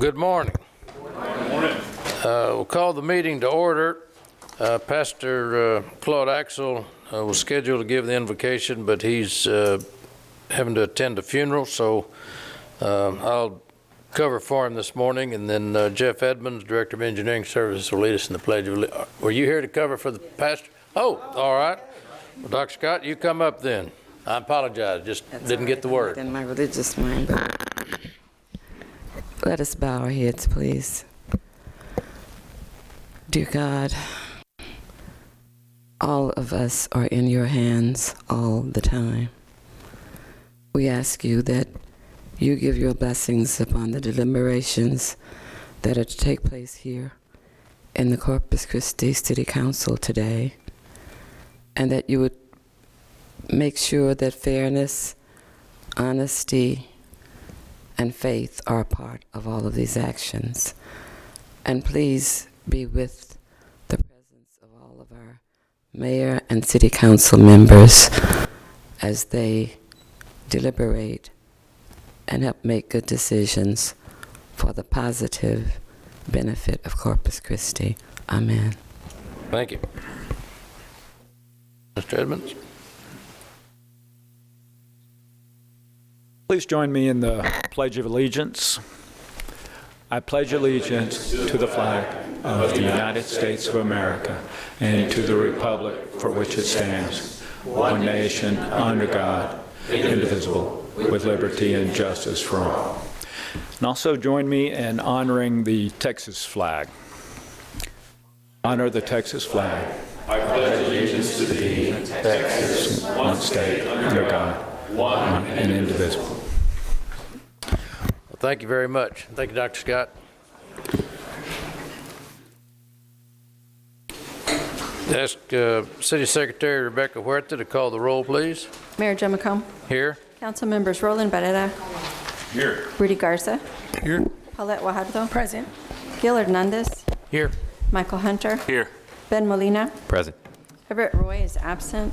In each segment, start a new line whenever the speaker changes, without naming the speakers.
Good morning. We'll call the meeting to order. Pastor Claude Axel was scheduled to give the invocation, but he's having to attend a funeral, so I'll cover for him this morning, and then Jeff Edmonds, Director of Engineering Services, will lead us in the Pledge of Allegiance. Were you here to cover for the pastor? Oh, all right. Well, Dr. Scott, you come up then. I apologize, just didn't get the word.
In my religious mind, but let us bow our heads, please. Dear God, all of us are in your hands all the time. We ask you that you give your blessings upon the deliberations that are to take place here in the Corpus Christi City Council today, and that you would make sure that fairness, honesty, and faith are a part of all of these actions. And please be with the presence of all of our mayor and city council members as they deliberate and help make good decisions for the positive benefit of Corpus Christi. Amen.
Thank you. Mr. Edmonds?
Please join me in the Pledge of Allegiance. I pledge allegiance to the flag of the United States of America and to the republic for which it stands, one nation, under God, indivisible, with liberty and justice for all. And also join me in honoring the Texas flag. Honor the Texas flag. I pledge allegiance to thee, Texas, one state, under God, one and indivisible.
Well, thank you very much. Thank you, Dr. Scott. Ask City Secretary Rebecca Huerta to call the roll, please.
Mayor Joe McComb.
Here.
Council members Roland Barrera.
Here.
Rudy Garza.
Here.
Paulette Guajardo. Present. Gil Hernandez.
Here.
Michael Hunter.
Here.
Ben Molina.
Present.
Everett Roy is absent.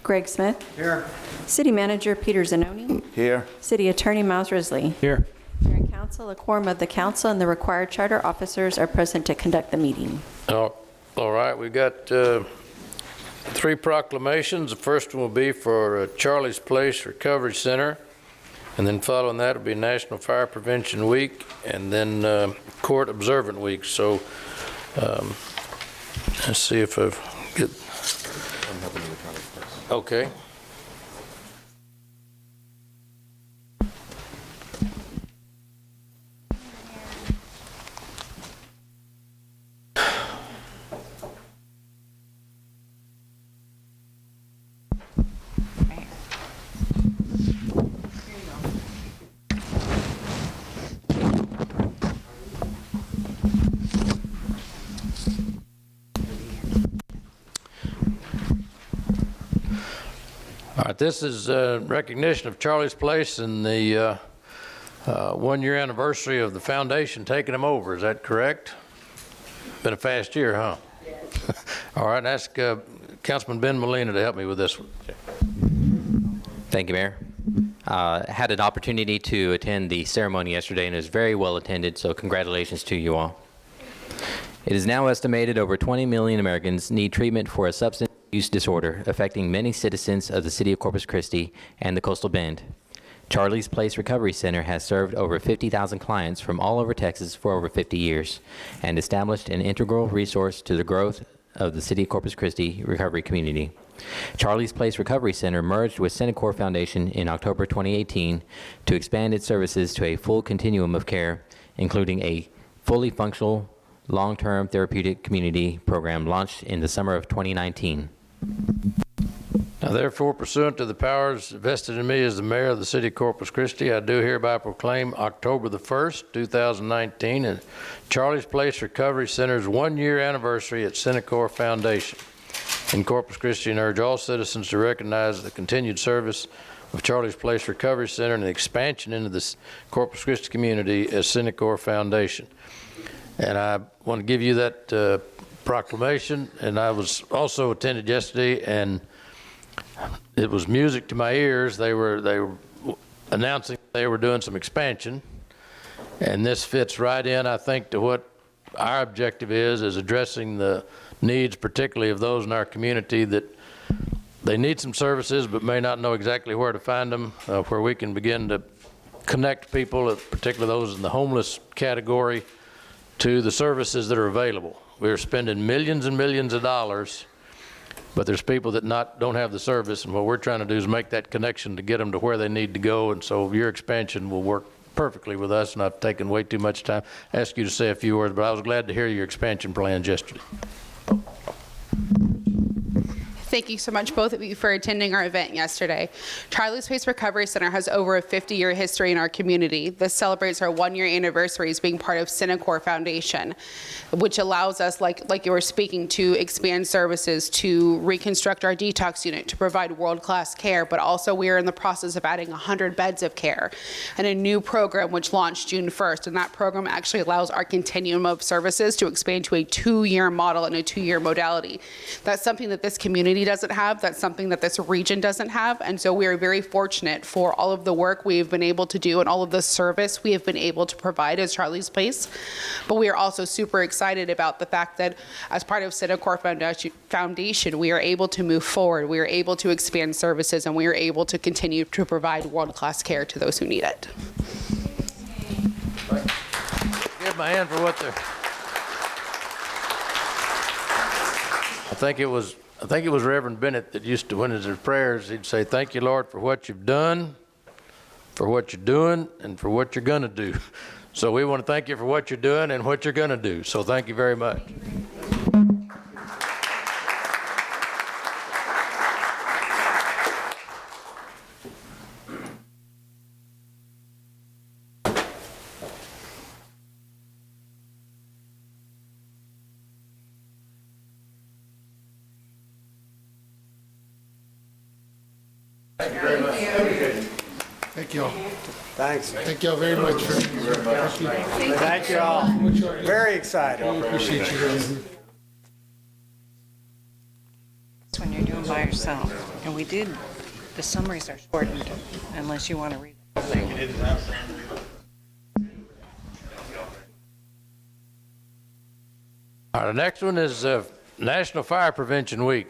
Greg Smith.
Here.
City Manager Peter Zanoni.
Here.
City Attorney Miles Risley.
Here.
Mayor and Council, a quorum of the council and the required charter officers are present to conduct the meeting.
All right, we've got 3 proclamations. The first one will be for Charlie's Place Recovery Center, and then following that will be National Fire Prevention Week, and then Court Observant Week. So let's see if I've get. Okay. All right, this is recognition of Charlie's Place and the 1-year anniversary of the foundation taking them over. Is that correct? Been a fast year, huh? All right, ask Councilman Ben Molina to help me with this one.
Thank you, Mayor. Had an opportunity to attend the ceremony yesterday, and it was very well attended, so congratulations to you all. It is now estimated over 20 million Americans need treatment for a substance use disorder affecting many citizens of the city of Corpus Christi and the Coastal Bend. Charlie's Place Recovery Center has served over 50,000 clients from all over Texas for over 50 years and established an integral resource to the growth of the city of Corpus Christi recovery community. Charlie's Place Recovery Center merged with Centacor Foundation in October 2018 to expand its services to a full continuum of care, including a fully functional long-term therapeutic community program launched in the summer of 2019.
Now, therefore, pursuant to the powers vested in me as the mayor of the city of Corpus Christi, I do hereby proclaim October the 1st, 2019, and Charlie's Place Recovery Center's 1-year anniversary at Centacor Foundation in Corpus Christi, and urge all citizens to recognize the continued service of Charlie's Place Recovery Center and the expansion into the Corpus Christi community as Centacor Foundation. And I want to give you that proclamation, and I was also attended yesterday, and it was music to my ears. They were announcing they were doing some expansion, And this fits right in, I think, to what our objective is addressing the needs, particularly of those in our community that they need some services but may not know exactly where to find them, where we can begin to connect people, particularly those in the homeless category, to the services that are available. We're spending millions and millions of dollars, but there's people that don't have the service, and what we're trying to do is make that connection to get them to where they need to go, and so your expansion will work perfectly with us, and I've taken way too much time. I asked you to say a few words, but I was glad to hear your expansion plans yesterday.
Thank you so much, both of you, for attending our event yesterday. Charlie's Place Recovery Center has over a 50-year history in our community. This celebrates our one-year anniversary as being part of Synacor Foundation, which allows us, like you were speaking, to expand services, to reconstruct our detox unit, to provide world-class care, but also we are in the process of adding 100 beds of care and a new program which launched June 1st, and that program actually allows our continuum of services to expand to a 2-year model and a 2-year modality. That's something that this community doesn't have. That's something that this region doesn't have. And so we are very fortunate for all of the work we've been able to do and all of the service we have been able to provide as Charlie's Place. But we are also super excited about the fact that as part of Synacor Foundation, we are able to move forward. We are able to expand services, and we are able to continue to provide world-class care to those who need it.
Give my hand for what they're. I think it was Reverend Bennett that used to, when his prayers, he'd say, "Thank you, Lord, for what you've done, for what you're doing, and for what you're going to do." So we want to thank you for what you're doing and what you're going to do. So thank you very much.
Thank you all.
Thanks.
Thank you all very much.
Thank you all. Very excited.
Appreciate you guys.
When you're doing by yourself. And we did, the summaries are shortened unless you want to read the whole thing.
All right, the next one is National Fire Prevention Week.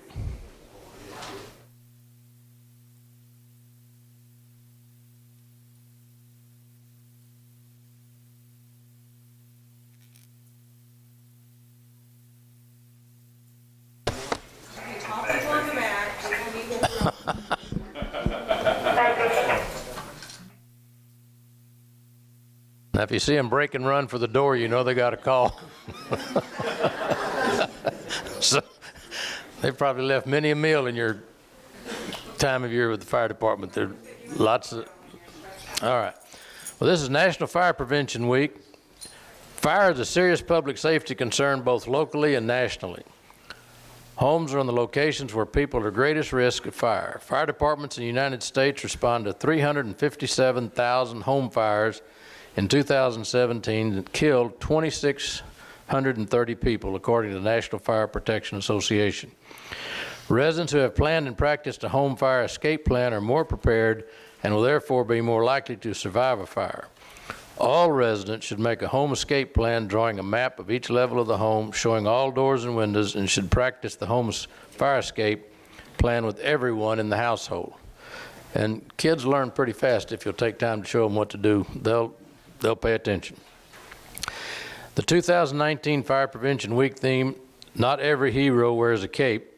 Now, if you see them break and run for the door, you know they got a call. So they've probably left many a meal in your time of year with the fire department. There are lots of. All right. Well, this is National Fire Prevention Week. Fire is a serious public safety concern both locally and nationally. Homes are on the locations where people are at greatest risk of fire. Fire departments in the United States respond to 357,000 home fires in 2017 that killed 2,630 people, according to the National Fire Protection Association. Residents who have planned and practiced a home fire escape plan are more prepared and will therefore be more likely to survive a fire. All residents should make a home escape plan drawing a map of each level of the home, showing all doors and windows, and should practice the home's fire escape plan with everyone in the household. And kids learn pretty fast if you'll take time to show them what to do. They'll pay attention. The 2019 Fire Prevention Week theme, "Not Every Hero Wears a Cape,"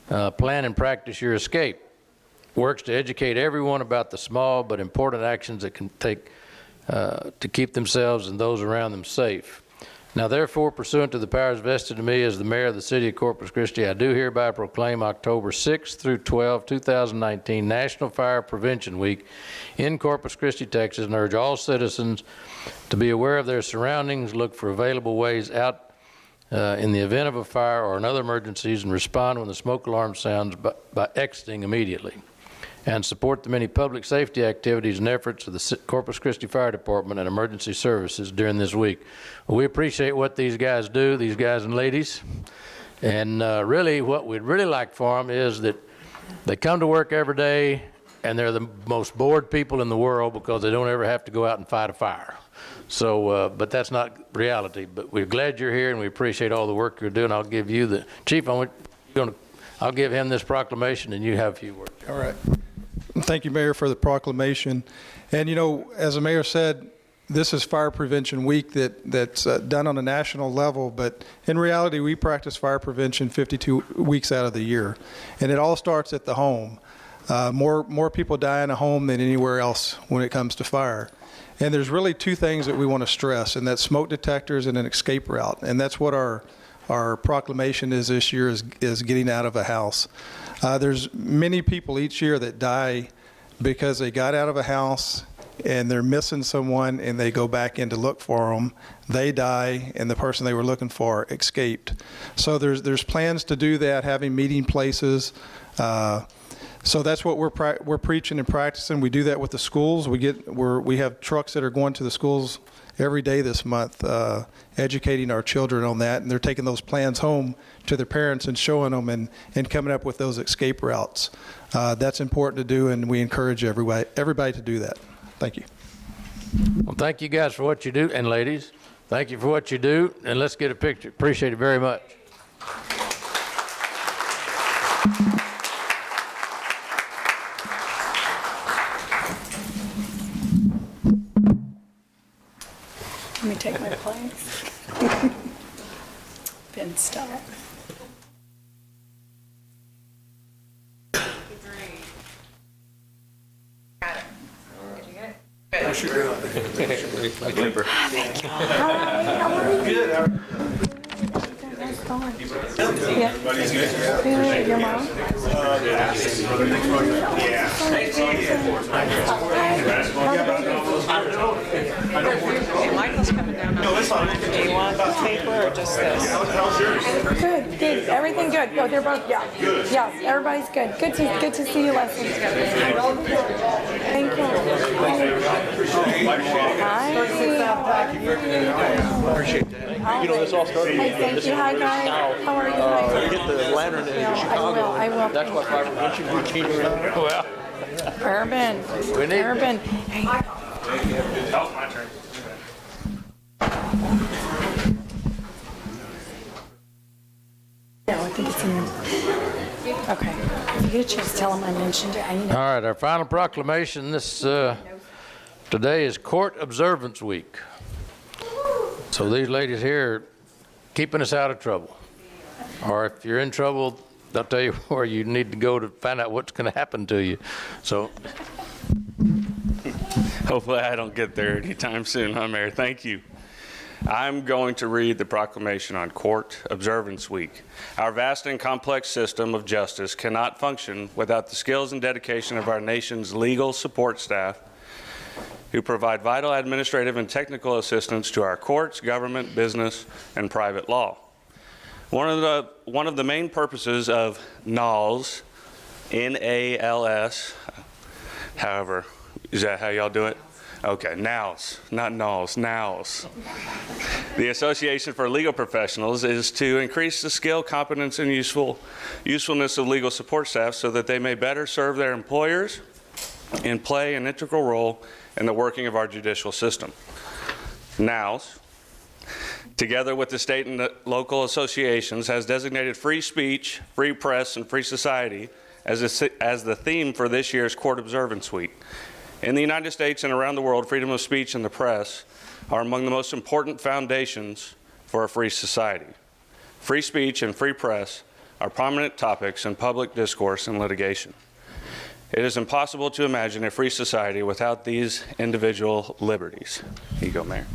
plan and practice your escape, works to educate everyone about the small but important actions that can take to keep themselves and those around them safe. Now, therefore, pursuant to the powers vested in me as the mayor of the city of Corpus Christi, I do hereby proclaim October 6 through 12, 2019 National Fire Prevention Week in Corpus Christi, Texas, and urge all citizens to be aware of their surroundings, look for available ways out in the event of a fire or another emergencies, and respond when the smoke alarm sounds by exiting immediately, and support the many public safety activities and efforts of the Corpus Christi Fire Department and emergency services during this week. Well, we appreciate what these guys do, these guys and ladies, and really what we'd really like for them is that they come to work every day and they're the most bored people in the world because they don't ever have to go out and fight a fire. So, but that's not reality. But we're glad you're here, and we appreciate all the work you're doing. I'll give you the chief. I'll give him this proclamation, and you have a few words.
All right. Thank you, Mayor, for the proclamation. And, you know, as the mayor said, this is Fire Prevention Week that's done on a national level, but in reality, we practice fire prevention 52 weeks out of the year. And it all starts at the home. More people die in a home than anywhere else when it comes to fire. And there's really two things that we want to stress, and that's smoke detectors and an escape route. And that's what our proclamation is this year, is getting out of a house. There's many people each year that die because they got out of a house and they're missing someone and they go back in to look for them. They die and the person they were looking for escaped. So there's plans to do that, having meeting places. So that's what we're preaching and practicing. We do that with the schools. We have trucks that are going to the schools every day this month, educating our children on that, and they're taking those plans home to their parents and showing them and coming up with those escape routes. That's important to do, and we encourage everybody to do that. Thank you.
Well, thank you guys for what you do, and ladies, thank you for what you do, and let's get a picture. Appreciate it very much.
Let me take my place. Ben, stop. Your mom?
Michael's coming down. No, it's fine. Do you want paper or just this?
Good, good. Everything good. No, they're both, yeah. Yes, everybody's good. Good to see you, Leslie. Thank you. Hi.
Appreciate that. You know, this all started.
Hey, thank you. Hi, guys. How are you?
Get the lantern in Chicago.
I will.
That's why fire prevention week came around.
Well,
Urban.
we need
Urban. Hey.
Oh, my turn.
Yeah, I think it's in there. Okay. If you get a chance, tell them I mentioned it. I need
All right, our final proclamation today is Court Observance Week. So these ladies here are keeping us out of trouble. Or if you're in trouble, they'll tell you where you need to go to find out what's going to happen to you. So
hopefully I don't get there anytime soon, huh, Mayor? Thank you. I'm going to read the proclamation on Court Observance Week. Our vast and complex system of justice cannot function without the skills and dedication of our nation's legal support staff, who provide vital administrative and technical assistance to our courts, government, business, and private law. One of the main purposes of NALS, N-A-L-S, however, is that how y'all do it? Okay, NALS, not NALS, NALS. The Association for Legal Professionals is to increase the skill, competence, and usefulness of legal support staff so that they may better serve their employers and play an integral role in the working of our judicial system. NALS, together with the state and the local associations, has designated free speech, free press, and free society as the theme for this year's Court Observance Week. In the United States and around the world, freedom of speech and the press are among the most important foundations for a free society. Free speech and free press are prominent topics in public discourse and litigation. It is impossible to imagine a free society without these individual liberties. Here you go, Mayor.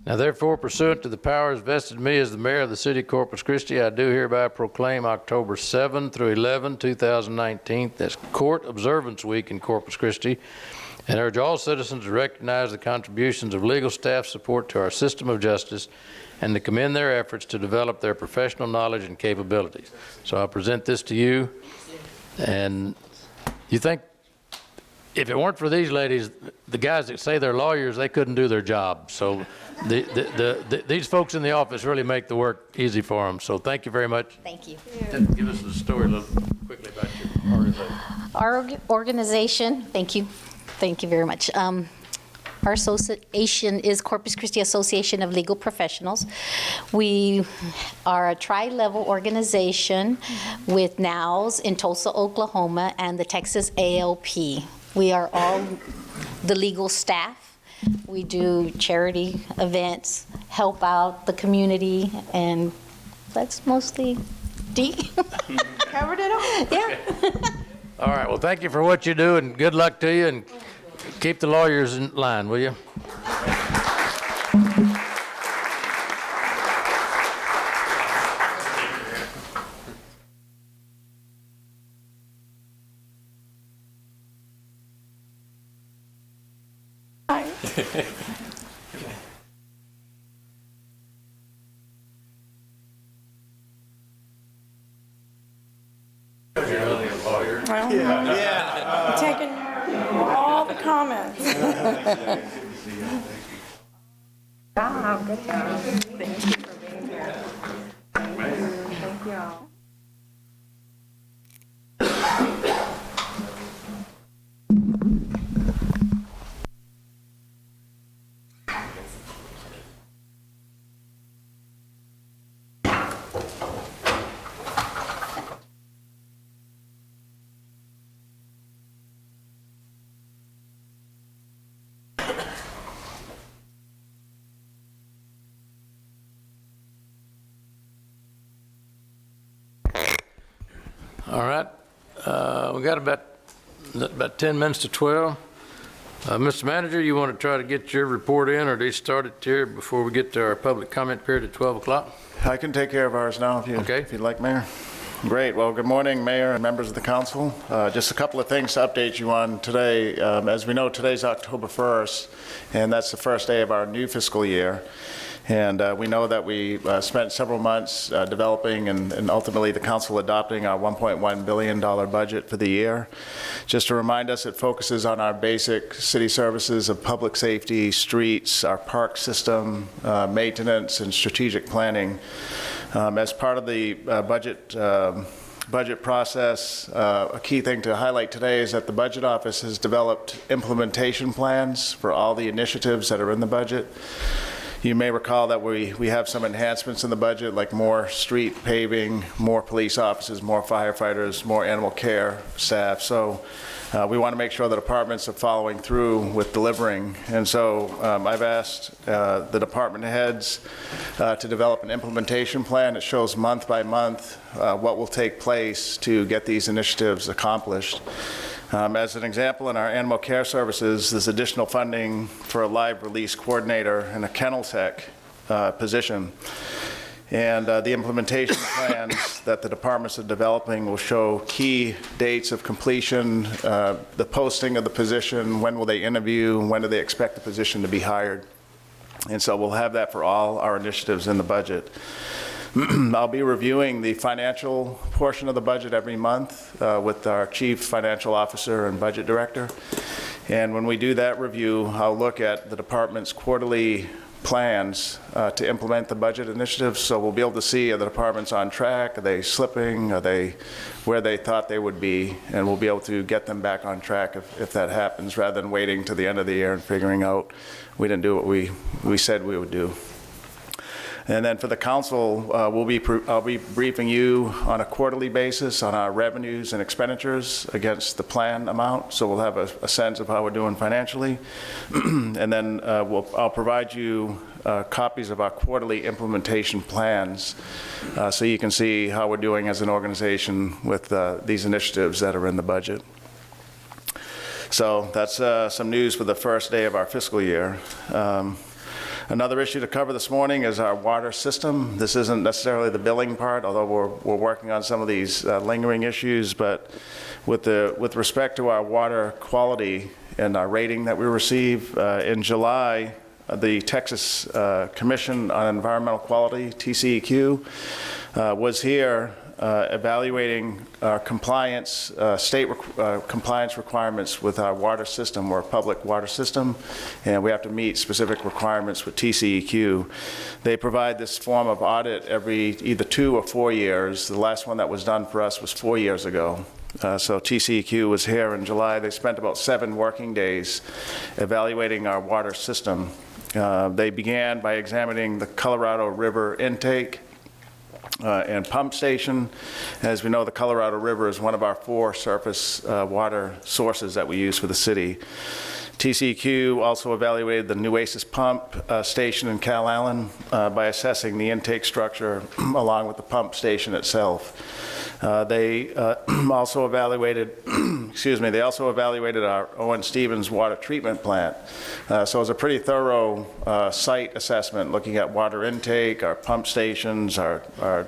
now therefore, pursuant to the powers vested in me as the mayor of the city of Corpus Christi, I do hereby proclaim October 7 through 11, 2019 as Court Observance Week in Corpus Christi, and urge all citizens to recognize the contributions of legal staff support to our system of justice and to commend their efforts to develop their professional knowledge and capabilities. So I'll present this to you, and you think if it weren't for these ladies, the guys that say they're lawyers, they couldn't do their job. So these folks in the office really make the work easy for them. So thank you very much.
Thank you.
Give us a story a little quickly about your organization.
Our organization, thank you very much. Our Our association is Corpus Christi Association of Legal Professionals. We are a tri-level organization with NOWS in Tulsa, Oklahoma, and the Texas ALP. We are all the legal staff. We do charity events, help out the community, and that's mostly D.
Covered it all.
Yeah.
All right, well, thank you for what you do, and good luck to you, and keep the lawyers in line, will you?
Yeah. Taking all the comments. Wow, good job. Thank you for being here. Thank you all.
All right, we got about 10 minutes to 12. Mr. Manager, you want to try to get your report in, or do you start it here before we get to our public comment period at 12 o'clock?
I can take care of ours now if you'd like, Mayor. Great. Well, good morning, Mayor and members of the council. Just a couple of things to update you on today. As we know, today's October 1st, and that's the first day of our new fiscal year. And we know that we spent several months developing and ultimately the council adopting our $1.1 billion budget for the year. Just to remind us, it focuses on our basic city services of public safety, streets, our park system, maintenance, and strategic planning. As part of the budget process, a key thing to highlight today is that the Budget Office has developed implementation plans for all the initiatives that are in the budget. You may recall that we have some enhancements in the budget, like more street paving, more police officers, more firefighters, more animal care staff. So we want to make sure the departments are following through with delivering. And so I've asked the department heads to develop an implementation plan that shows month by month what will take place to get these initiatives accomplished. As an example, in our animal care services, there's additional funding for a live release coordinator and a kennel tech position. And the implementation plans that the departments are developing will show key dates of completion, the posting of the position, when will they interview, when do they expect the position to be hired. And so we'll have that for all our initiatives in the budget. I'll be reviewing the financial portion of the budget every month with our Chief Financial Officer and Budget Director. And when we do that review, I'll look at the department's quarterly plans to implement the budget initiatives. So we'll be able to see, are the departments on track? Are they slipping? Are they where they thought they would be? And we'll be able to get them back on track if that happens, rather than waiting to the end of the year and figuring out we didn't do what we said we would do. And then for the council, I'll be briefing you on a quarterly basis on our revenues and expenditures against the plan amount. So we'll have a sense of how we're doing financially. And then I'll provide you copies of our quarterly implementation plans so you can see how we're doing as an organization with these initiatives that are in the budget. So that's some news for the first day of our fiscal year. Another issue to cover this morning is our water system. This isn't necessarily the billing part, although we're working on some of these lingering issues, but with respect to our water quality and our rating that we receive, in July, the Texas Commission on Environmental Quality, TCEQ, was here evaluating our compliance, state compliance requirements with our water system. We're a public water system, and we have to meet specific requirements with TCEQ. They provide this form of audit every either 2 or 4 years. The last one that was done for us was 4 years ago. So TCEQ was here in July. They spent about 7 working days evaluating our water system. They began by examining the Colorado River intake and pump station. As we know, the Colorado River is one of our 4 surface water sources that we use for the city. TCEQ also evaluated the Nueces pump station in Cal Allen by assessing the intake structure along with the pump station itself. They also evaluated, they also evaluated our Owen Stevens water treatment plant. So it was a pretty thorough site assessment looking at water intake, our pump stations, our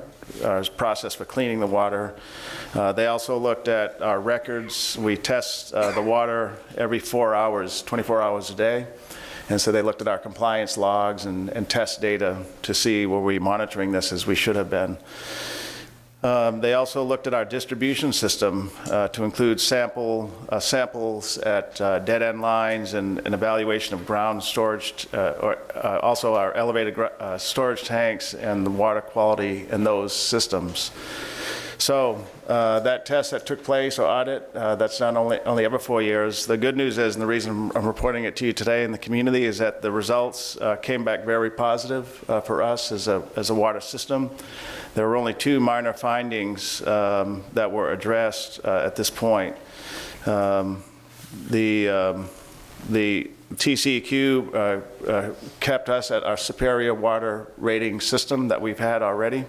process for cleaning the water. They also looked at our records. We test the water every 4 hours, 24 hours a day. And so they looked at our compliance logs and test data to see were we monitoring this as we should have been. They also looked at our distribution system to include samples at dead-end lines and an evaluation of ground storage, also our elevated storage tanks and the water quality in those systems. So that test that took place, or audit, that's done only every 4 years. The good news is, and the reason I'm reporting it to you today in the community, is that the results came back very positive for us as a water system. There were only 2 minor findings that were addressed at this point. The TCEQ kept us at our superior water rating system that we've had already.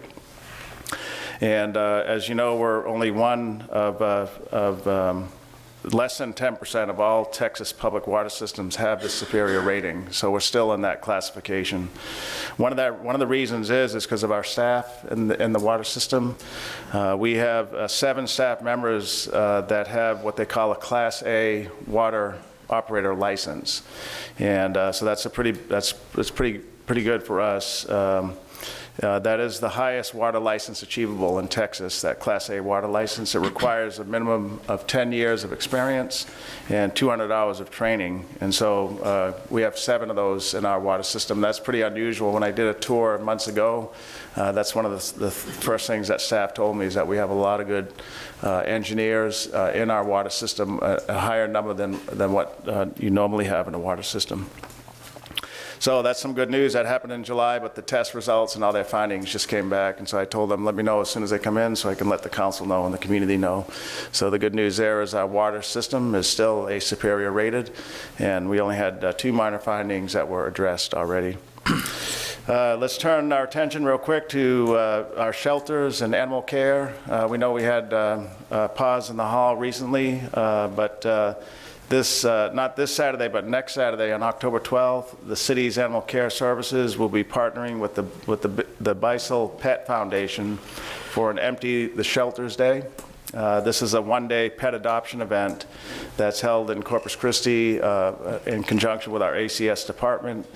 And as you know, we're only one of less than 10% of all Texas public water systems have this superior rating. So we're still in that classification. One of the reasons is because of our staff in the water system. We have 7 staff members that have what they call a Class A water operator license, and so that's pretty good for us. That is the highest water license achievable in Texas, that Class A water license. It requires a minimum of 10 years of experience and 200 hours of training. And so we have 7 of those in our water system. That's pretty unusual. When I did a tour months ago, that's one of the first things that staff told me, is that we have a lot of good engineers in our water system, a higher number than what you normally have in a water system. So that's some good news. That happened in July, but the test results and all their findings just came back. And so I told them, let me know as soon as they come in so I can let the council know and the community know. So the good news there is our water system is still a superior rated, and we only had 2 minor findings that were addressed already. Let's turn our attention real quick to our shelters and animal care. We know we had pause in the hall recently, but not this Saturday, but next Saturday on October 12th, the city's animal care services will be partnering with the Beisel Pet Foundation for an Empty the Shelters Day. This is a 1-day pet adoption event that's held in Corpus Christi in conjunction with our ACS department.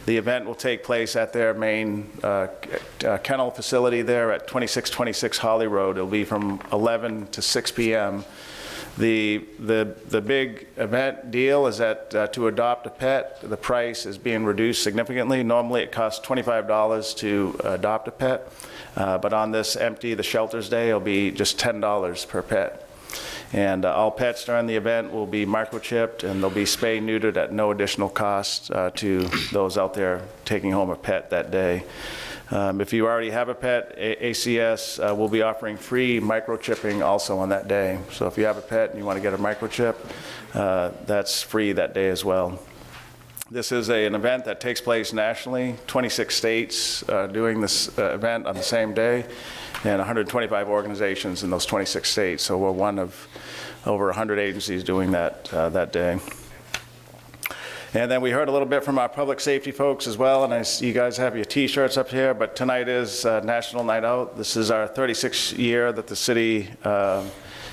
The event will take place at their main kennel facility there at 2626 Holly Road. It'll be from 11 to 6 p.m. The big event deal is that to adopt a pet, the price is being reduced significantly. Normally it costs $25 to adopt a pet, but on this Empty the Shelters Day, it'll be just $10 per pet. And all pets during the event will be microchipped, and they'll be spayed neutered at no additional cost to those out there taking home a pet that day. If you already have a pet, ACS will be offering free microchipping also on that day. So if you have a pet and you want to get a microchip, that's free that day as well. This is an event that takes place nationally, 26 states doing this event on the same day, and 125 organizations in those 26 states. So we're one of over 100 agencies doing that that day. And then we heard a little bit from our public safety folks as well, and I see you guys have your T-shirts up here, but tonight is National Night Out. This is our 36th year that the city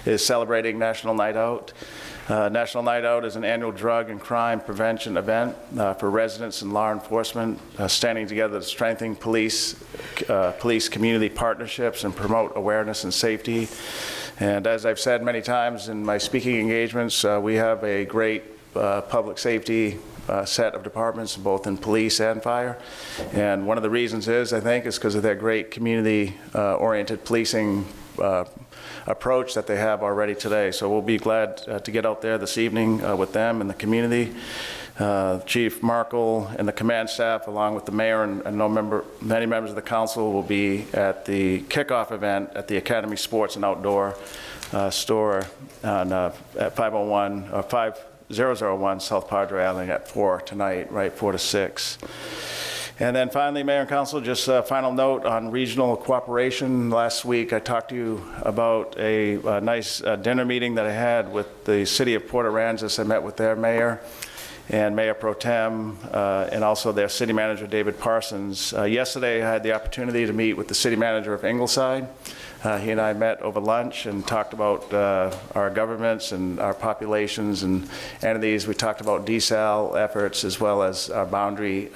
is celebrating National Night Out. National Night Out is an annual drug and crime prevention event for residents and law enforcement standing together to strengthen police community partnerships and promote awareness and safety. And as I've said many times in my speaking engagements, we have a great public safety set of departments, both in police and fire. And one of the reasons is, I think, is because of their great community-oriented policing approach that they have already today. So we'll be glad to get out there this evening with them and the community. Chief Markle and the command staff, along with the mayor and many members of the council, will be at the kickoff event at the Academy Sports and Outdoor store at 5001 South Padre Island at 4 tonight, right, 4 to 6. And then finally, Mayor and Council, just a final note on regional cooperation. Last week, I talked to you about a nice dinner meeting that I had with the city of Port Aransas. I met with their mayor and Mayor Pro Tem, and also their city manager, David Parsons. Yesterday, I had the opportunity to meet with the city manager of Ingleside. He and I met over lunch and talked about our governments and our populations and entities. We talked about desal efforts as well as our boundary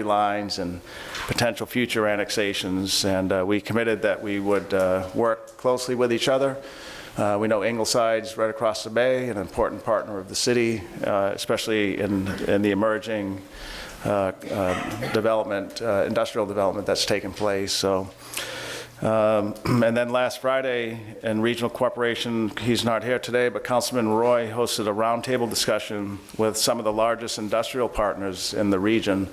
lines and potential future annexations. And we committed that we would work closely with each other. We know Ingleside's right across the bay, an important partner of the city, especially in the emerging industrial development that's taken place. So. And then last Friday, in regional cooperation, he's not here today, but Councilman Roy hosted a roundtable discussion with some of the largest industrial partners in the region,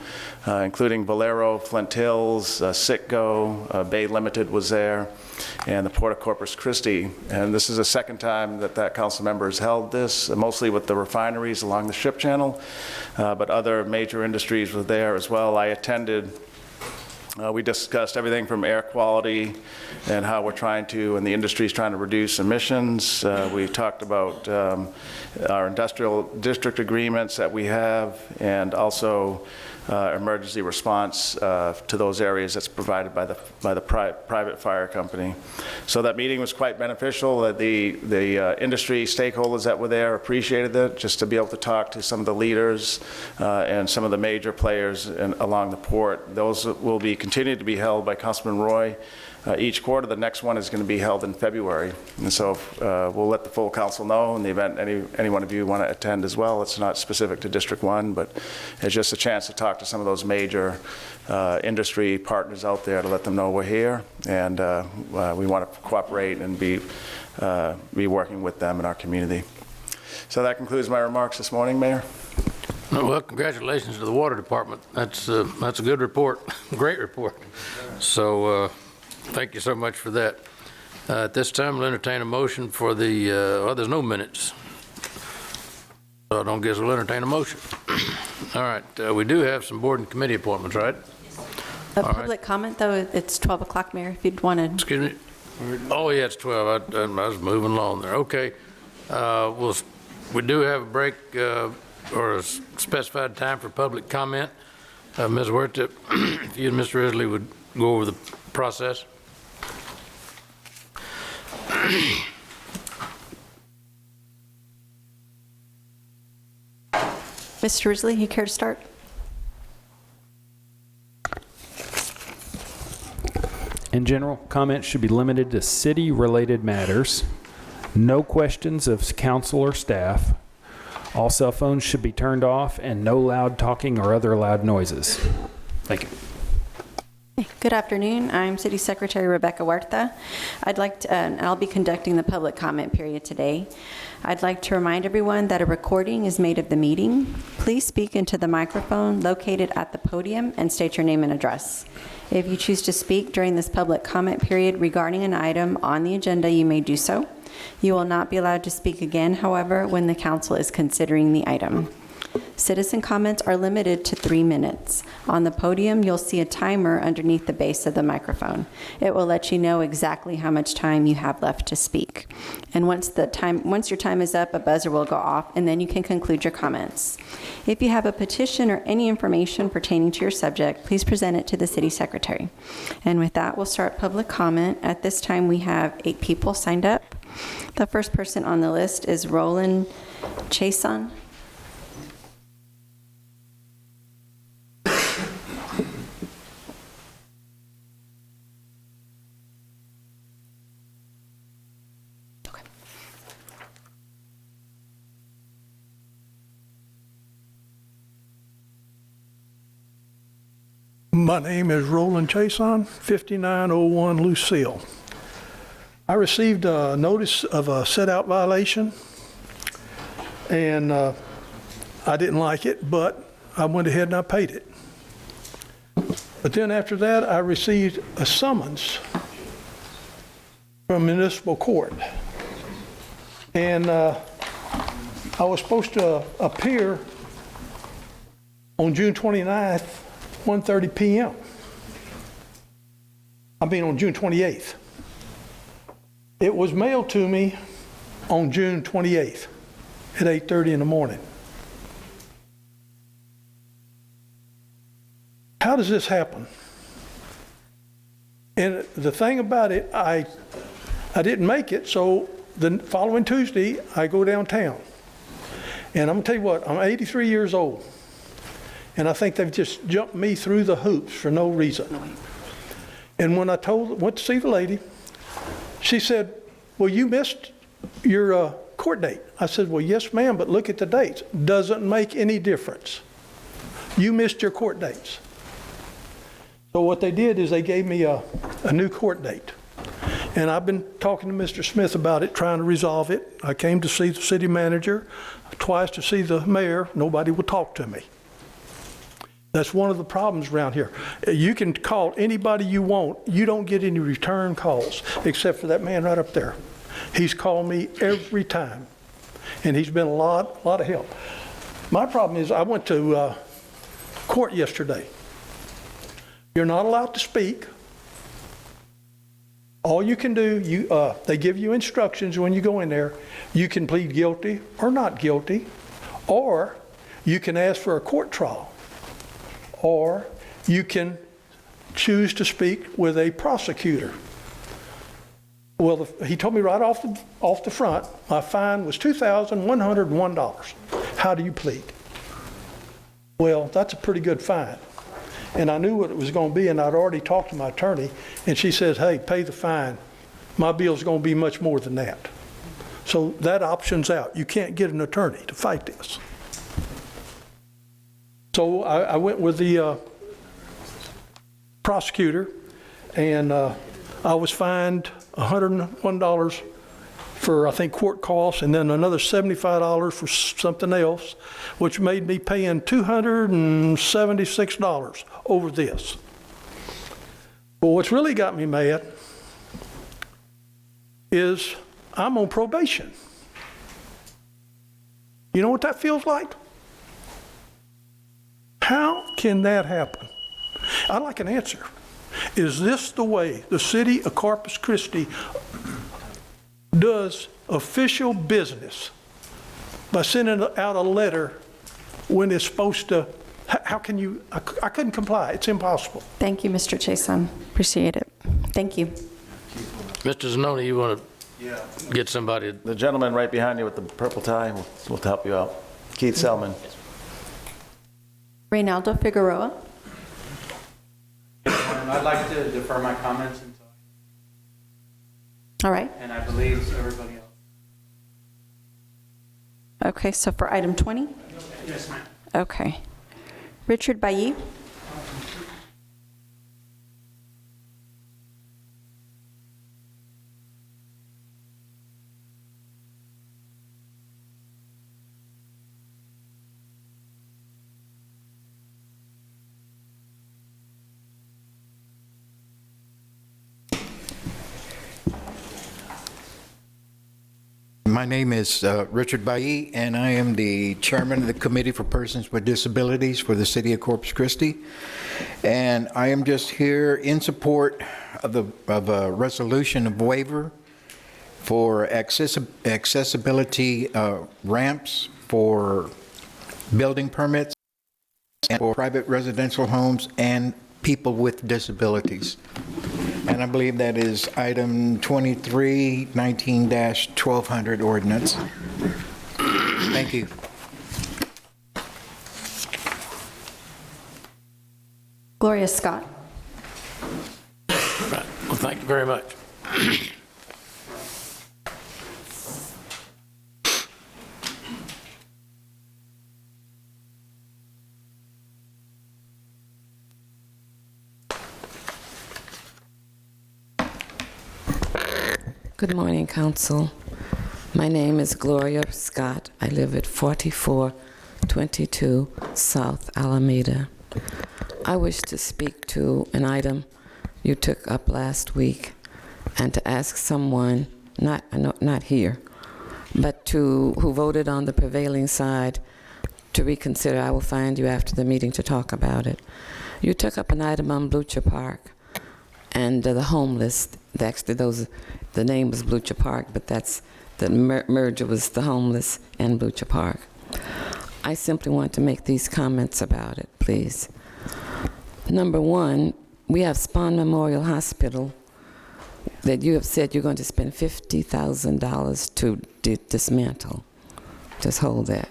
including Valero, Flint Hills, Citgo, Bay Limited was there, and the Port of Corpus Christi. And this is the second time that council member has held this, mostly with the refineries along the ship channel, but other major industries were there as well. I attended. We discussed everything from air quality and how we're trying to, and the industry is trying to reduce emissions. We talked about our industrial district agreements that we have, and also emergency response to those areas that's provided by the private fire company. So that meeting was quite beneficial. The industry stakeholders that were there appreciated it, just to be able to talk to some of the leaders and some of the major players along the port. Those will be continued to be held by Councilman Roy each quarter. The next one is going to be held in February. And so we'll let the full council know in the event any one of you want to attend as well. It's not specific to District 1, but it's just a chance to talk to some of those major industry partners out there to let them know we're here, and we want to cooperate and be working with them in our community. So that concludes my remarks this morning, Mayor.
Well, congratulations to the Water Department. That's a good report, great report. So thank you so much for that. At this time, we'll entertain a motion for the, there's no minutes. So I don't guess we'll entertain a motion. All right, we do have some board and committee appointments, right?
Public comment, though, it's 12 o'clock, Mayor, if you'd want to.
Excuse me? Oh, yeah, it's 12. I was moving along there. Okay. We do have a break or a specified time for public comment. Ms. Huerta, if you and Mr. Risley would go over the process.
Mr. Risley, you care to start?
In general, comments should be limited to city-related matters. No questions of council or staff. All cell phones should be turned off, and no loud talking or other loud noises. Thank you.
Good afternoon. I'm City Secretary Rebecca Huerta. I'll be conducting the public comment period today. I'd like to remind everyone that a recording is made of the meeting. Please speak into the microphone located at the podium and state your name and address. If you choose to speak during this public comment period regarding an item on the agenda, you may do so. You will not be allowed to speak again, however, when the council is considering the item. Citizen comments are limited to 3 minutes. On the podium, you'll see a timer underneath the base of the microphone. It will let you know exactly how much time you have left to speak. And once your time is up, a buzzer will go off, and then you can conclude your comments. If you have a petition or any information pertaining to your subject, please present it to the City Secretary. And with that, we'll start public comment. At this time, we have 8 people signed up. The first person on the list is Roland Chason.
My name is Roland Chason, 5901 Lucille. I received a notice of a set-out violation, and I didn't like it, but I went ahead and I paid it. But then after that, I received a summons from municipal court. And I was supposed to appear on June 29th, 1:30 p.m. I mean on June 28th. It was mailed to me on June 28th at 8:30 in the morning. How does this happen? And the thing about it, I didn't make it, so the following Tuesday, I go downtown. And I'm gonna tell you what, I'm 83 years old. And I think they've just jumped me through the hoops for no reason. And when I went to see the lady, she said, well, you missed your court date. I said, well, yes, ma'am, but look at the dates. Doesn't make any difference. You missed your court dates. So what they did is they gave me a new court date. And I've been talking to Mr. Smith about it, trying to resolve it. I came to see the city manager, twice to see the mayor. Nobody would talk to me. That's one of the problems around here. You can call anybody you want. You don't get any return calls, except for that man right up there. He's called me every time, and he's been a lot of help. My problem is I went to court yesterday. You're not allowed to speak. All you can do, they give you instructions when you go in there. You can plead guilty or not guilty, or you can ask for a court trial, or you can choose to speak with a prosecutor. Well, he told me right off the front, my fine was $2,101. How do you plead? Well, that's a pretty good fine. And I knew what it was going to be, and I'd already talked to my attorney, and she says, hey, pay the fine. My bill's going to be much more than that. So that option's out. You can't get an attorney to fight this. So I went with the prosecutor, and I was fined $101 for, I think, court costs, and then another $75 for something else, which made me paying $276 over this. Well, what's really got me mad is I'm on probation. You know what that feels like? How can that happen? I'd like an answer. Is this the way the city of Corpus Christi does official business, by sending out a letter when it's supposed to? How can you? I couldn't comply. It's impossible.
Thank you, Mr. Chason. Appreciate it. Thank you.
Mr. Zanoni, you want to get somebody?
The gentleman right behind you with the purple tie will help you out. Keith Selman.
Reynaldo Figueroa.
I'd like to defer my comments until.
All right.
And I believe everybody else.
Okay, so for item 20?
Yes, ma'am.
Okay. Richard Bailly.
My name is Richard Bailly, and I am the chairman of the Committee for Persons with Disabilities for the City of Corpus Christi. And I am just here in support of a resolution of waiver for accessibility ramps for building permits and for private residential homes and people with disabilities. And I believe that is item 2319-1200 ordinance. Thank you.
Gloria Scott.
Right. Well, thank you very much.
Good morning, Council. My name is Gloria Scott. I live at 4422 South Alameda. I wish to speak to an item you took up last week and to ask someone, not here, but who voted on the prevailing side to reconsider. I will find you after the meeting to talk about it. You took up an item on Blucher Park and the homeless. Actually, the name was Blucher Park, but that's the merger was the homeless and Blucher Park. I simply want to make these comments about it, please. Number one, we have Spahn Memorial Hospital that you have said you're going to spend $50,000 to dismantle. Just hold that.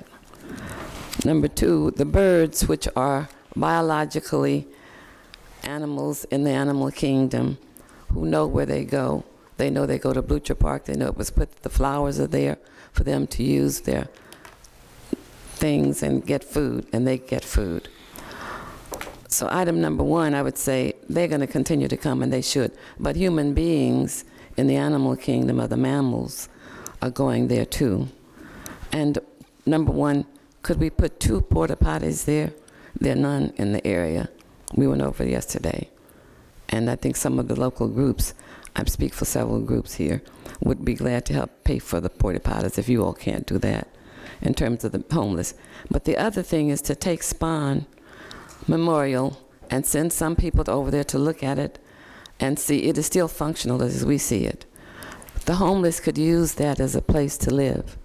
Number two, the birds, which are biologically animals in the animal kingdom, who know where they go. They know they go to Blucher Park. They know it was put, the flowers are there for them to use their things and get food, and they get food. So item number one, I would say they're going to continue to come, and they should. But human beings in the animal kingdom, of the mammals, are going there too. And number one, could we put 2 porta potties there? There are none in the area. We went over yesterday. And I think some of the local groups, I speak for several groups here, would be glad to help pay for the porta potties if you all can't do that in terms of the homeless. But the other thing is to take Spahn Memorial and send some people over there to look at it and see it is still functional as we see it. The homeless could use that as a place to live.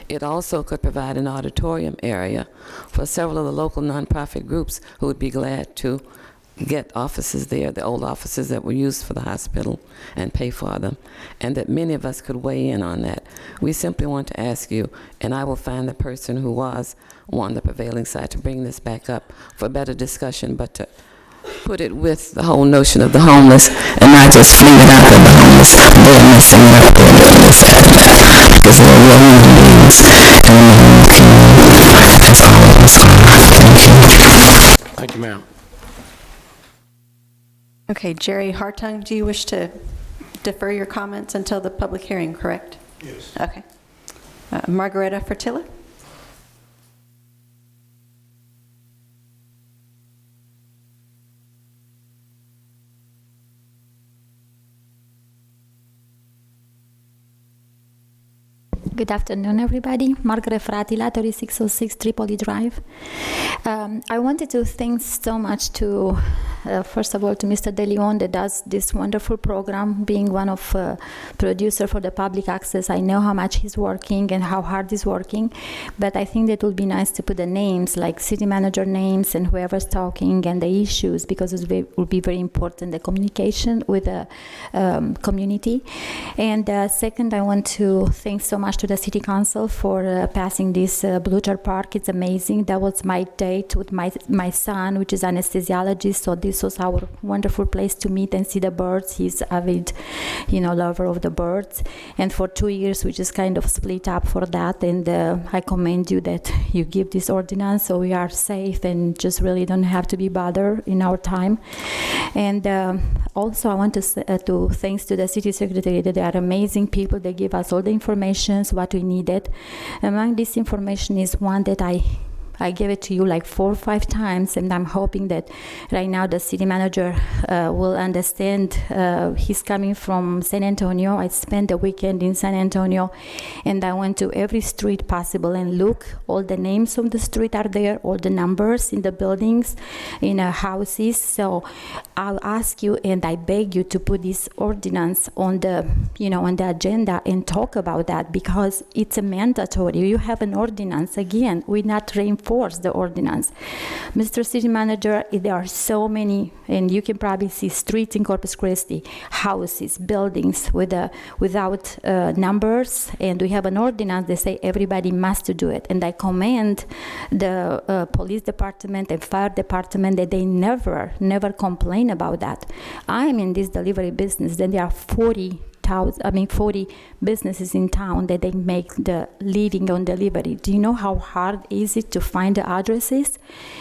It also could provide an auditorium area for several of the local nonprofit groups who would be glad to get offices there, the old offices that were used for the hospital, and pay for them, and that many of us could weigh in on that. We simply want to ask you, and I will find the person who was on the prevailing side to bring this back up for better discussion, but to put it with the whole notion of the homeless and not just fling it out at the homeless. They're messing it up, they're making this happen, because they're real human beings, and that's all it is.
Thank you, ma'am.
Okay, Jerry Hartung, do you wish to defer your comments until the public hearing, correct?
Yes.
Okay. Margareta Fertilla?
Good afternoon, everybody. Margaret Fratila, 3606 Tripoli Drive. I wanted to thank so much to, first of all, to Mr. De Leon that does this wonderful program, being one of producer for the public access. I know how much he's working and how hard he's working, but I think that it would be nice to put the names, like city manager names and whoever's talking and the issues, because it will be very important, the communication with the community. And second, I want to thank so much to the City Council for passing this Blucher Park. It's amazing. That was my date with my son, which is anesthesiologist, so this was our wonderful place to meet and see the birds. He's avid, lover of the birds. And for 2 years, we just kind of split up for that, and I commend you that you give this ordinance so we are safe and just really don't have to be bothered in our time. And also, I want to thanks to the City Secretary that they are amazing people. They give us all the information, what we needed. Among this information is one that I gave it to you like 4 or 5 times, and I'm hoping that right now the city manager will understand. He's coming from San Antonio. I spent the weekend in San Antonio, and I went to every street possible and look. All the names of the street are there, all the numbers in the buildings, in houses. So I'll ask you, and I beg you to put this ordinance on the, on the agenda and talk about that, because it's a mandatory. You have an ordinance. Again, we're not reinforcing the ordinance. Mr. City Manager, there are so many, and you can probably see streets in Corpus Christi, houses, buildings without numbers, and we have an ordinance that say everybody must do it. And I commend the police department and fire department that they never complain about that. I'm in this delivery business, then there are 40 businesses in town that they make the living on delivery. Do you know how hard is it to find the addresses?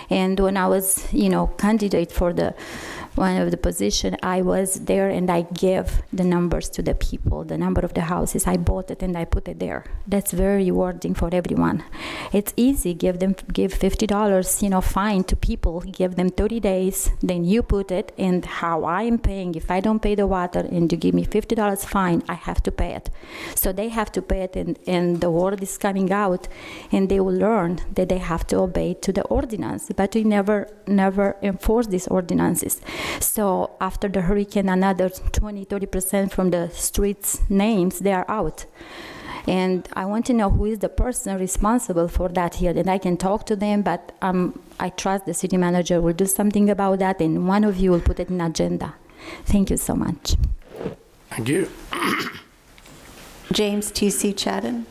And when I was, candidate for one of the position, I was there and I gave the numbers to the people, the number of the houses. I bought it and I put it there. That's very rewarding for everyone. It's easy, give $50, fine to people, give them 30 days, then you put it, and how I am paying, if I don't pay the water and you give me $50 fine, I have to pay it. So they have to pay it, and the word is coming out, and they will learn that they have to obey to the ordinance, but we never enforce these ordinances. So after the hurricane, another 20-30% from the streets names, they are out. And I want to know who is the person responsible for that here, and I can talk to them, but I trust the city manager will do something about that, and one of you will put it in agenda. Thank you so much.
Thank you.
James T.C. Chadden.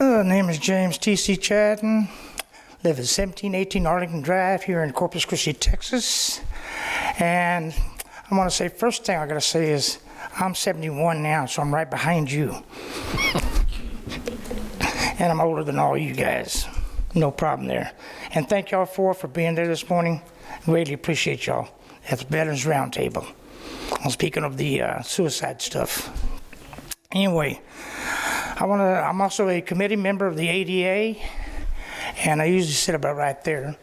My name is James T.C. Chadden. Live at 1718 Arlington Drive here in Corpus Christi, Texas. And I want to say, first thing I got to say is I'm 71 now, so I'm right behind you. And I'm older than all you guys. No problem there. And thank y'all for being there this morning. Really appreciate y'all at the Veterans Roundtable. I'm speaking of the suicide stuff. Anyway, I'm also a committee member of the ADA, and I usually sit about right there.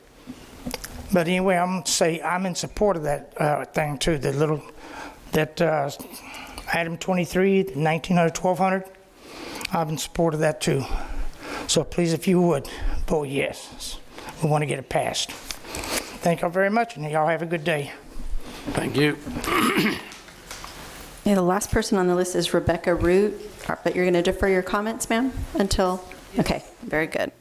But anyway, I'm going to say I'm in support of that thing too, that item 23, the 1900, 1200. I'm in support of that too. So please, if you would, vote yes. We want to get it passed. Thank y'all very much, and y'all have a good day.
Thank you.
Yeah, the last person on the list is Rebecca Root, but you're going to defer your comments, ma'am, until, okay, very good.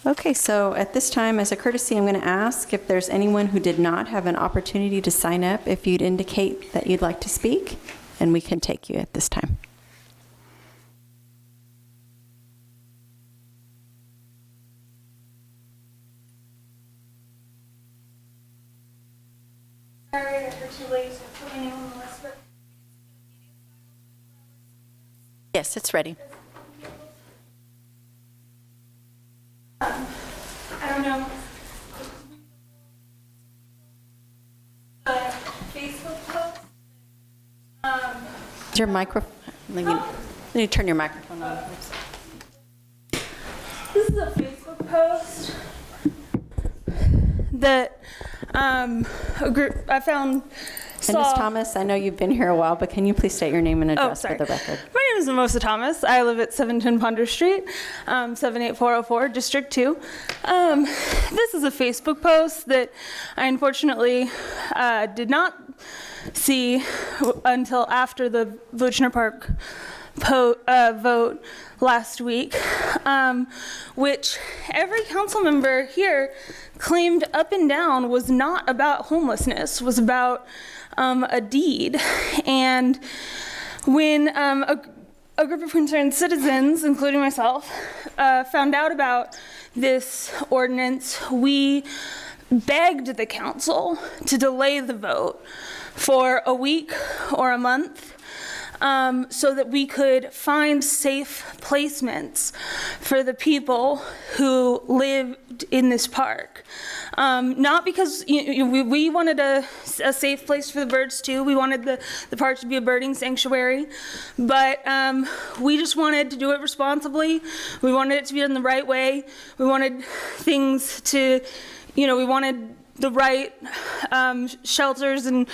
Okay, so at this time, as a courtesy, I'm going to ask if there's anyone who did not have an opportunity to sign up, if you'd indicate that you'd like to speak, and we can take you at this time.
Sorry, I heard too late to put my name on the list, but
Yes, it's ready.
I don't know. Facebook post.
Is your microphone? Let me turn your microphone on.
This is a Facebook post that a group I found.
And Ms. Thomas, I know you've been here a while, but can you please state your name and address for the record?
My name is Mimosa Thomas. I live at 710 Ponder Street, 78404, District 2. This is a Facebook post that I unfortunately did not see until after the Vuchner Park vote last week, which every council member here claimed up and down was not about homelessness, was about a deed. And when a group of concerned citizens, including myself, found out about this ordinance, we begged the council to delay the vote for a week or a month, so that we could find safe placements for the people who lived in this park. Not because we wanted a safe place for the birds too. We wanted the park to be a birding sanctuary, but we just wanted to do it responsibly. We wanted it to be done the right way. We wanted things to, we wanted the right shelters and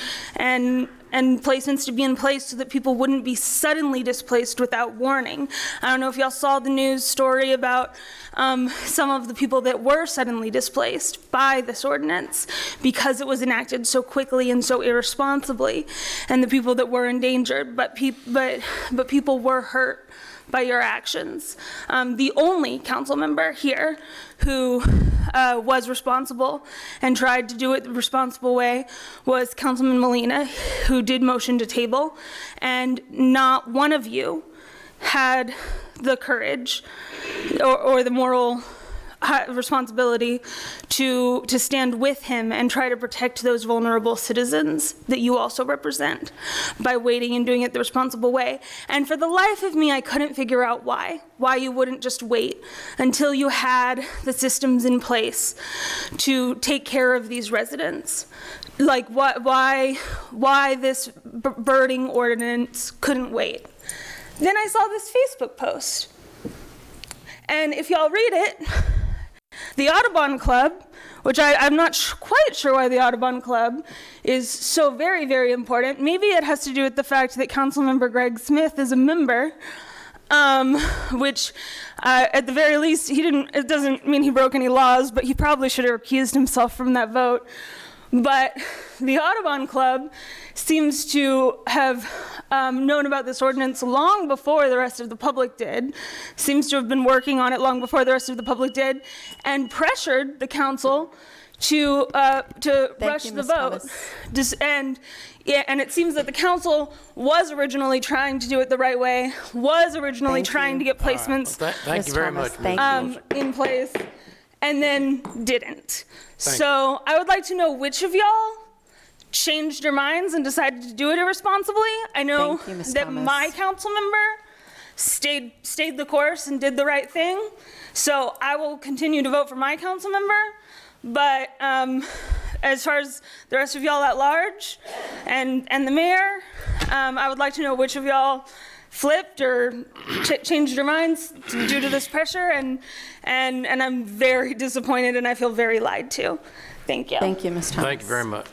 and placements to be in place so that people wouldn't be suddenly displaced without warning. I don't know if y'all saw the news story about some of the people that were suddenly displaced by this ordinance because it was enacted so quickly and so irresponsibly, and the people that were endangered, but people were hurt by your actions. The only council member here who was responsible and tried to do it the responsible way was Councilman Molina, who did motion to table, and not one of you had the courage or the moral responsibility to stand with him and try to protect those vulnerable citizens that you also represent by waiting and doing it the responsible way. And for the life of me, I couldn't figure out why you wouldn't just wait until you had the systems in place to take care of these residents. Like why this birding ordinance couldn't wait. Then I saw this Facebook post. And if y'all read it, the Audubon Club, which I'm not quite sure why the Audubon Club is so very, very important. Maybe it has to do with the fact that Councilmember Greg Smith is a member, which at the very least, it doesn't mean he broke any laws, but he probably should have recused himself from that vote. But the Audubon Club seems to have known about this ordinance long before the rest of the public did, seems to have been working on it long before the rest of the public did, and pressured the council to rush the vote. And it seems that the council was originally trying to do it the right way, was originally trying to get placements
Thank you very much.
in place, and then didn't. So I would like to know which of y'all changed your minds and decided to do it irresponsibly. I know that my council member stayed the course and did the right thing. So I will continue to vote for my council member. But as far as the rest of y'all at large and the mayor, I would like to know which of y'all flipped or changed your minds due to this pressure, and I'm very disappointed and I feel very lied to. Thank you.
Thank you, Ms. Thomas.
Thank you very much.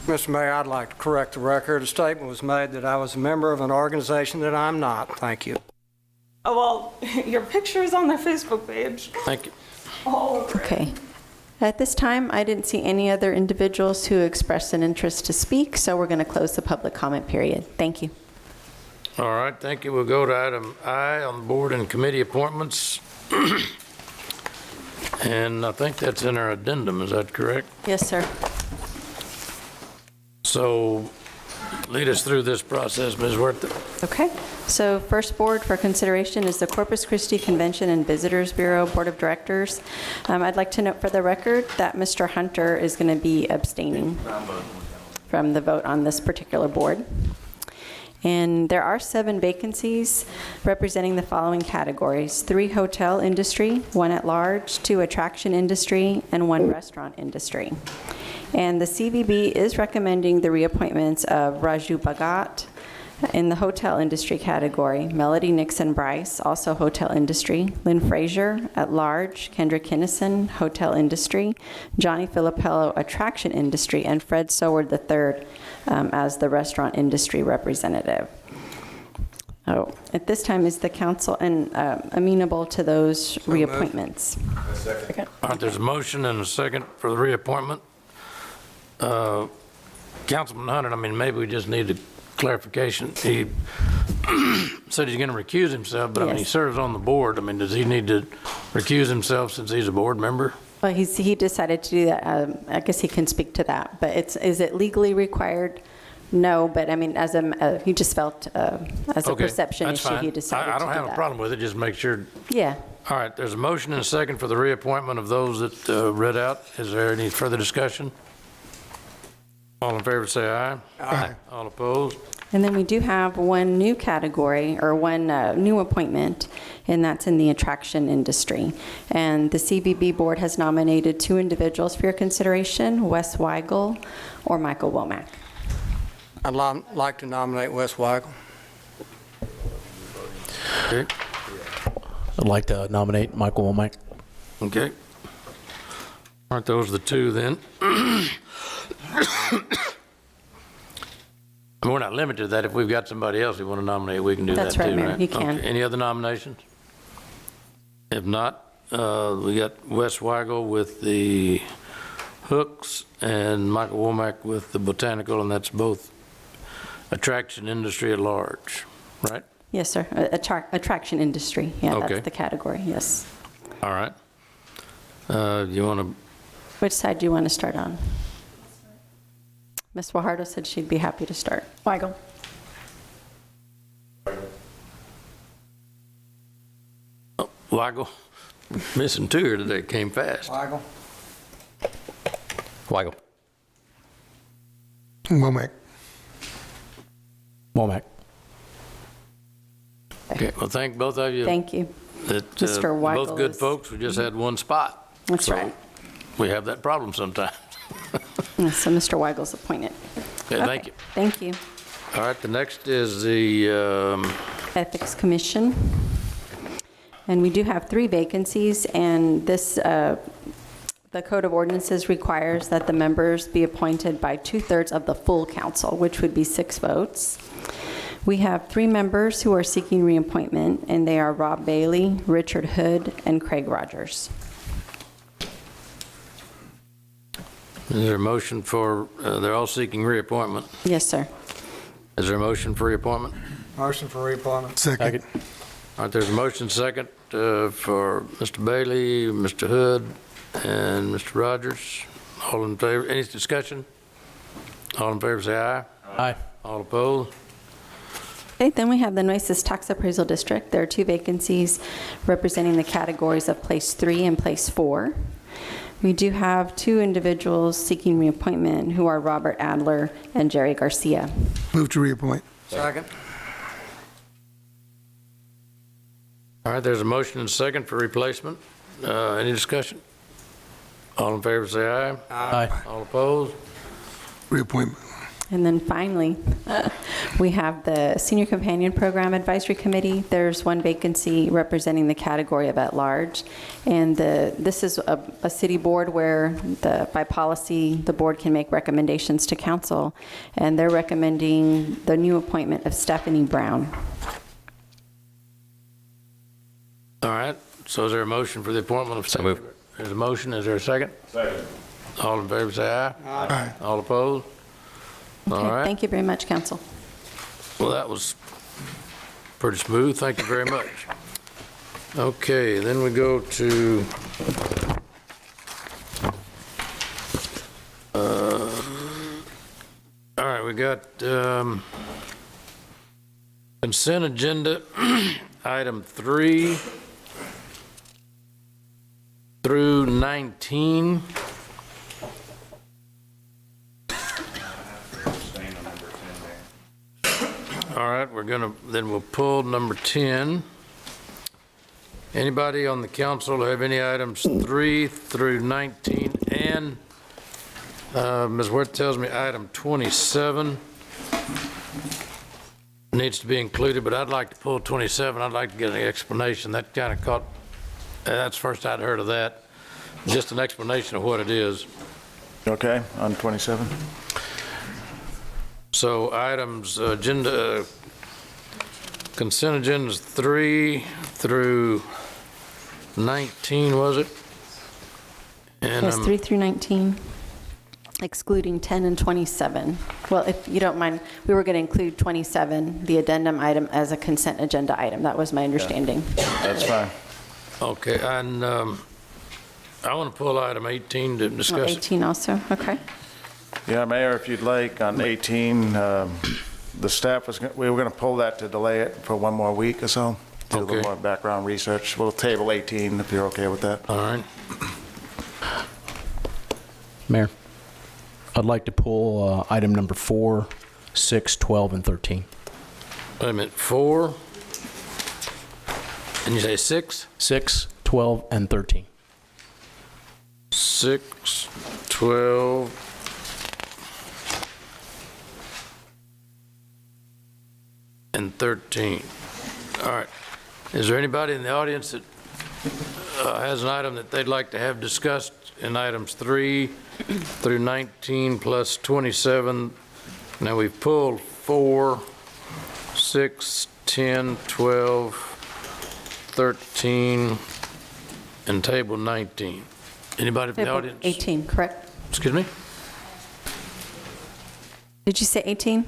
Mr. Mayor, I'd like to correct the record. A statement was made that I was a member of an organization that I'm not. Thank you.
Oh, well, your picture is on their Facebook page.
Thank you.
All over it.
Okay. At this time, I didn't see any other individuals who expressed an interest to speak, so we're going to close the public comment period. Thank you.
All right, thank you. We'll go to item I on the board and committee appointments. And I think that's in our addendum, is that correct?
Yes, sir.
So lead us through this process, Ms. Huerta.
Okay. So first board for consideration is the Corpus Christi Convention and Visitors Bureau Board of Directors. I'd like to note for the record that Mr. Hunter is going to be abstaining from the vote on this particular board. And there are 7 vacancies representing the following categories: 3 hotel industry, 1 at large, 2 attraction industry, and 1 restaurant industry. And the CVB is recommending the reappointments of Raju Bhagat in the hotel industry category, Melody Nixon Bryce, also hotel industry, Lynn Frazier at large, Kendra Kinnison, hotel industry, Johnny Filippello, attraction industry, and Fred Soward III as the restaurant industry representative. At this time, is the council amenable to those reappointments?
Second. All right, there's a motion and a second for the reappointment. Councilman Hunter, I mean, maybe we just need a clarification. He said he's going to recuse himself, but I mean, he serves on the board. I mean, does he need to recuse himself since he's a board member?
Well, he decided to do that. I guess he can speak to that. But is it legally required? No, but I mean, he just felt as a perception issue, he decided to do that.
I don't have a problem with it, just make sure.
Yeah.
All right, there's a motion and a second for the reappointment of those that read out. Is there any further discussion? All in favor say aye. Aye. All opposed?
And then we do have one new category, or one new appointment, and that's in the attraction industry. And the CVB board has nominated 2 individuals for your consideration, Wes Weigel or Michael Womack.
I'd like to nominate Wes Weigel.
Okay.
I'd like to nominate Michael Womack.
Okay. Aren't those the 2 then? And we're not limited to that. If we've got somebody else we want to nominate, we can do that too,
That's right, Mayor. You can.
Okay. Any other nominations? If not, we got Wes Weigel with the Hooks and Michael Womack with the Botanical, and that's both attraction industry at large, right?
Yes, sir. Attraction industry. Yeah,
Okay.
that's the category, yes.
All right. You want to,
Which side do you want to start on? Ms. Fajardo said she'd be happy to start.
Weigel.
Weigel? Missing two here today, came fast.
Weigel.
Weigel.
Womack.
Womack.
Okay, well, thank both of you.
Thank you.
That,
Mr. Weigel
both good
is-
folks, we just had one spot.
That's
So
right.
We have that problem sometimes.
So Mr. Weigel's appointed.
Okay, thank you.
Thank you.
All right, the next is the,
Ethics Commission. And we do have 3 vacancies, and this, the Code of Ordinances requires that the members be appointed by 2/3 of the full council, which would be 6 votes. We have 3 members who are seeking reappointment, and they are Rob Bailey, Richard Hood, and Craig Rogers.
is there a motion for, they're all seeking reappointment.
Yes, sir.
Is there a motion for reappointment?
Motion for reappointment.
Second.
All right, there's a motion second for Mr. Bailey, Mr. Hood, and Mr. Rogers. All in favor, any discussion? All in favor, say aye.
Aye.
All opposed?
Okay, then we have the Nueces Tax Appraisal District. There are 2 vacancies representing the categories of Place 3 and Place 4. We do have 2 individuals seeking reappointment who are Robert Adler and Jerry Garcia.
Move to reappoint.
Second.
All right, there's a motion and a second for replacement. Any discussion? All in favor, say aye.
Aye.
All opposed?
Reappointment.
And then finally, we have the Senior Companion Program Advisory Committee. There's 1 vacancy representing the category of at-large. And this is a city board where by policy, the board can make recommendations to council. And they're recommending the new appointment of Stephanie Brown.
All right, so is there a motion for the appointment of?
So moved.
There's a motion, is there a second?
Second.
All in favor, say aye.
Aye.
All opposed? All
Okay,
right.
thank you very much, council.
Well, that was pretty smooth. Thank you very much. Okay, then we go to all right, we got consent agenda item 3 through 19. All right, then we'll pull number 10. Anybody on the council have any items 3 through 19? And Ms. Worth tells me item 27 needs to be included, but I'd like to pull 27. I'd like to get an explanation. That kind of caught, that's the first I'd heard of that. Just an explanation of what it is.
Okay, on 27?
So items, consent agendas 3 through 19, was it? And
Yes, 3 through 19, excluding 10 and 27. Well, if you don't mind, we were going to include 27, the addendum item, as a consent agenda item. That was my understanding.
That's fine.
Okay, and I want to pull item 18 to
Oh,
discuss.
18 also, okay.
Yeah, Mayor, if you'd like, on 18, the staff we were going to pull that to delay it for 1 more week or so. Do a little
Okay.
more background research. We'll table 18 if you're okay with that.
All right.
Mayor, I'd like to pull item number 4, 6, 12, and 13.
Wait a minute, 4? And you say 6?
6, 12, and 13.
6, 12. And 13. All right. Is there anybody in the audience that has an item that they'd like to have discussed in items 3 through 19 plus 27? Now, we've pulled 4, 6, 10, 12, 13, and table 19. Anybody from the
Table
audience?
18, correct?
Excuse me?
Did you say 18?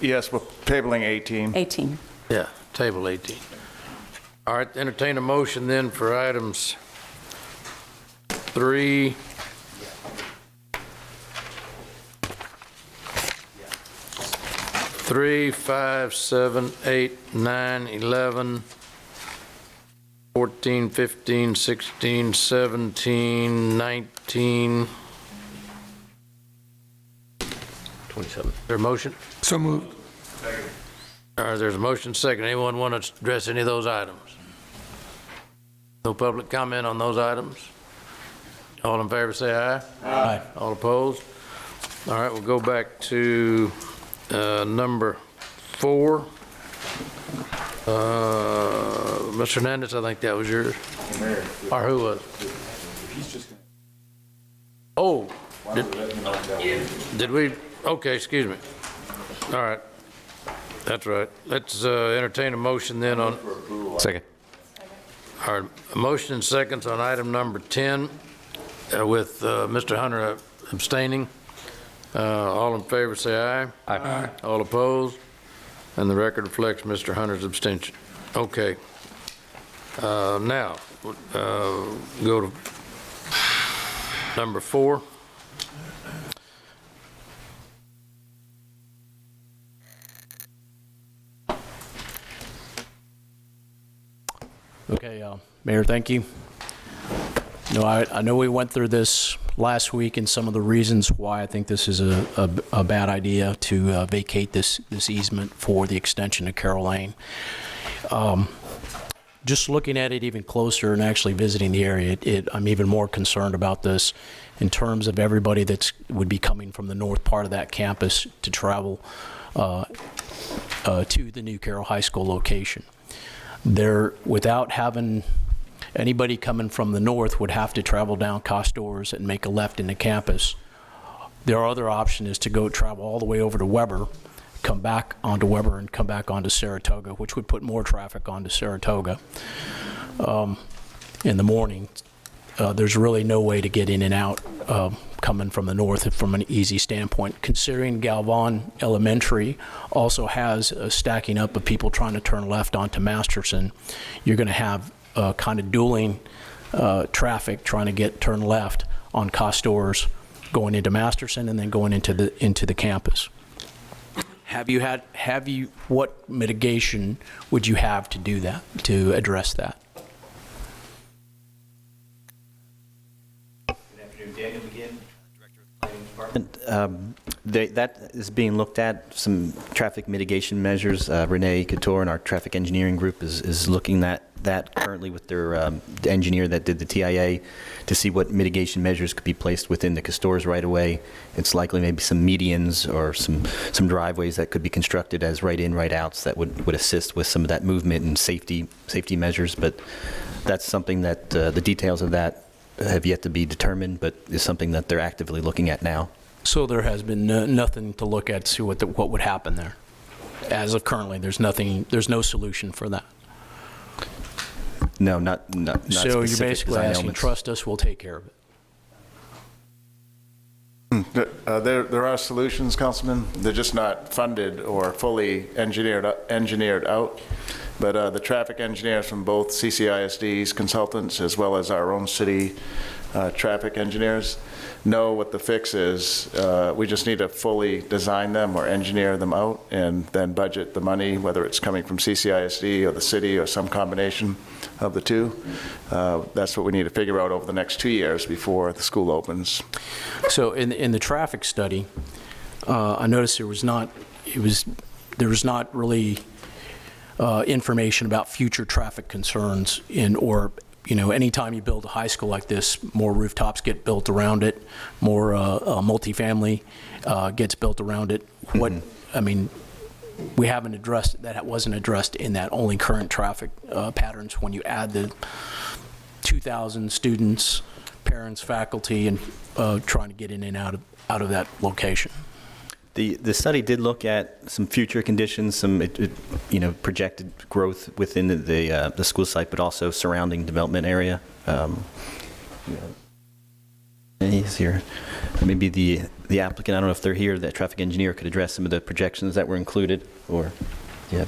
Yes, we're tabling 18.
18.
Yeah, table 18. All right, entertain a motion then for items 3, 3, 5, 7, 8, 9, 11, 14, 15, 16, 17, 19.
27.
Is there a motion?
So moved.
All right, there's a motion second. Anyone want to address any of those items? No public comment on those items? All in favor say aye.
Aye.
All opposed? All right, we'll go back to number 4. Mr. Hernandez, I think that was yours. Or who was it? Oh, did we? Okay, excuse me. All right. That's right. Let's entertain a motion then on.
Second.
All right, a motion and seconds on item number 10 with Mr. Hunter abstaining. All in favor say aye.
Aye.
All opposed? And the record reflects Mr. Hunter's abstention. Okay. Now, go to number 4.
Okay, Mayor, thank you. No, I know we went through this last week and some of the reasons why I think this is a bad idea to vacate this easement for the extension of Carroll Lane. Just looking at it even closer and actually visiting the area, I'm even more concerned about this in terms of everybody that would be coming from the north part of that campus to travel to the new Carroll High School location. Without having anybody coming from the north would have to travel down Costors and make a left into campus. Their other option is to go travel all the way over to Weber, come back onto Weber and come back onto Saratoga, which would put more traffic onto Saratoga in the morning. There's really no way to get in and out coming from the north from an easy standpoint. Considering Galvan Elementary also has a stacking up of people trying to turn left onto Masterson, you're going to have kind of dueling traffic trying to turn left on Costors going into Masterson and then going into the campus. What mitigation would you have to do that, to address that?
Daniel McGinn, Director of the Planning Department. That is being looked at, some traffic mitigation measures. Renee Couture and our traffic engineering group is looking at that currently with their the engineer that did the TIA to see what mitigation measures could be placed within the Costors right away. It's likely maybe some medians or some driveways that could be constructed as right-in, right-outs that would assist with some of that movement and safety measures. But that's something that the details of that have yet to be determined, but is something that they're actively looking at now.
So there has been nothing to look at to see what would happen there. As of currently, there's no solution for that.
No, not
So you're
specific
basically
design
asking,
elements.
trust us, we'll take care of it.
There are solutions, Councilman. They're just not funded or fully engineered out. But the traffic engineers from both CCISD's consultants as well as our own city traffic engineers know what the fix is. We just need to fully design them or engineer them out and then budget the money, whether it's coming from CCISD or the city or some combination of the two. That's what we need to figure out over the next 2 years before the school opens.
So in the traffic study, I noticed there was not really information about future traffic concerns anytime you build a high school like this, more rooftops get built around it, more multifamily gets built around it. We haven't addressed that. Wasn't addressed in that only current traffic patterns when you add the 2,000 students, parents, faculty, and trying to get in and out of that location.
The study did look at some future conditions, some projected growth within the school site, but also surrounding development area. And he's here. Maybe the applicant, I don't know if they're here, that traffic engineer could address some of the projections that were included, or, yeah.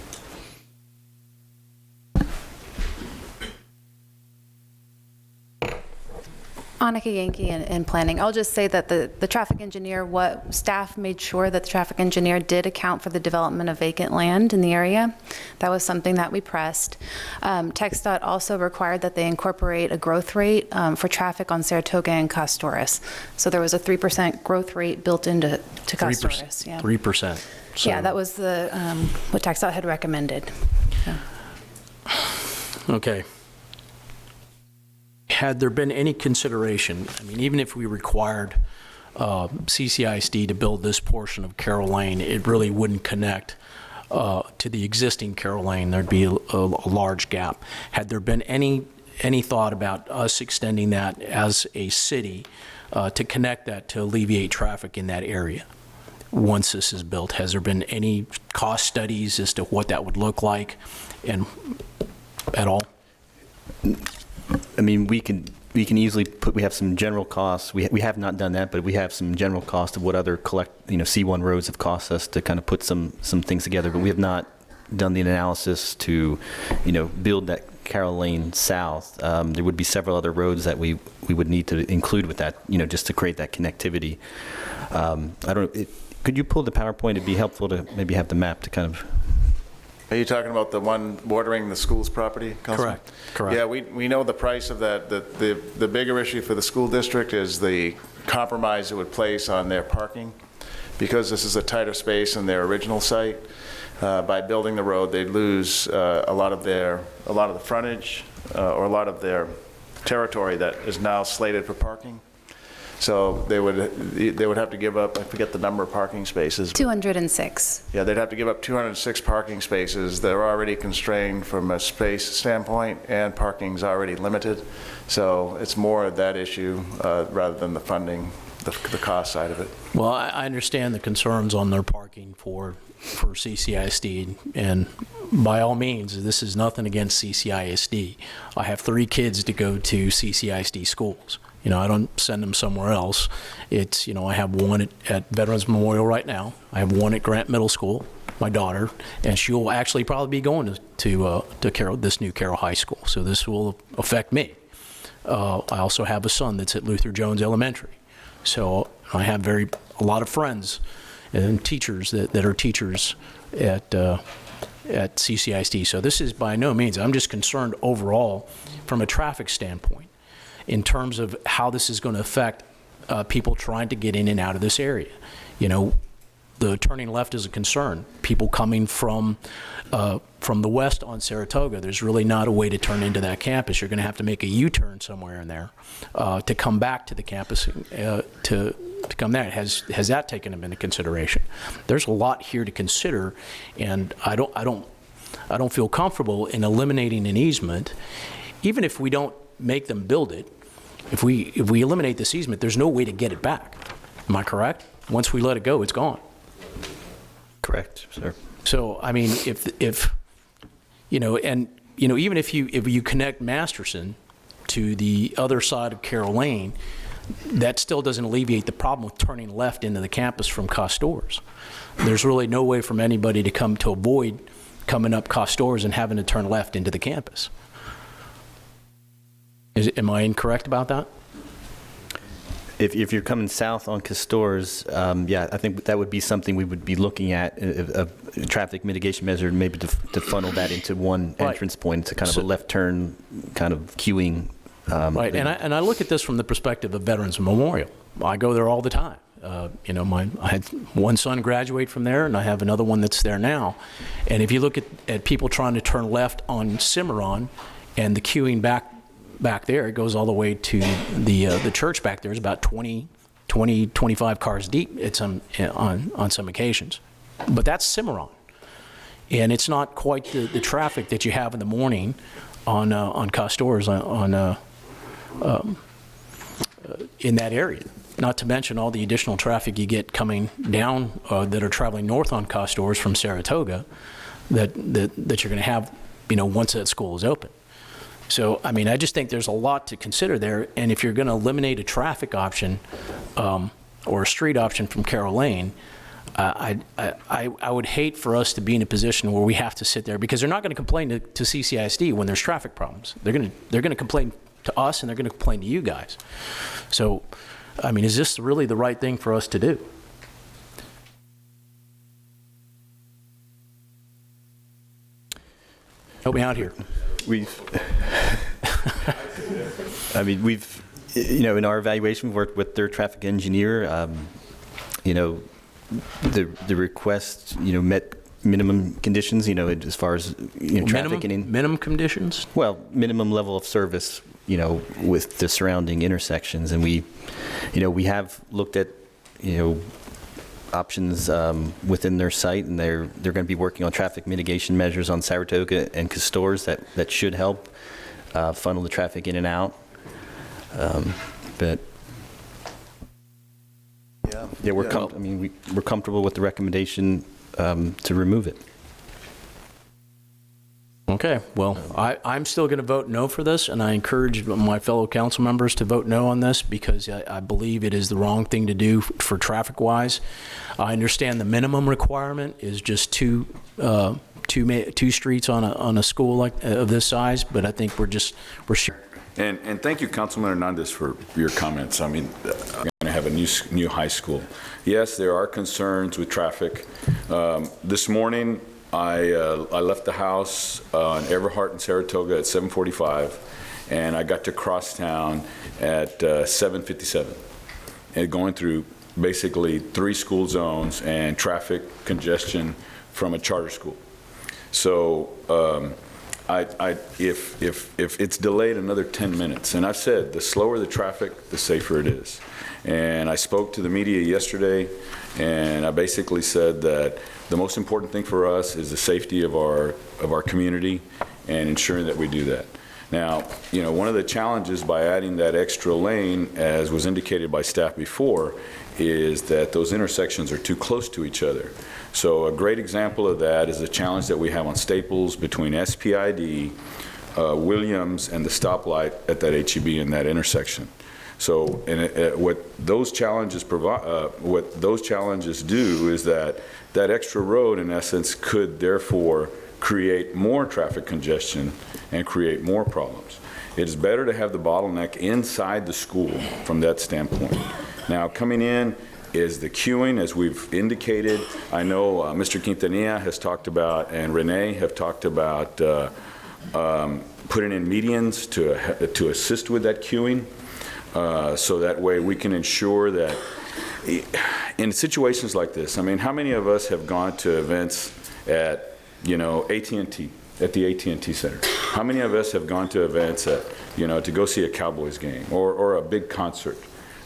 Annika Yankee in planning. I'll just say that the traffic engineer, staff made sure that the traffic engineer did account for the development of vacant land in the area. That was something that we pressed. TxDOT also required that they incorporate a growth rate for traffic on Saratoga and Costores. So there was a 3% growth rate built into Costores.
3%. So.
Yeah, that was what TxDOT had recommended. Yeah.
Okay. Had there been any consideration, I mean, even if we required CCISD to build this portion of Carroll Lane, it really wouldn't connect to the existing Carroll Lane. There'd be a large gap. Had there been any thought about us extending that as a city to connect that to alleviate traffic in that area once this is built? Has there been any cost studies as to what that would look like and at all?
I mean, we can easily we have some general costs. We have not done that, but we have some general cost of what other C1 roads have cost us to kind of put some things together, but we have not done the analysis to, build that Carroll Lane South. There would be several other roads that we would need to include with that, just to create that connectivity. I don't know, could you pull the PowerPoint? It'd be helpful to maybe have the map to kind of.
Are you talking about the one bordering the school's property, Councilman?
Correct.
Yeah, we know the price of that. The bigger issue for the school district is the compromise it would place on their parking. Because this is a tighter space in their original site, by building the road, they'd lose a lot of the frontage or a lot of their territory that is now slated for parking. So they would have to give up, I forget the number of parking spaces.
206.
Yeah, they'd have to give up 206 parking spaces. They're already constrained from a space standpoint, and parking's already limited. So it's more of that issue rather than the funding, the cost side of it.
Well, I understand the concerns on their parking for CCISD, and by all means, this is nothing against CCISD. I have 3 kids to go to CCISD schools. I don't send them somewhere else. It's, I have one at Veterans Memorial right now. I have one at Grant Middle School, my daughter, and she'll actually probably be going to Carroll, this new Carroll High School. So this will affect me. I also have a son that's at Luther Jones Elementary. So I have a lot of friends and teachers that are teachers at CCISD. So this is by no means, I'm just concerned overall from a traffic standpoint in terms of how this is going to affect people trying to get in and out of this area. The turning left is a concern. People coming from the west on Saratoga, there's really not a way to turn into that campus. You're going to have to make a U-turn somewhere in there to come back to the campus to come there. Has that taken into consideration? There's a lot here to consider, and I don't feel comfortable in eliminating an easement, even if we don't make them build it. If we eliminate this easement, there's no way to get it back. Am I correct? Once we let it go, it's gone.
Correct, sir.
So, I mean, if even if you connect Masterson to the other side of Carroll Lane, that still doesn't alleviate the problem with turning left into the campus from Costores. There's really no way for anybody to avoid coming up Costores and having to turn left into the campus. Am I incorrect about that?
If you're coming south on Costores, I think that would be something we would be looking at, a traffic mitigation measure, maybe to funnel that into one entrance point. It's a kind of a left turn, kind of queuing.
Right, and I look at this from the perspective of Veterans Memorial. I go there all the time. I had one son graduate from there, and I have another one that's there now. And if you look at people trying to turn left on Cimarron, and the queuing back there, it goes all the way to the church back there. It's about 25 cars deep on some occasions. But that's Cimarron. And it's not quite the traffic that you have in the morning on Costores in that area. not to mention all the additional traffic you get coming down that are traveling north on Costores from Saratoga that you're going to have, once that school is open. So, I mean, I just think there's a lot to consider there, and if you're going to eliminate a traffic option or a street option from Carroll Lane, I would hate for us to be in a position where we have to sit there, because they're not going to complain to CCISD when there's traffic problems. They're going to complain to us, and they're going to complain to you guys. So, I mean, is this really the right thing for us to do? Help me out here.
We've, in our evaluation, worked with their traffic engineer. The request, met minimum conditions, as far as, traffic and
minimum conditions?
Well, minimum level of service, with the surrounding intersections. And we have looked at, options within their site, and they're going to be working on traffic mitigation measures on Saratoga and Costores that should help funnel the traffic in and out. But yeah, we're comfortable with the recommendation to remove it.
Okay, well, I'm still going to vote no for this, and I encourage my fellow council members to vote no on this, because I believe it is the wrong thing to do for traffic-wise. I understand the minimum requirement is just two streets on a school like of this size, but I think we're sure.
And thank you, Councilman Hernandez, for your comments. I mean, I'm going to have a new high school. Yes, there are concerns with traffic. This morning, I left the house on Everhart and Saratoga at 7:45, and I got to Crosstown at 7:57, and going through basically 3 school zones and traffic congestion from a charter school. So if it's delayed another 10 minutes, and I've said the slower the traffic, the safer it is. And I spoke to the media yesterday, and I basically said that the most important thing for us is the safety of our community and ensuring that we do that. Now, one of the challenges by adding that extra lane, as was indicated by staff before, is that those intersections are too close to each other. So a great example of that is the challenge that we have on Staples between SPID, Williams, and the stoplight at that HEB in that intersection. So, what those challenges do is that extra road, in essence, could therefore create more traffic congestion and create more problems. It is better to have the bottleneck inside the school from that standpoint. Now, coming in is the queuing, as we've indicated. I know Mr. Quintanilla has talked about, and Renee have talked about putting in medians to assist with that queuing. So that way we can ensure that in situations like this, I mean, how many of us have gone to events at, AT&T, at the AT&T Center? How many of us have gone to events at, to go see a Cowboys game or a big concert?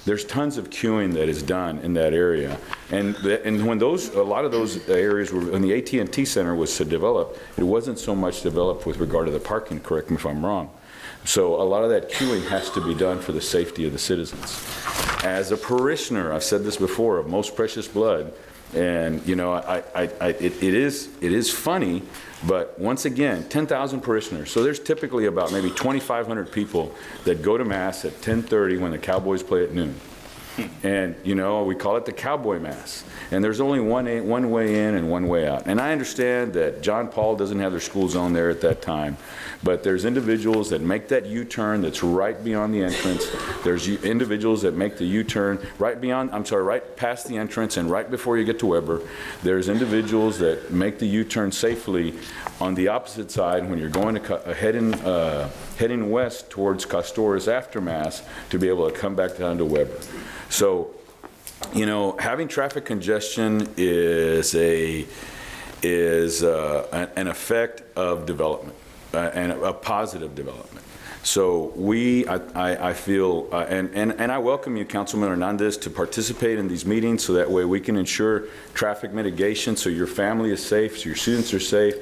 There's tons of queuing that is done in that area. And when a lot of those areas when the AT&T Center was to develop, it wasn't so much developed with regard to the parking, correct me if I'm wrong. So a lot of that queuing has to be done for the safety of the citizens. As a parishioner, I've said this before, of Most Precious Blood, and it is funny, but once again, 10,000 parishioners. So there's typically about maybe 2,500 people that go to Mass at 10:30 when the Cowboys play at noon. And, we call it the Cowboy Mass. And there's only one way in and one way out. And I understand that John Paul doesn't have their school zone there at that time, but there's individuals that make that U-turn that's right beyond the entrance. There's individuals that make the U-turn right past the entrance and right before you get to Weber. There's individuals that make the U-turn safely on the opposite side when you're going to heading west towards Costores after Mass to be able to come back down to Weber. So, having traffic congestion is an effect of development and a positive development. So I feel, and I welcome you, Councilman Hernandez, to participate in these meetings so that way we can ensure traffic mitigation so your family is safe, so your students are safe,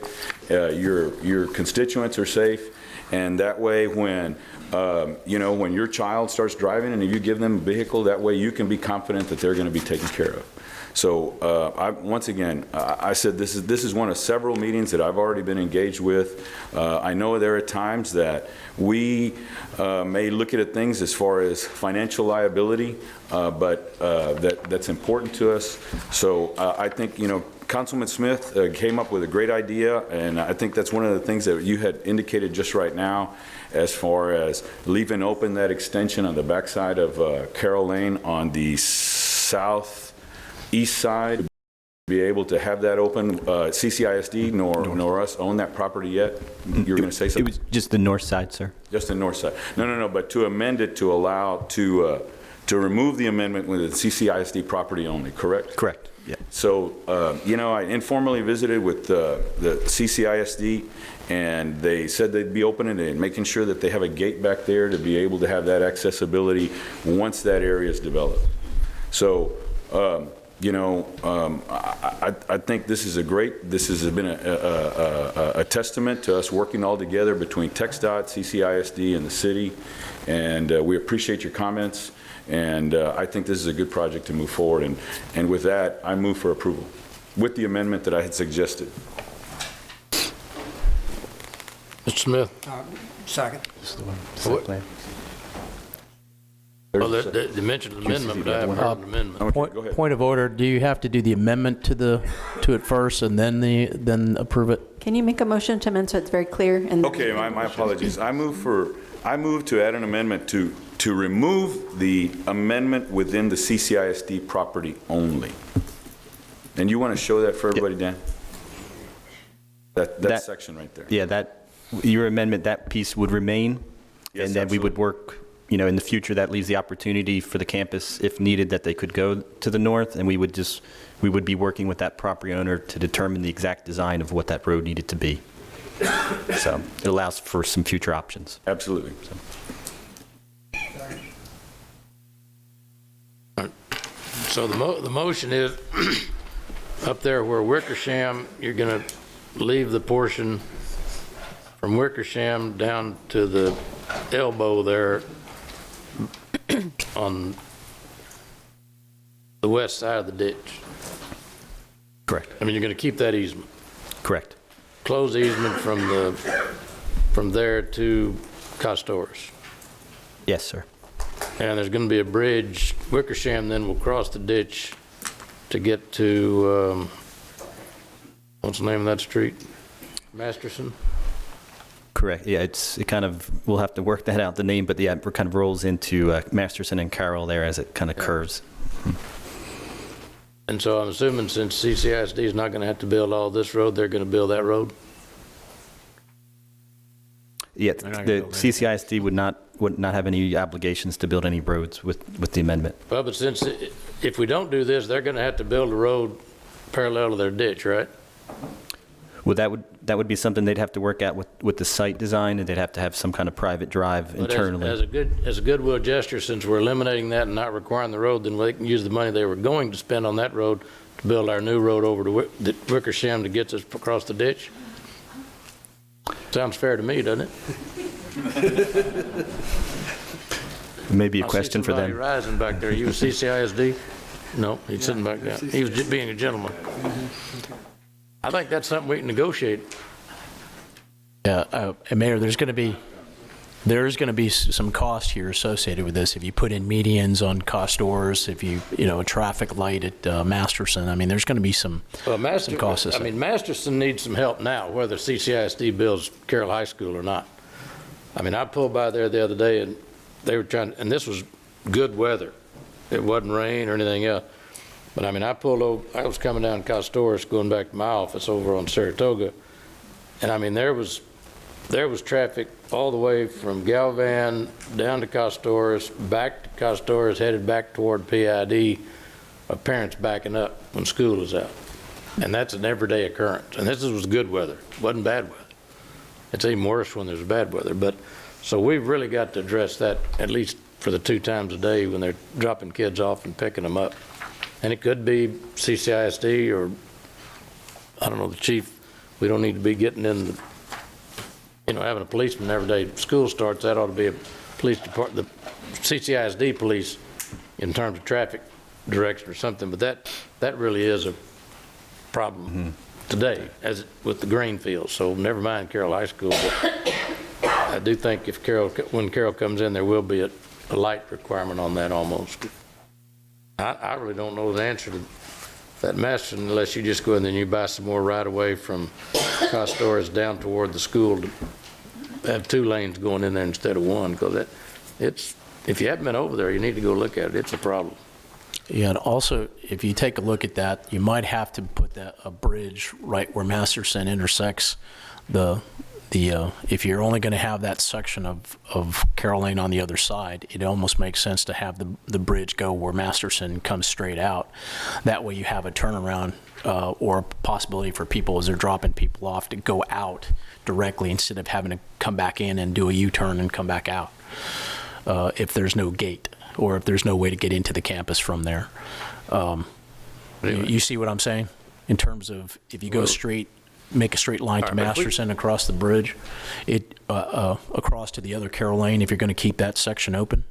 your constituents are safe. And that way, when, when your child starts driving and you give them a vehicle, that way you can be confident that they're going to be taken care of. So once again, I said this is one of several meetings that I've already been engaged with. I know there are times that we may look at things as far as financial liability, but that's important to us. So I think, Councilman Smith came up with a great idea, and I think that's one of the things that you had indicated just right now as far as leaving open that extension on the backside of Carroll Lane on the southeast side, be able to have that open. CCISD nor us own that property yet. You were going to say something?
It was just the north side, sir.
Just the north side. No, but to amend it to allow to remove the amendment with the CCISD property only, correct?
Correct. Yeah.
So, I informally visited with the CCISD, and they said they'd be opening it and making sure that they have a gate back there to be able to have that accessibility once that area is developed. So, I think this has been a testament to us working all together between TxDOT, CCISD, and the city, and we appreciate your comments. And I think this is a good project to move forward. And with that, I move for approval with the amendment that I had suggested.
Mr. Smith?
Second.
They mentioned the amendment, but I haven't heard an amendment.
Okay, go ahead.
Point of order, do you have to do the amendment to it first and then approve it?
Can you make a motion to amend so it's very clear? And
Okay, my apologies. I move to add an amendment to remove the amendment within the CCISD property only. And you want to show that for everybody, Dan? That section right there.
Yeah, your amendment, that piece would remain.
Yes,
and then we would
absolutely.
work, in the future, that leaves the opportunity for the campus, if needed, that they could go to the north, and we would be working with that property owner to determine the exact design of what that road needed to be. So it allows for some future options.
Absolutely.
So the motion is up there where Wickersham, you're going to leave the portion from Wickersham down to the elbow there on the west side of the ditch.
Correct.
I mean, you're going to keep that easement.
Correct.
Close the easement from there to Costores.
Yes, sir.
And there's going to be a bridge. Wickersham then will cross the ditch to get to, what's the name of that street? Masterson?
Correct. Yeah, we'll have to work that out, the name, but yeah, it kind of rolls into Masterson and Carroll there as it kind of curves.
And so I'm assuming since CCISD is not going to have to build all this road, they're going to build that road?
Yeah, the CCISD would not have any obligations to build any roads with the amendment.
Well, but since, if we don't do this, they're going to have to build a road parallel to their ditch, right?
Well, that would be something they'd have to work out with the site design, and they'd have to have some kind of private drive internally.
As a goodwill gesture, since we're eliminating that and not requiring the road, then they can use the money they were going to spend on that road to build our new road over to Wickersham to get us across the ditch. Sounds fair to me, doesn't it?
Maybe a question for them.
I see somebody rising back there. You a CCISD? No, he's sitting back down. He was just being a gentleman. I think that's something we can negotiate.
Yeah, Mayor, there is going to be some cost here associated with this. If you put in medians on Costores, if a traffic light at Masterson, I mean, there's going to be some costs.
I mean, Masterson needs some help now, whether CCISD builds Carroll High School or not. I mean, I pulled by there the other day, and they were and this was good weather. It wasn't rain or anything else. But I mean, I pulled over, I was coming down Costores going back to my office over on Saratoga, and I mean, there was traffic all the way from Galvan down to Costores, back to Costores, headed back toward PID, of parents backing up when school is out. And that's an everyday occurrence. And this was good weather, it wasn't bad weather. It's even worse when there's bad weather. But so we've really got to address that, at least for the 2 times a day when they're dropping kids off and picking them up. And it could be CCISD or, I don't know, the chief. We don't need to be getting having a policeman every day school starts, that ought to be a police department, the CCISD police in terms of traffic direction or something, but that really is a problem today as with the green fields. So never mind Carroll High School, but I do think if when Carroll comes in, there will be a light requirement on that almost. I really don't know the answer to that mess unless you just go in and you buy some more right away from Costores down toward the school to have 2 lanes going in there instead of 1, because if you haven't been over there, you need to go look at it. It's a problem.
Yeah, and also, if you take a look at that, you might have to put a bridge right where Masterson intersects if you're only going to have that section of Carroll Lane on the other side, it almost makes sense to have the bridge go where Masterson comes straight out. That way you have a turnaround or a possibility for people as they're dropping people off to go out directly instead of having to come back in and do a U-turn and come back out if there's no gate or if there's no way to get into the campus from there. You see what I'm saying? In terms of if you go straight, make a straight line to Masterson across the bridge, across to the other Carroll Lane, if you're going to keep that section open.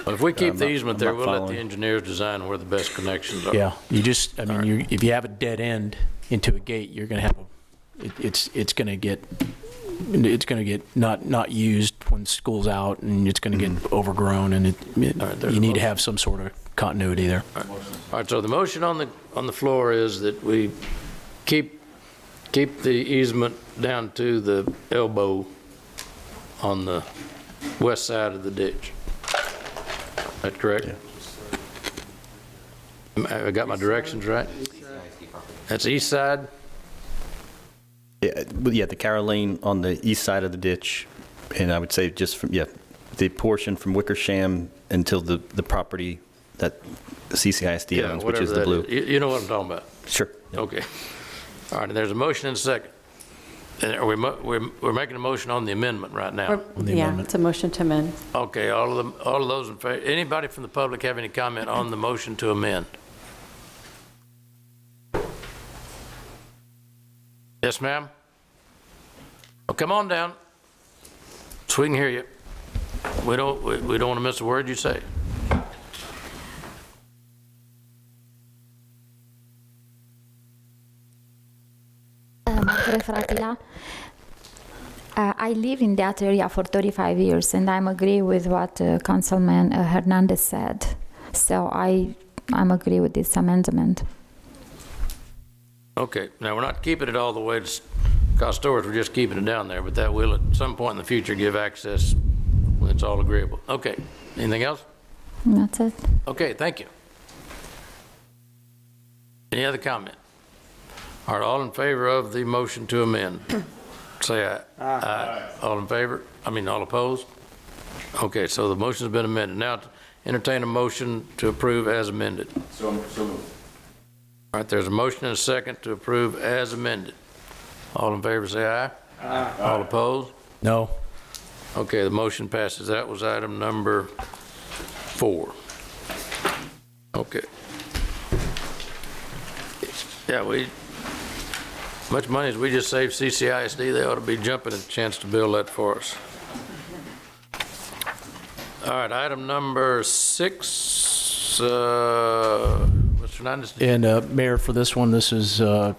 But if we keep the easement there, we'll let the engineers design where the best connections are.
Yeah, if you have a dead end into a gate, you're going to have it's going to get not used when school's out, and it's going to get overgrown, and you need to have some sort of continuity there.
All right, so the motion on the floor is that we keep the easement down to the elbow on the west side of the ditch. That correct? I got my directions right? That's east side?
Yeah, the Carroll Lane on the east side of the ditch, and I would say just from, the portion from Wickersham until the property that CCISD owns, which is the blue.
You know what I'm talking about?
Sure.
Okay. All right, and there's a motion and a second. And we're making a motion on the amendment right now.
It's a motion to amend.
Okay, all of those in favor. Anybody from the public have any comment on the motion to amend? Yes, ma'am. Oh, come on down, so we can hear you. We don't want to miss a word you say.
I live in that area for 35 years, and I'm agree with what Councilman Hernandez said. So I'm agree with this amendment.
Okay, now we're not keeping it all the way to Costores, we're just keeping it down there, but that will at some point in the future give access when it's all agreeable. Okay, anything else?
That's it.
Okay, thank you. Any other comment? All right, all in favor of the motion to amend, say aye. Aye. All in favor? All opposed? Okay, so the motion's been amended. Now entertain a motion to approve as amended.
So moved.
All right, there's a motion and a second to approve as amended. All in favor, say aye. Aye. All opposed?
No.
Okay, the motion passes. That was item number 4. Okay. Yeah, much money as we just saved CCISD, they ought to be jumping at the chance to build that for us. All right, item number 6, Mr. Hernandez.
And Mayor, for this one, this is, I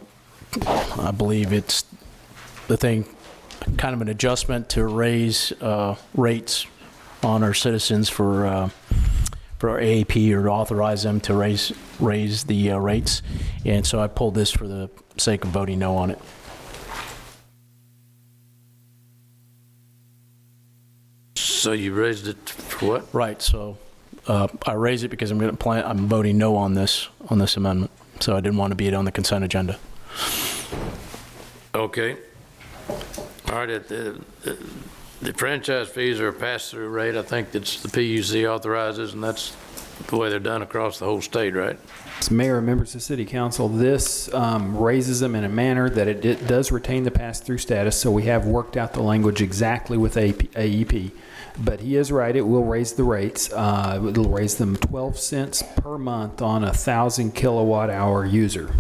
believe it's the thing, kind of an adjustment to raise rates on our citizens for our AAP, or authorize them to raise the rates. And so I pulled this for the sake of voting no on it.
So you raised it for what?
Right. So I raised it because I'm voting no on this amendment. So I didn't want to be on the consent agenda.
Okay. All right. The franchise fees are a pass-through rate. I think that's the PUC authorizes, and that's the way they're done across the whole state, right?
Mayor and members of City Council, this raises them in a manner that it does retain the pass-through status, so we have worked out the language exactly with AEP. But he is right, it will raise the rates. It'll raise them 12 cents per month on a 1,000 kilowatt hour user.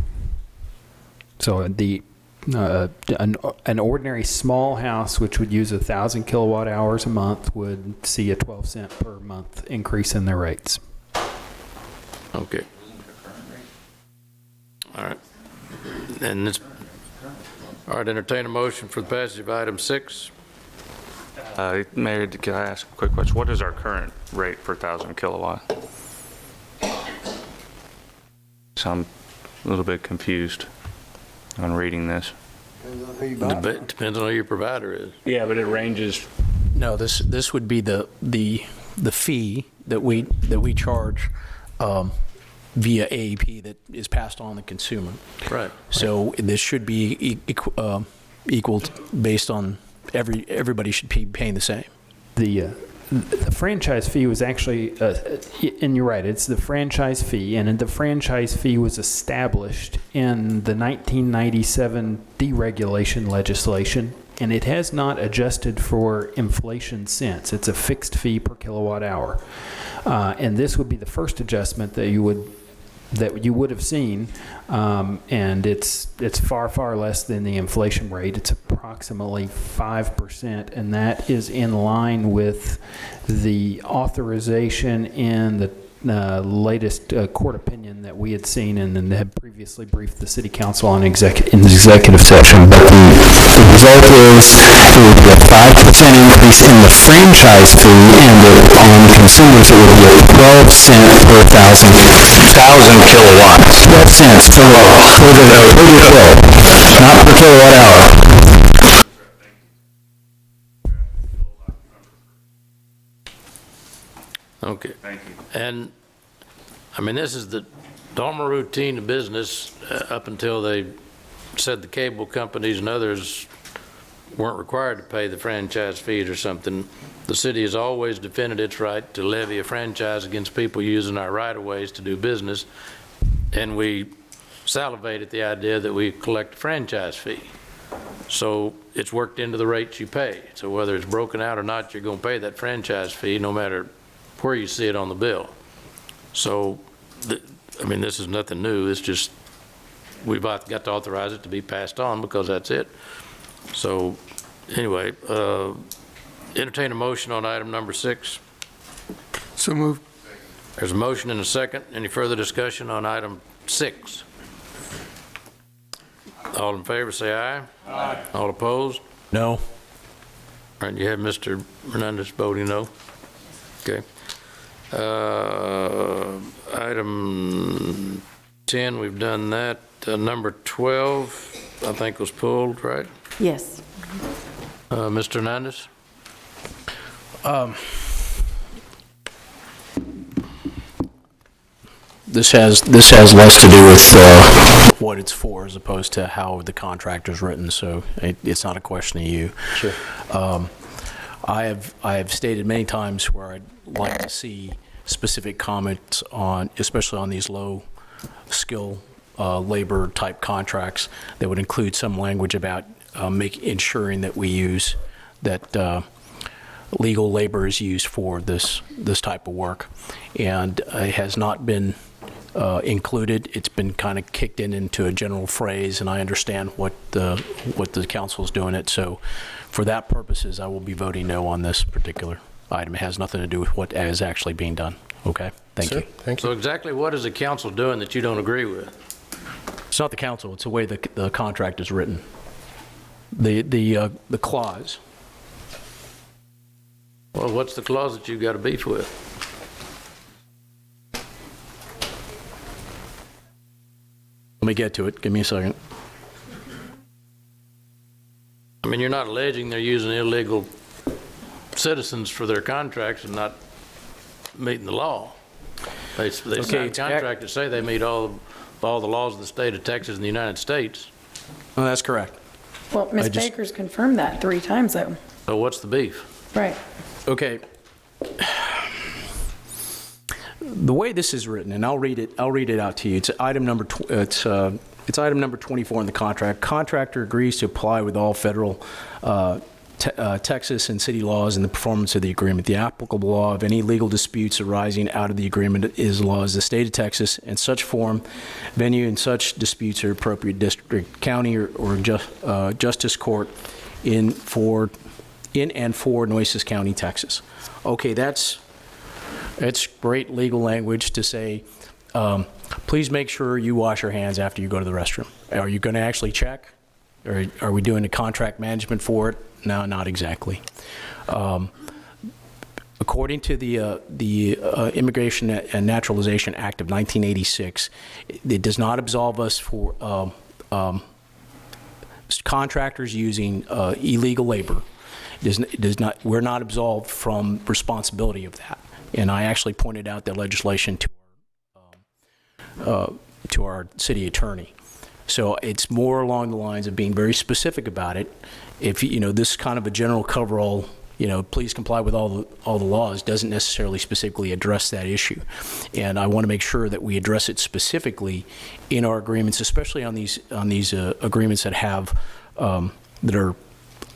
So the An ordinary small house, which would use 1,000 kilowatt hours a month, would see a 12 cent per month increase in their rates.
Okay. All right. And it's, all right, entertain a motion for the passage of item 6.
Mayor, can I ask a quick question? What is our current rate per 1,000 kilowatt? So I'm a little bit confused on reading this.
Depends on who your provider is.
Yeah, but it ranges.
No, this would be the fee that we charge via AEP that is passed on to the consumer.
Right.
So this should be equal based on everybody should be paying the same.
The franchise fee was actually, and you're right, it's the franchise fee, and the franchise fee was established in the 1997 deregulation legislation, and it has not adjusted for inflation since. It's a fixed fee per kilowatt hour, and this would be the first adjustment that you would have seen, and it's far less than the inflation rate. It's approximately 5%, and that is in line with the authorization in the latest court opinion that we had seen and had previously briefed the city council on in the executive session.
But the result is it would be a 5% increase in the franchise fee, and on consumers it would be a 12 cent per 1,000 kilowatts. 12 cents per bill, not per kilowatt hour.
Okay. Thank you. And, I mean, this is the normal routine of business up until they said the cable companies and others weren't required to pay the franchise fees or something. The city has always defended its right to levy a franchise against people using our right-of-ways to do business, and we salivate at the idea that we collect a franchise fee. So it's worked into the rates you pay. So whether it's broken out or not, you're going to pay that franchise fee no matter where you see it on the bill. So, I mean, this is nothing new. It's just we've got to authorize it to be passed on because that's it. So, anyway, entertain a motion on item number 6.
So moved.
There's a motion and a second. Any further discussion on item 6? All in favor, say aye. Aye. All opposed?
No.
All right, you have Mr. Hernandez voting no. Okay. Item 10, we've done that. Number 12, I think was pulled, right?
Yes.
Mr. Hernandez?
This has less to do with what it's for as opposed to how the contractor's written, so it's not a question of you.
Sure.
I have stated many times where I'd like to see specific comments on, especially on these low skill labor type contracts, that would include some language about ensuring that we use that legal labor is used for this type of work, and it has not been included. It's been kind of kicked into a general phrase, and I understand what the council is doing it. So, for that purposes, I will be voting no on this particular item. It has nothing to do with what is actually being done. Okay, thank you.
Thank you. So exactly what is the council doing that you don't agree with?
It's not the council. It's the way the contract is written. The clause.
Well, what's the clause that you got a beef with?
Let me get to it. Give me a second.
I mean, you're not alleging they're using illegal citizens for their contracts and not meeting the law. They signed a contract to say they meet all the laws of the state of Texas and the United States.
Oh, that's correct.
Well, Ms. Baker's confirmed that 3 times, though.
So what's the beef?
Right.
Okay. The way this is written, and I'll read it out to you. It's item number it's item number 24 in the contract. Contractor agrees to apply with all federal Texas and city laws and the performance of the agreement. The applicable law of any legal disputes arising out of the agreement is the laws of the state of Texas, and such form, venue, and such disputes are appropriate district, county, or justice court in and for Nueces County, Texas. Okay, that's great legal language to say, please make sure you wash your hands after you go to the restroom. Are you going to actually check? Or are we doing a contract management for it? No, not exactly. According to the Immigration and Naturalization Act of 1986, it does not absolve us for contractors using illegal labor. It does not. We're not absolved from responsibility of that. And I actually pointed out that legislation to our city attorney. So it's more along the lines of being very specific about it. If this kind of a general coverall, please comply with all the laws, doesn't necessarily specifically address that issue. And I want to make sure that we address it specifically in our agreements, especially on these agreements that have that are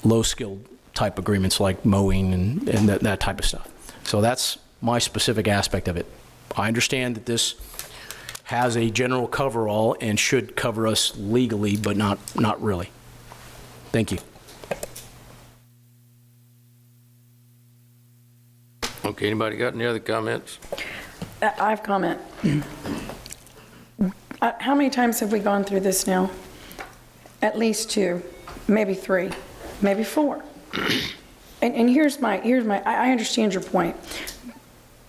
low-skilled type agreements like mowing and that type of stuff. So that's my specific aspect of it. I understand that this has a general coverall and should cover us legally, but not really. Thank you.
Okay, anybody got any other comments?
I have a comment. How many times have we gone through this now? At least 2, maybe 3, maybe 4. And here's my, I understand your point.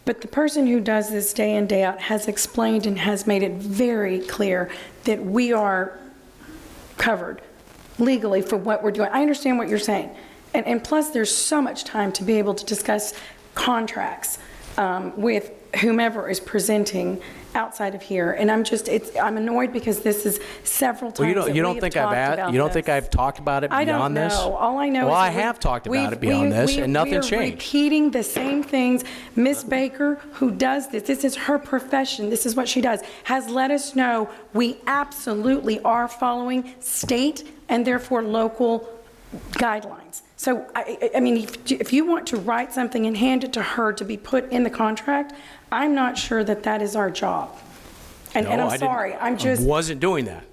But the person who does this day in, day out has explained and has made it very clear that we are covered legally for what we're doing. I understand what you're saying. And plus, there's so much time to be able to discuss contracts with whomever is presenting outside of here. And I'm annoyed because this is several times.
Well, you don't think I've talked about it beyond this?
I don't know. All I know is
I have talked about it beyond this, and nothing's changed.
We're repeating the same things. Ms. Baker, who does this is her profession, this is what she does, has let us know we absolutely are following state and therefore local guidelines. So, I mean, if you want to write something and hand it to her to be put in the contract, I'm not sure that is our job. And I'm sorry, I
wasn't doing that.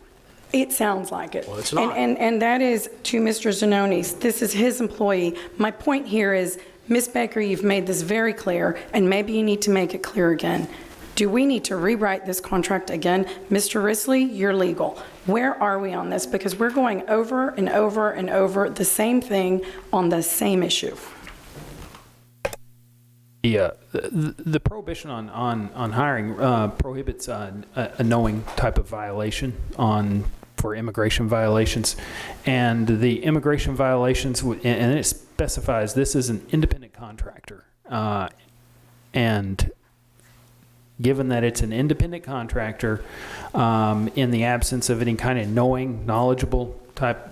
It sounds like it.
Well, it's not.
And that is to Mr. Zanonis. This is his employee. My point here is, Ms. Baker, you've made this very clear, and maybe you need to make it clear again. Do we need to rewrite this contract again? Mr. Risley, you're legal. Where are we on this? Because we're going over and over and over the same thing on the same issue.
Yeah, the prohibition on hiring prohibits a knowing type of violation for immigration violations, and the immigration violations, and it specifies this is an independent contractor, and given that it's an independent contractor, in the absence of any kind of knowledgeable type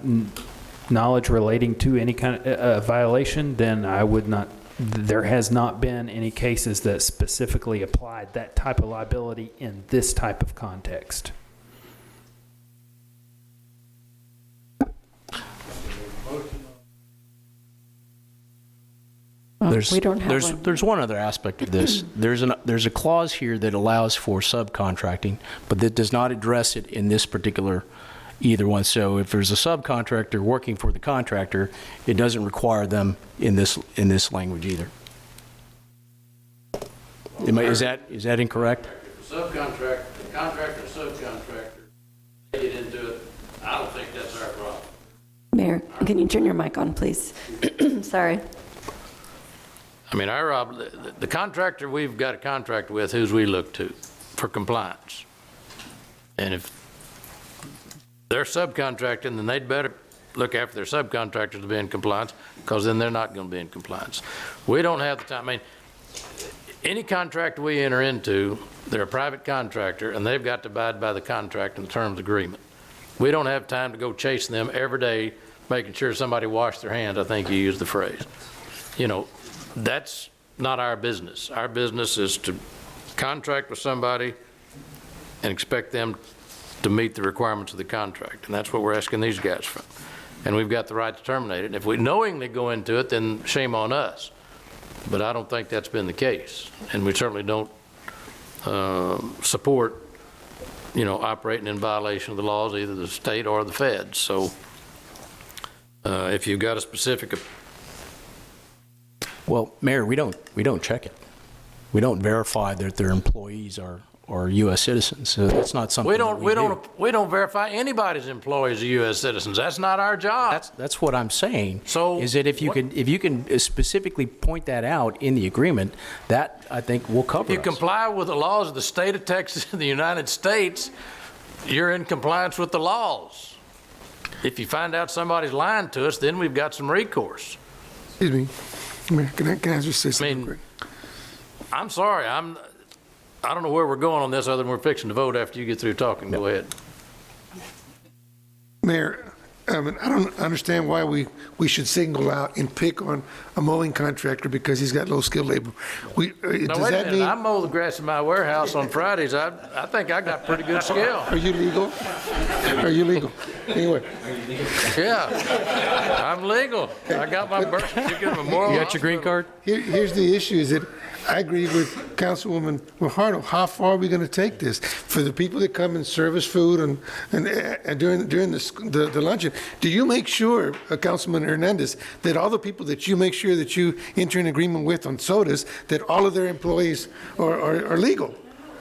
knowledge relating to any kind of violation, then I would not. There has not been any cases that specifically applied that type of liability in this type of context.
There's one other aspect of this. There's a clause here that allows for subcontracting, but that does not address it in this particular either one. So if there's a subcontractor working for the contractor, it doesn't require them in this language either. Is that incorrect?
Contractor, subcontractor, they get into it. I don't think that's our problem.
Mayor, can you turn your mic on, please? Sorry.
I mean, the contractor we've got a contract with, who's we look to for compliance. And if they're subcontracting, then they'd better look after their subcontractors to be in compliance, because then they're not going to be in compliance. We don't have the time. I mean, any contract we enter into, they're a private contractor, and they've got to abide by the contract and the terms agreement. We don't have time to go chasing them every day, making sure somebody washed their hands, I think you used the phrase. That's not our business. Our business is to contract with somebody and expect them to meet the requirements of the contract, and that's what we're asking these guys for. and we've got the right to terminate it. And if we knowingly go into it, then shame on us. But I don't think that's been the case, and we certainly don't support, operating in violation of the laws, either the state or the feds. So if you've got a specific...
Well, Mayor, we don't check it. We don't verify that their employees are U.S. citizens. So that's not something
we don't verify anybody's employees are U.S. citizens. That's not our job.
That's what I'm saying.
So
is that if you can specifically point that out in the agreement, that I think will cover
If you
us.
comply with the laws of the state of Texas and the United States, you're in compliance with the laws. If you find out somebody's lying to us, then we've got some recourse.
Excuse me. Mayor, can I just say something quick?
I'm sorry. I don't know where we're going on this other than we're fixing to vote after you get through talking. Go ahead.
Mayor, I don't understand why we should single out and pick on a mowing contractor because he's got low skilled labor.
Now, wait a minute. I mow the grass in my warehouse on Fridays. I think I got pretty good skill.
Are you legal? Are you legal? Anyway.
Yeah, I'm legal. I got my birth certificate, Memorial.
You got your green card?
Here's the issue is that I agree with Councilwoman Fajardo. How far are we going to take this? For the people that come and service food and during the luncheon, do you make sure, Councilman Hernandez, that all the people that you make sure that you enter an agreement with on sodas, that all of their employees are legal?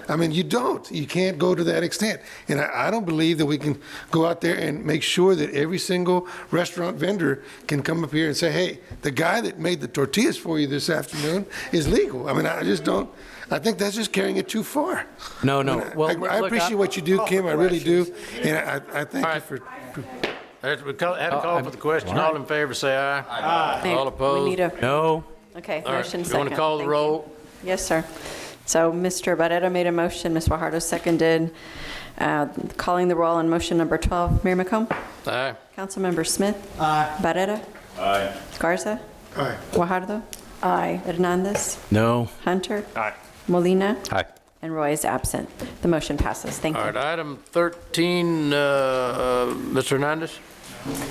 I mean, you don't. You can't go to that extent. And I don't believe that we can go out there and make sure that every single restaurant vendor can come up here and say, hey, the guy that made the tortillas for you this afternoon is legal. I mean, I just don't. I think that's just carrying it too far.
No.
I mean,
Well,
I appreciate what you do, Kim. I really do. And I thank you for...
We had a call for the question. All in favor, say aye.
Aye.
All opposed?
We need a...
No.
Okay,
All right.
motion
You
second.
want to call the
Thank
roll?
you. Yes, sir. So Mr. Barrera made a motion, Ms. Fajardo seconded. Calling the roll on motion number 12, Mayor McComb?
Aye.
Councilmember Smith? Aye. Barrera?
Aye.
Garza?
Aye.
Fajardo?
Aye.
Hernandez?
No.
Hunter?
Aye.
Molina?
Aye.
And Roy is absent. The motion passes. Thank
All
you.
right, item 13, Mr. Hernandez?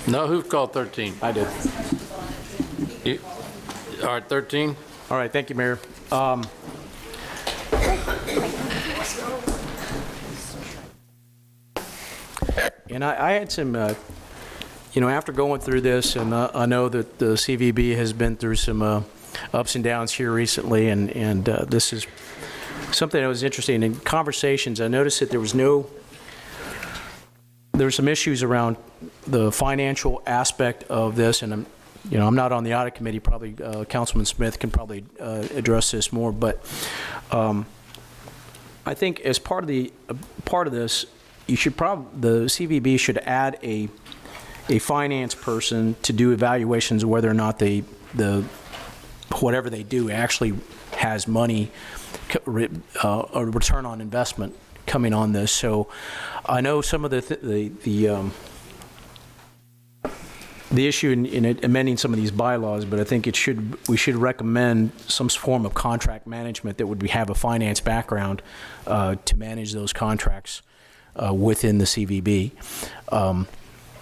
No, who called 13?
I did.
All right, 13.
All right, thank you, Mayor. And I had some, after going through this, and I know that the CVB has been through some ups and downs here recently, and this is something that was interesting. In conversations, I noticed that there were some issues around the financial aspect of this, and I'm not on the audit committee. Probably Councilman Smith can probably address this more, but I think as part of this, the CVB should add a finance person to do evaluations of whether or not whatever they do actually has money, a return on investment coming on this. So I know some of the issue in amending some of these bylaws, but I think we should recommend some form of contract management that would have a finance background to manage those contracts within the CVB.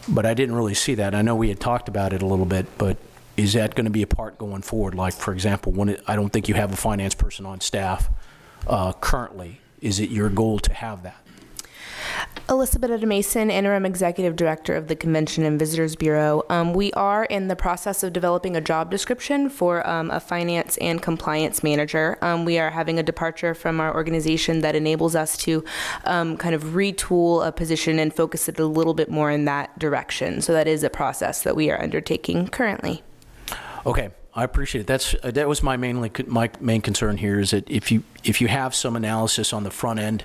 But I didn't really see that. I know we had talked about it a little bit, but is that going to be a part going forward? Like, for example, I don't think you have a finance person on staff currently. Is it your goal to have that?
Elizabeth Mason, Interim Executive Director of the Convention and Visitors Bureau. We are in the process of developing a job description for a finance and compliance manager. We are having a departure from our organization that enables us to kind of retool a position and focus it a little bit more in that direction. So that is a process that we are undertaking currently.
Okay. I appreciate it. That was my main concern here is that if you have some analysis on the front end,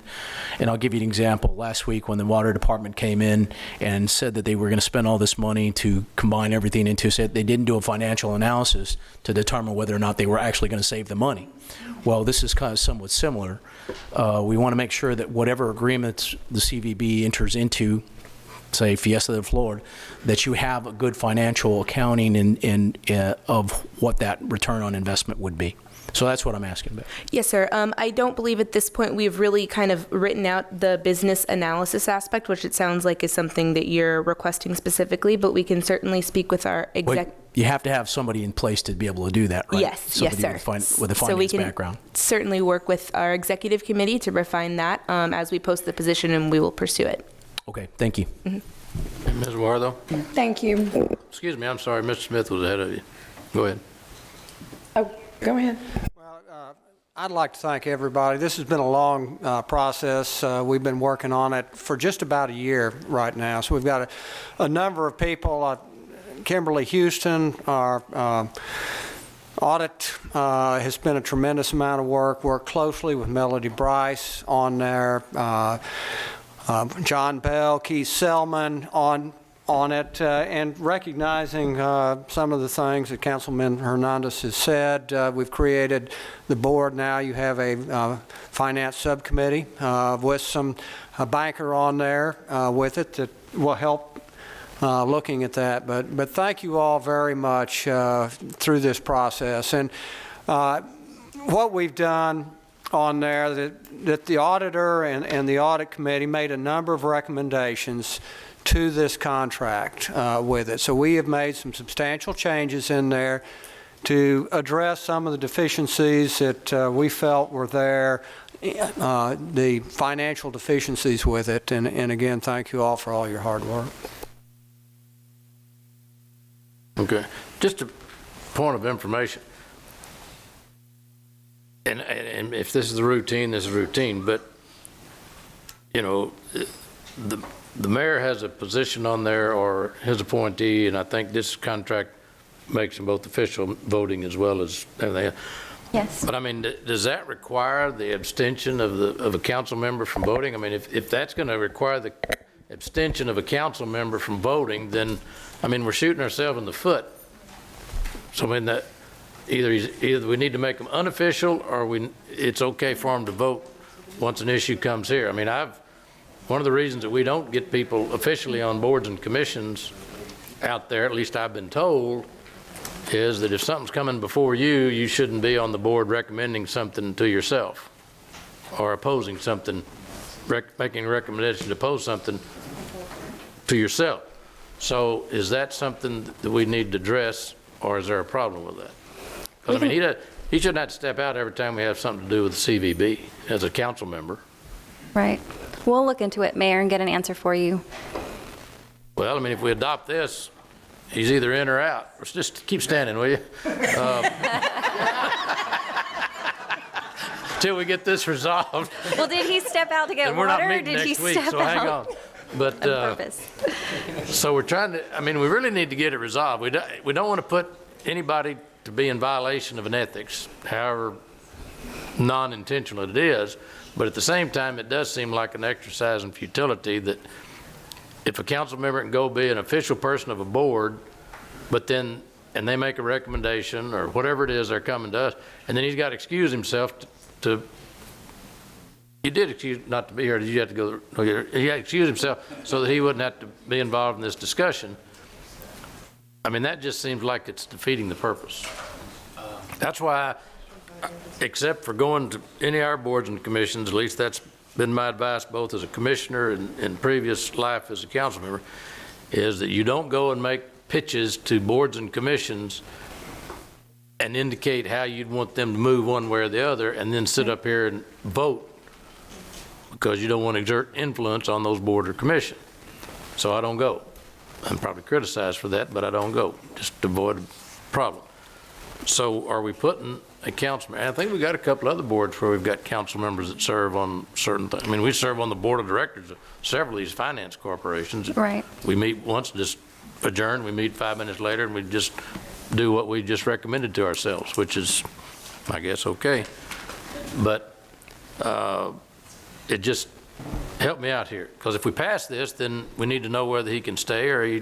and I'll give you an example. Last week when the water department came in and said that they were going to spend all this money to combine everything into it, they didn't do a financial analysis to determine whether or not they were actually going to save the money. Well, this is kind of somewhat similar. We want to make sure that whatever agreements the CVB enters into, say Fiesta del Flor, that you have a good financial accounting of what that return on investment would be. So that's what I'm asking about.
Yes, sir. I don't believe at this point we've really kind of written out the business analysis aspect, which it sounds like is something that you're requesting specifically, but we can certainly speak with our exec.
You have to have somebody in place to be able to do that, right?
Yes,
somebody
yes, sir.
with a
So we
finance
can
background.
certainly work with our executive committee to refine that as we post the position, and we will pursue it.
Okay, thank you.
Ms. Wartho?
Thank you.
Excuse me, I'm sorry, Mr. Smith was ahead of you. Go ahead.
Oh, go ahead.
I'd like to thank everybody. This has been a long process. We've been working on it for just about a year right now. So we've got a number of people. Kimberly Houston, our audit, has been a tremendous amount of work. Worked closely with Melody Bryce on there. John Bell, Keith Selman on it, and recognizing some of the things that Councilman Hernandez has said. We've created the board now. You have a finance subcommittee with a banker on there with it that will help looking at that. But thank you all very much through this process. And what we've done on there, that the auditor and the audit committee made a number of recommendations to this contract with it. So we have made some substantial changes in there to address some of the deficiencies that we felt were there, the financial deficiencies with it. And again, thank you all for all your hard work.
Okay. Just a point of information. And if this is the routine, this is routine. But, you know, the mayor has a position on there, or his appointee, and I think this contract makes them both official voting as well as everything else.
Yes.
But I mean, does that require the abstention of a council member from voting? I mean, if that's going to require the abstention of a council member from voting, then, I mean, we're shooting ourselves in the foot. So I mean, that either we need to make them unofficial, or it's okay for them to vote once an issue comes here. I mean, one of the reasons that we don't get people officially on boards and commissions out there, at least I've been told, is that if something's coming before you, you shouldn't be on the board recommending something to yourself or opposing something, making a recommendation to oppose something to yourself. So is that something that we need to address, or is there a problem with that? Because I mean, he shouldn't have to step out every time we have something to do with the CVB as a council member.
Right. We'll look into it, Mayor, and get an answer for you.
Well, I mean, if we adopt this, he's either in or out. Just keep standing, will you? Till we get this resolved.
Well, did he step out to get
And we're not
water, or
meeting
did he
next week,
step
so
out
hang on. But,
on purpose?
so we're trying to, I mean, we really need to get it resolved. We don't want to put anybody to be in violation of an ethics, however non-intentional it is. But at the same time, it does seem like an exercise in futility that if a council member can go be an official person of a board, but then, and they make a recommendation or whatever it is they're coming to us, and then he's got to excuse himself to you did excuse not to be here, did you have to go, he had to excuse himself so that he wouldn't have to be involved in this discussion. I mean, that just seems like it's defeating the purpose. That's why, except for going to any of our boards and commissions, at least that's been my advice both as a commissioner and in previous life as a council member, is that you don't go and make pitches to boards and commissions and indicate how you'd want them to move one way or the other and then sit up here and vote because you don't want to exert influence on those board or commission. So I don't go. I'm probably criticized for that, but I don't go, just to avoid a problem. So are we putting a councilman? I think we got a couple other boards where we've got council members that serve on certain things. I mean, we serve on the board of directors of several of these finance corporations.
Right.
We meet once, just adjourn. We meet 5 minutes later, and we just do what we just recommended to ourselves, which is, I guess, okay. But it just helped me out here, because if we pass this, then we need to know whether he can stay or he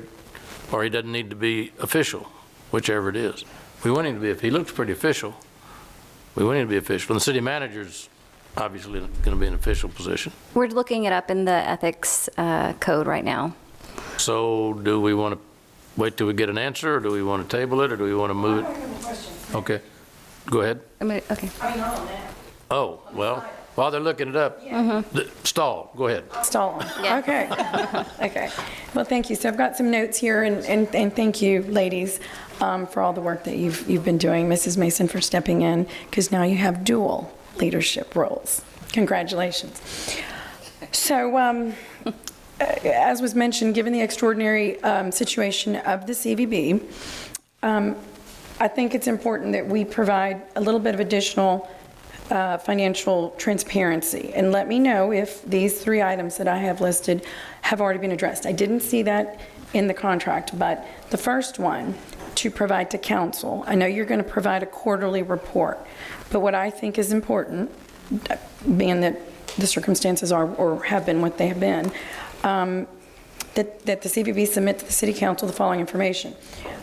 doesn't need to be official, whichever it is. We want him to be, if he looks pretty official, we want him to be official. And the city manager's obviously going to be an official position.
We're looking it up in the ethics code right now.
So do we want to wait till we get an answer, or do we want to table it, or do we want to move it? Okay. Go ahead.
Okay.
Oh, well, while they're looking it up, Stall, go ahead.
Stall. Okay. Okay. Well, thank you. So I've got some notes here, and thank you, ladies, for all the work that you've been doing. Mrs. Mason for stepping in, because now you have dual leadership roles. Congratulations. So, as was mentioned, given the extraordinary situation of the CVB, I think it's important that we provide a little bit of additional financial transparency. And let me know if these 3 items that I have listed have already been addressed. I didn't see that in the contract, but the first one, to provide to council. I know you're going to provide a quarterly report, but what I think is important, being that the circumstances are or have been what they have been, that the CVB submit to the City Council the following information.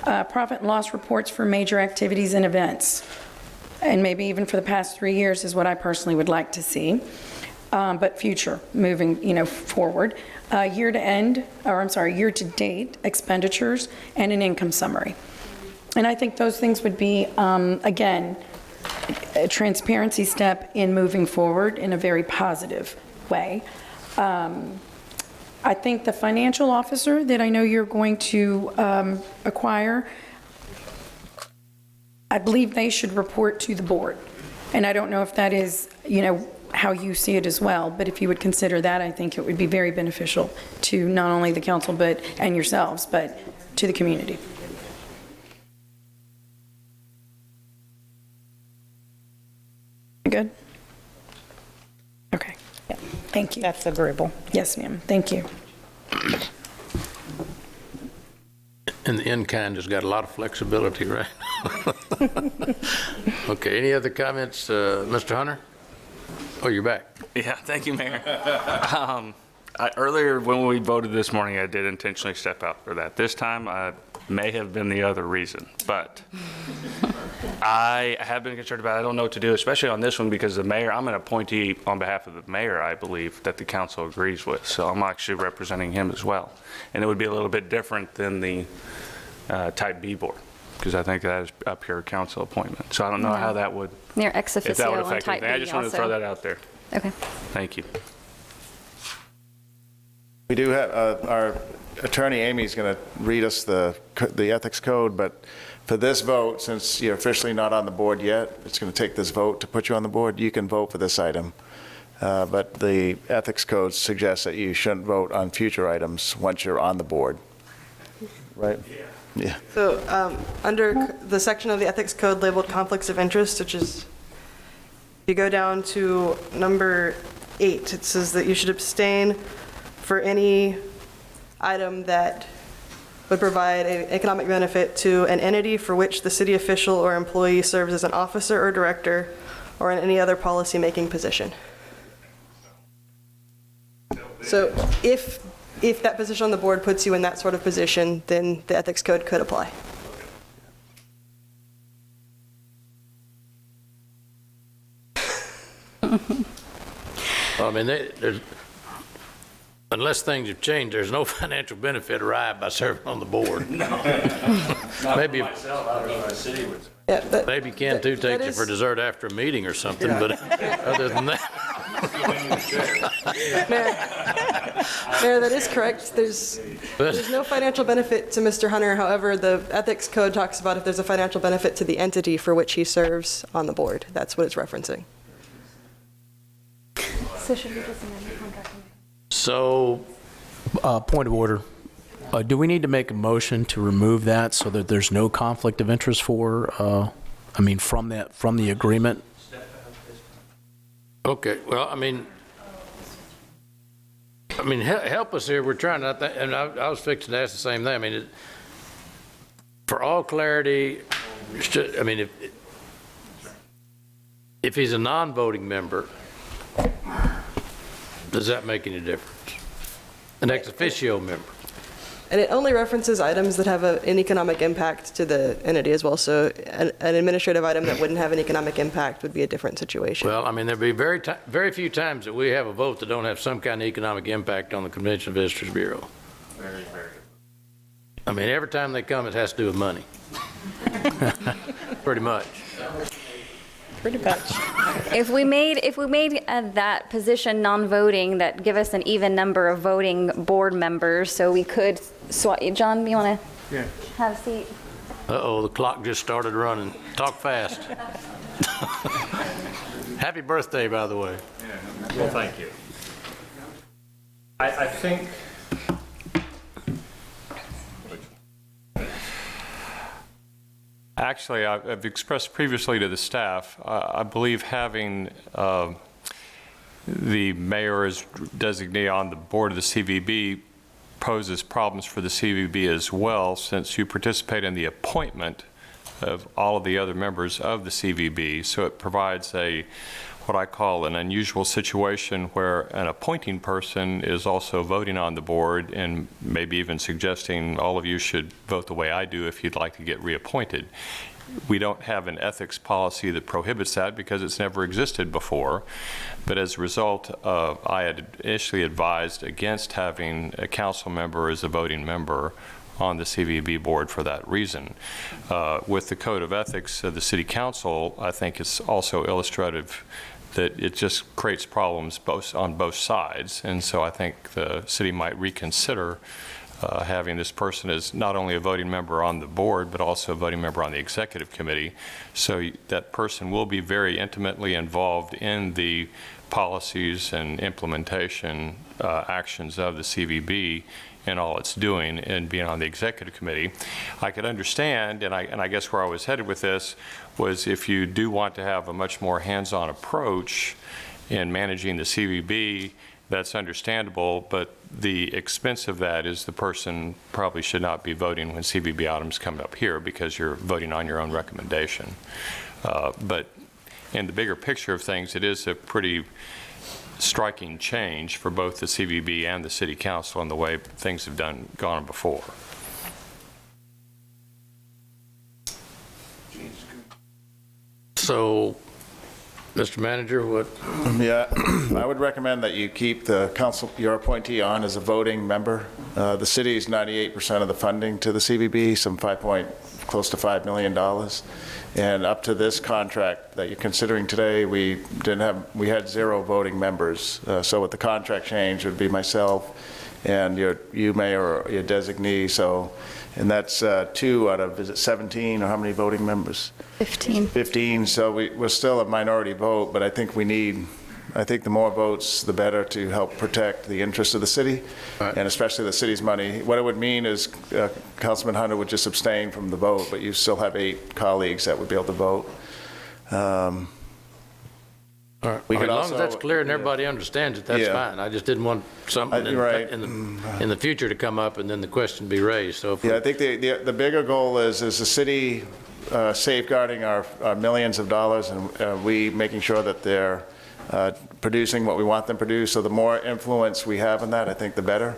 Profit and loss reports for major activities and events, and maybe even for the past 3 years is what I personally would like to see, but future, moving forward. Year to date expenditures and an income summary. And I think those things would be, again, a transparency step in moving forward in a very positive way. I think the financial officer that I know you're going to acquire, I believe they should report to the board. And I don't know if that is, how you see it as well, but if you would consider that, I think it would be very beneficial to not only the council and yourselves, but to the community. Good? Okay. Yeah. Thank you.
That's agreeable.
Yes, ma'am. Thank you.
And the in-kind has got a lot of flexibility, right? Okay, any other comments? Mr. Hunter? Oh, you're back.
Yeah, thank you, Mayor. Earlier, when we voted this morning, I did intentionally step out for that. This time, may have been the other reason, but I have been concerned about it. I don't know what to do, especially on this one, because the mayor, I'm an appointee on behalf of the mayor, I believe, that the council agrees with. So I'm actually representing him as well. And it would be a little bit different than the type B board, because I think that is a pure council appointment. So I don't know how that would,
Near ex
if that
officio
would
on
affect
type B
anything. I just wanted to throw that out there.
Okay.
Thank you.
We do have, our attorney Amy is going to read us the ethics code, but for this vote, since you're officially not on the board yet, it's going to take this vote to put you on the board. You can vote for this item, but the ethics code suggests that you shouldn't vote on future items once you're on the board, right? Yeah.
So under the section of the ethics code labeled conflicts of interest, which is, if you go down to number 8, it says that you should abstain for any item that would provide an economic benefit to an entity for which the city official or employee serves as an officer or director or in any other policy-making position. So if that position on the board puts you in that sort of position, then the ethics code could apply.
Well, I mean, there's, unless things have changed, there's no financial benefit arrived by serving on the board. No. Maybe
myself, I don't know if the city would.
Yeah,
maybe Ken too takes you for dessert after a meeting or something, but other than that.
Mayor, that is correct. There's no financial benefit to Mr. Hunter. However, the ethics code talks about if there's a financial benefit to the entity for which he serves on the board. That's what it's referencing.
So should we just amend the contract?
So,
Point of order. Do we need to make a motion to remove that so that there's no conflict of interest from the agreement?
okay, well, I mean, help us here. We're trying to, and I was fixing to ask the same thing. I mean, for all clarity, if he's a non-voting member, does that make any difference? An ex officio member?
And it only references items that have an economic impact to the entity as well. So an administrative item that wouldn't have an economic impact would be a different situation.
Well, I mean, there'd be very few times that we have a vote that don't have some kind of economic impact on the Convention and Visitors Bureau.
Very, very.
I mean, every time they come, it has to do with money. Pretty much.
Pretty much.
If we made that position non-voting, that give us an even number of voting board members, so we could swap. John, you want to have a seat?
Uh-oh, the clock just started running. Talk fast. Happy birthday, by the way.
Well, thank you. I think actually, I've expressed previously to the staff, I believe having the mayor as designee on the board of the CVB poses problems for the CVB as well, since you participate in the appointment of all of the other members of the CVB. So it provides what I call an unusual situation where an appointing person is also voting on the board and maybe even suggesting all of you should vote the way I do if you'd like to get reappointed. We don't have an ethics policy that prohibits that because it's never existed before. But as a result, I had initially advised against having a council member as a voting member on the CVB board for that reason. With the Code of Ethics of the City Council, I think it's also illustrative that it just creates problems on both sides. And so I think the city might reconsider having this person as not only a voting member on the board, but also a voting member on the executive committee. So that person will be very intimately involved in the policies and implementation actions of the CVB in all it's doing and being on the executive committee. I could understand, and I guess where I was headed with this was if you do want to have a much more hands-on approach in managing the CVB, that's understandable, but the expense of that is the person probably should not be voting when CVB items come up here because you're voting on your own recommendation. But in the bigger picture of things, it is a pretty striking change for both the CVB and the City Council in the way things have gone before.
So, Mr. Manager, what?
Yeah, I would recommend that you keep the council, your appointee on as a voting member. The city is 98% of the funding to the CVB, close to $5 million. And up to this contract that you're considering today, we had 0 voting members. So with the contract change, it would be myself and you mayor or your designee. So, and that's 2 out of, is it 17 or how many voting members?
15.
15. So we're still a minority vote, but I think the more votes, the better to help protect the interests of the city, and especially the city's money. What it would mean is Councilman Hunter would just abstain from the vote, but you still have 8 colleagues that would be able to vote.
All right. As long as that's clear and everybody understands it, that's fine. I just didn't want something in the future to come up and then the question be raised. So
I think the bigger goal is the city safeguarding our millions of dollars, and we making sure that they're producing what we want them to produce. So the more influence we have in that, I think the better.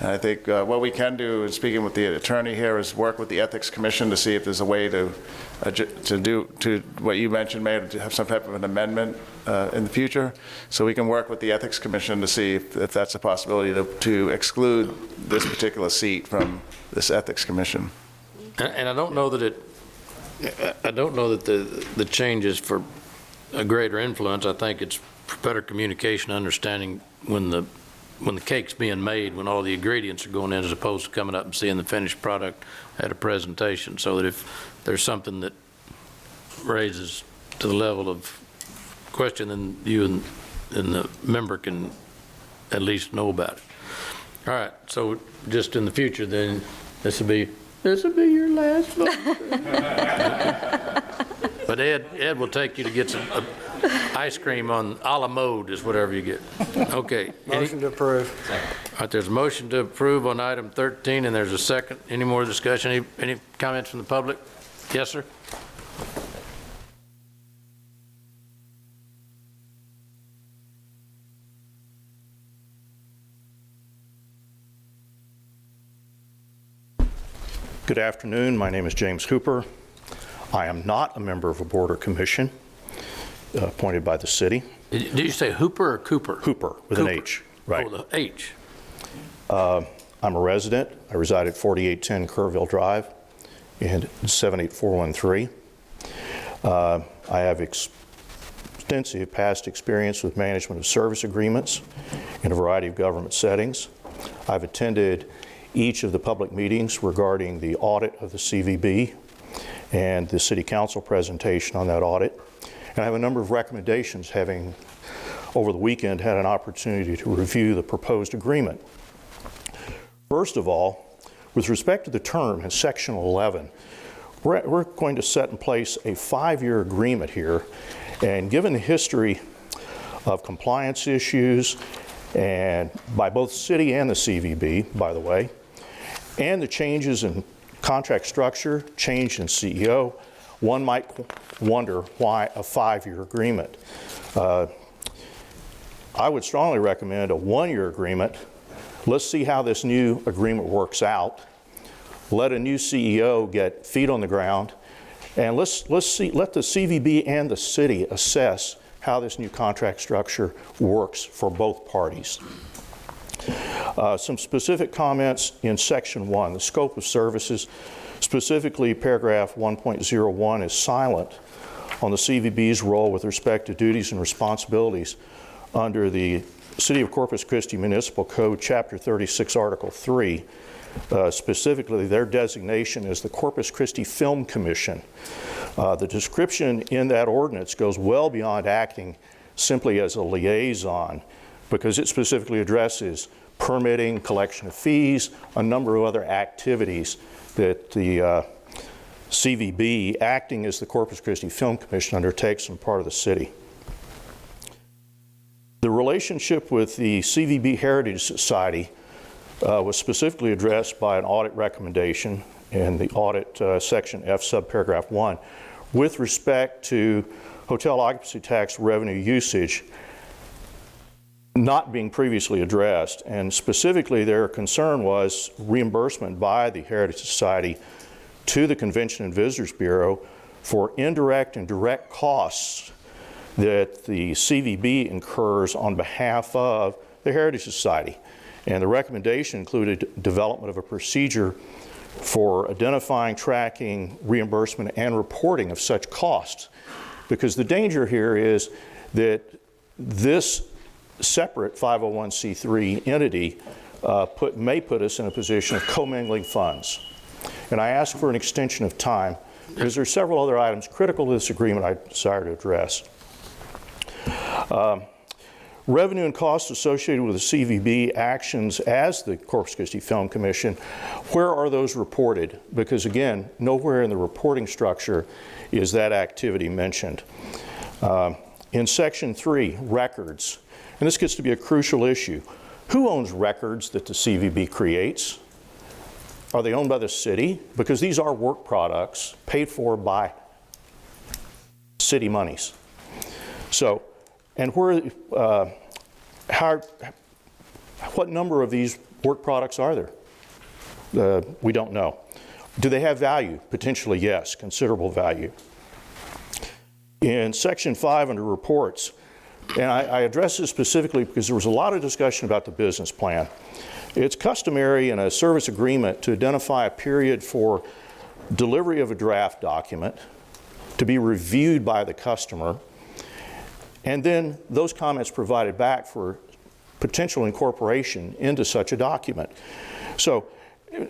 And I think what we can do, and speaking with the attorney here, is work with the Ethics Commission to see if there's a way to do what you mentioned, Mayor, to have some type of an amendment in the future. So we can work with the Ethics Commission to see if that's a possibility to exclude this particular seat from this Ethics Commission.
And I don't know that the change is for a greater influence. I think it's for better communication, understanding when the cake's being made, when all the ingredients are going in, as opposed to coming up and seeing the finished product at a presentation, so that if there's something that raises to the level of question, then you and the member can at least know about it. All right, so just in the future, then, this will be your last vote. But Ed will take you to get some ice cream on a la mode, is whatever you get. Okay.
Motion to approve.
All right, there's a motion to approve on item 13, and there's a second. Any more discussion? Any comments from the public? Yes, sir?
Good afternoon. My name is James Hooper. I am not a member of a board or commission appointed by the city.
Did you say Hooper or Cooper?
Hooper, with
Cooper.
an H. Right.
Oh, the H.
I'm a resident. I reside at 4810 Kerrville Drive and 78413. I have extensive past experience with management of service agreements in a variety of government settings. I've attended each of the public meetings regarding the audit of the CVB and the City Council presentation on that audit. And I have a number of recommendations, having over the weekend had an opportunity to review the proposed agreement. First of all, with respect to the term in Section 11, we're going to set in place a 5-year agreement here. And given the history of compliance issues, and by both city and the CVB, by the way, and the changes in contract structure, change in CEO, one might wonder why a 5-year agreement. I would strongly recommend a 1-year agreement. Let's see how this new agreement works out. Let a new CEO get feet on the ground, and let the CVB and the city assess how this new contract structure works for both parties. Some specific comments in Section 1, the scope of services, specifically paragraph 1.01 is silent on the CVB's role with respect to duties and responsibilities under the City of Corpus Christi Municipal Code, Chapter 36, Article 3. Specifically, their designation is the Corpus Christi Film Commission. The description in that ordinance goes well beyond acting simply as a liaison, because it specifically addresses permitting, collection of fees, a number of other activities that the CVB, acting as the Corpus Christi Film Commission, undertakes on part of the city. The relationship with the CVB Heritage Society was specifically addressed by an audit recommendation in the audit section F subparagraph 1 with respect to hotel occupancy tax revenue usage not being previously addressed. And specifically, their concern was reimbursement by the Heritage Society to the Convention and Visitors Bureau for indirect and direct costs that the CVB incurs on behalf of the Heritage Society. And the recommendation included development of a procedure for identifying, tracking, reimbursement, and reporting of such costs. Because the danger here is that this separate 501c3 entity may put us in a position of commingling funds. And I ask for an extension of time because there are several other items critical to this agreement I desire to address. Revenue and costs associated with the CVB actions as the Corpus Christi Film Commission, where are those reported? Because again, nowhere in the reporting structure is that activity mentioned. In Section 3, records, and this gets to be a crucial issue. Who owns records that the CVB creates? Are they owned by the city? Because these are work products paid for by city monies. So, and where, what number of these work products are there? We don't know. Do they have value? Potentially, yes, considerable value. In Section 5 under reports, and I address this specifically because there was a lot of discussion about the business plan. It's customary in a service agreement to identify a period for delivery of a draft document to be reviewed by the customer, and then those comments provided back for potential incorporation into such a document. So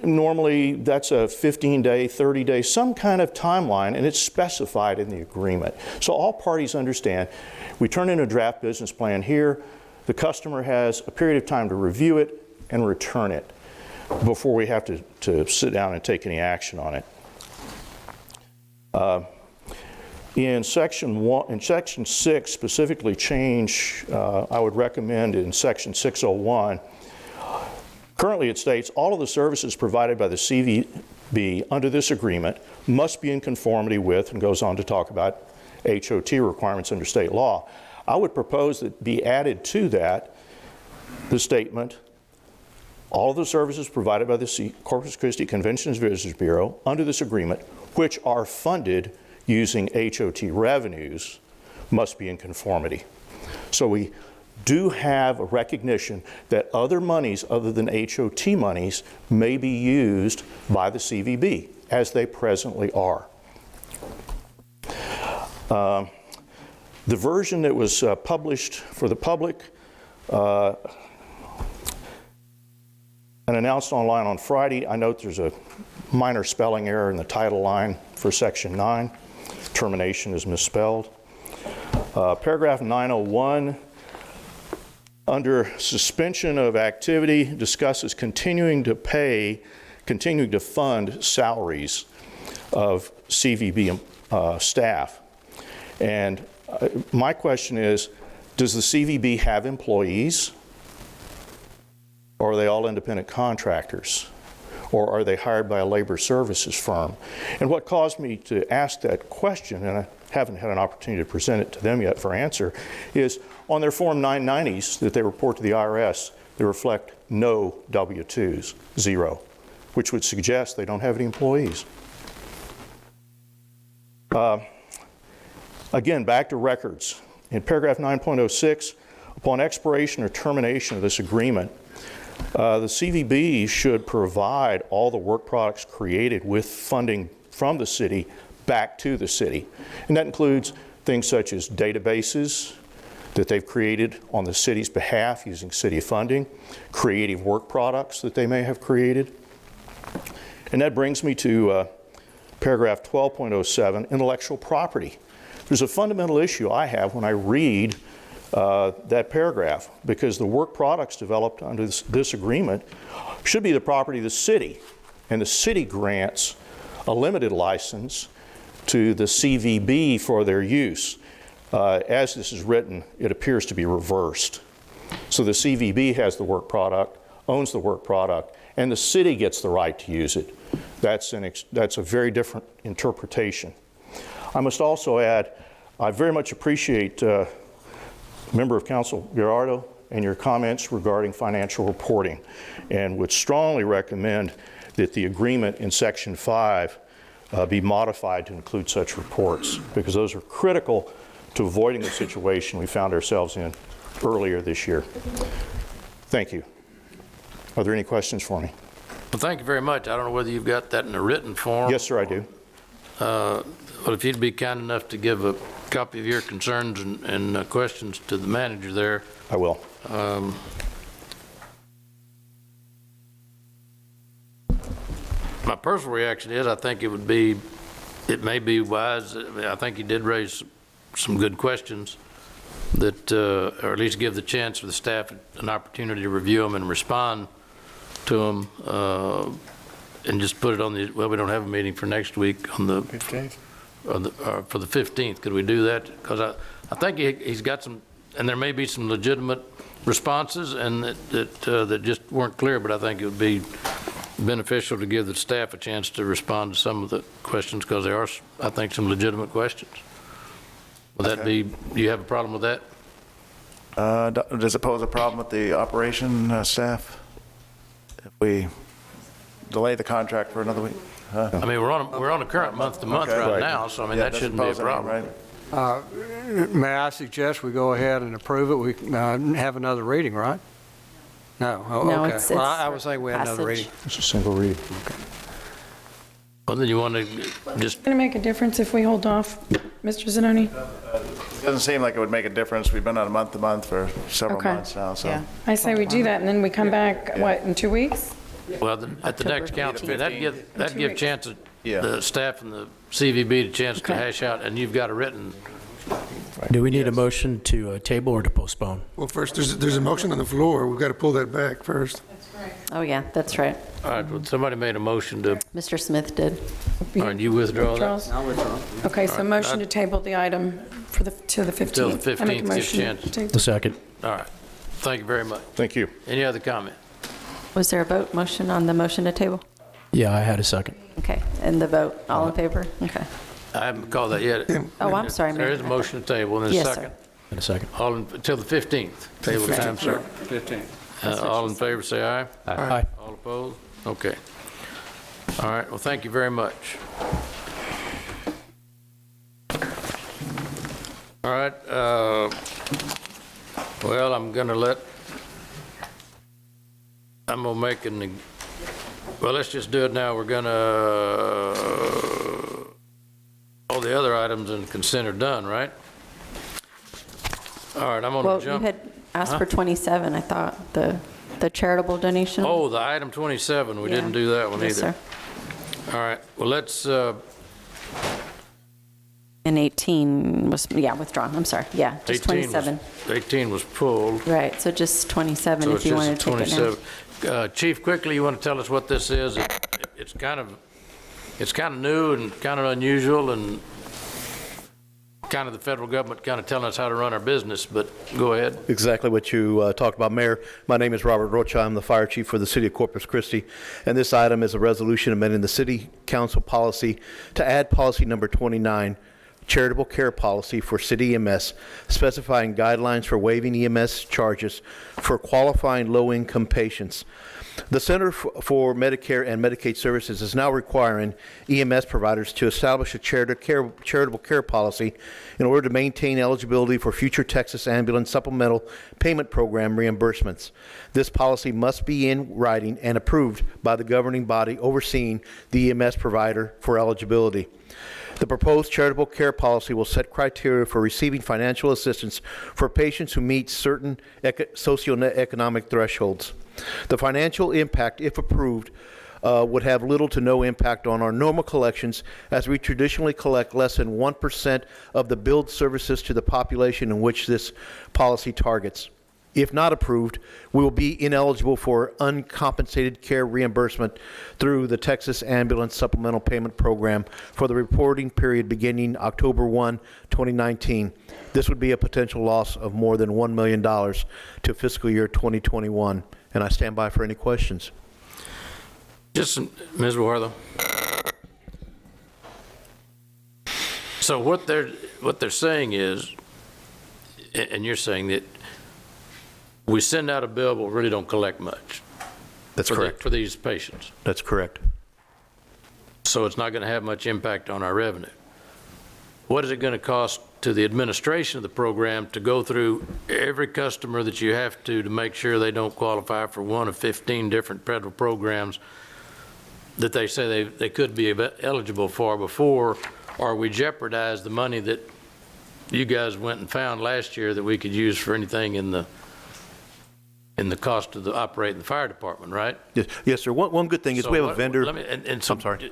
normally that's a 15-day, 30-day, some kind of timeline, and it's specified in the agreement. So all parties understand, we turn in a draft business plan here, the customer has a period of time to review it and return it before we have to sit down and take any action on it. In Section 6, specifically change, I would recommend in Section 601, currently it states, all of the services provided by the CVB under this agreement must be in conformity with, and goes on to talk about HOT requirements under state law. I would propose that be added to that the statement, all of the services provided by the Corpus Christi Convention and Visitors Bureau under this agreement, which are funded using HOT revenues, must be in conformity. So we do have a recognition that other monies other than HOT monies may be used by the CVB, as they presently are. The version that was published for the public and announced online on Friday, I note there's a minor spelling error in the title line for Section 9. Termination is misspelled. Paragraph 901, under suspension of activity, discusses continuing to fund salaries of CVB staff. And my question is, does the CVB have employees? Or are they all independent contractors? Or are they hired by a labor services firm? And what caused me to ask that question, and I haven't had an opportunity to present it to them yet for answer, is on their Form 990s that they report to the IRS, they reflect no W-2s, 0, which would suggest they don't have any employees. Again, back to records. In paragraph 9.06, upon expiration or termination of this agreement, the CVB should provide all the work products created with funding from the city back to the city. And that includes things such as databases that they've created on the city's behalf using city funding, creative work products that they may have created. And that brings me to paragraph 12.07, intellectual property. There's a fundamental issue I have when I read that paragraph, because the work products developed under this agreement should be the property of the city, and the city grants a limited license to the CVB for their use. As this is written, it appears to be reversed. So the CVB has the work product, owns the work product, and the city gets the right to use it. That's a very different interpretation. I must also add, I very much appreciate Member of Council Gerardo and your comments regarding financial reporting, and would strongly recommend that the agreement in Section 5 be modified to include such reports, because those are critical to avoiding the situation we found ourselves in earlier this year. Thank you. Are there any questions for me?
Well, thank you very much. I don't know whether you've got that in a written form.
Yes, sir, I do.
But if you'd be kind enough to give a copy of your concerns and questions to the manager there.
I will.
My personal reaction is I think it may be wise. I think you did raise some good questions that, or at least give the chance for the staff an opportunity to review them and respond to them, and just put it on the, well, we don't have a meeting for next week on the 15th. For the 15th. Could we do that? Because I think he's got some, and there may be some legitimate responses and that just weren't clear, but I think it would be beneficial to give the staff a chance to respond to some of the questions, because there are, I think, some legitimate questions. Would that be, do you have a problem with that?
Does it pose a problem with the operation staff if we delay the contract for another week?
I mean, we're on a current month-to-month right now, so I mean, that shouldn't be a problem.
May I suggest we go ahead and approve it? We have another reading, right? No. Oh,
No,
okay.
it's
Well, I was saying we had another
passage.
reading.
It's a single read.
Okay.
Well, then you want to just,
Going to make a difference if we hold off, Mr. Zanoni?
It doesn't seem like it would make a difference. We've been on a month-to-month for several
Okay.
months now, so.
I say we do that, and then we come back, what, in 2 weeks?
well, at the next council meeting, that'd give chance,
Yeah.
the staff and the CVB a chance to hash out, and you've got a written.
Do we need a motion to table or to postpone?
Well, first, there's a motion on the floor. We've got to pull that back first.
Oh, yeah, that's right.
All right, well, somebody made a motion to,
Mr. Smith did.
all right, you withdraw that?
Withdraws? Okay, so motion to table the item for to the 15th.
Till the
I make a
15th, give
motion
chance.
to table.
The second.
All right, thank you very much.
Thank you.
Any other comment?
Was there a vote motion on the motion to table?
Yeah, I had a second.
Okay, and the vote, all in favor? Okay.
I haven't called that yet.
Oh, I'm sorry,
There
Mayor.
is a motion to table, and then a
Yes,
second.
sir.
In a second.
All until the 15th. Table time, sir.
15.
All in favor, say aye.
Aye.
All opposed? Okay. All right, well, thank you very much. All right, well, I'm going to make well, let's just do it now. We're going to, all the other items in consent are done, right? All right, I'm going
Well,
to
you
jump.
had asked
Huh?
for 27, I thought, the charitable donation.
Oh, the item 27, we
Yeah.
didn't do that one
Yes,
either.
sir.
All right, well, let's,
And 18 was, yeah, withdrawn, I'm sorry, yeah, just 27.
18 was pulled.
Right, so just 27
So
if
it's
you
just
wanted to take it now.
27. Chief, quickly, you want to tell us what this is? It's kind of new and kind of unusual, and kind of the federal government kind of telling us how to run our business, but go ahead.
Exactly what you talked about, Mayor. My name is Robert Rocha. I'm the fire chief for the city of Corpus Christi, and this item is a resolution amending the city council policy to add policy number 29, charitable care policy for city EMS, specifying guidelines for waiving EMS charges for qualifying low-income patients. The Center for Medicare and Medicaid Services is now requiring EMS providers to establish a charitable care policy in order to maintain eligibility for future Texas Ambulance Supplemental Payment Program reimbursements. This policy must be in writing and approved by the governing body overseeing the EMS provider for eligibility. The proposed charitable care policy will set criteria for receiving financial assistance for patients who meet certain socioeconomic thresholds. The financial impact, if approved, would have little to no impact on our normal collections, as we traditionally collect less than 1% of the billed services to the population in which this policy targets. If not approved, we will be ineligible for uncompensated care reimbursement through the Texas Ambulance Supplemental Payment Program for the reporting period beginning October 1, 2019. This would be a potential loss of more than $1 million to fiscal year 2021. And I stand by for any questions.
Just, Ms. Wartha. So what they're saying is, and you're saying that we send out a bill, but we really don't collect much.
That's correct.
For these patients.
That's correct.
So it's not going to have much impact on our revenue. What is it going to cost to the administration of the program to go through every customer that you have to make sure they don't qualify for one of 15 different federal programs that they say they could be eligible for before, or we jeopardize the money that you guys went and found last year that we could use for anything in the cost of operating the fire department, right?
Yes, sir. One good thing is we have a vendor.
I'm sorry.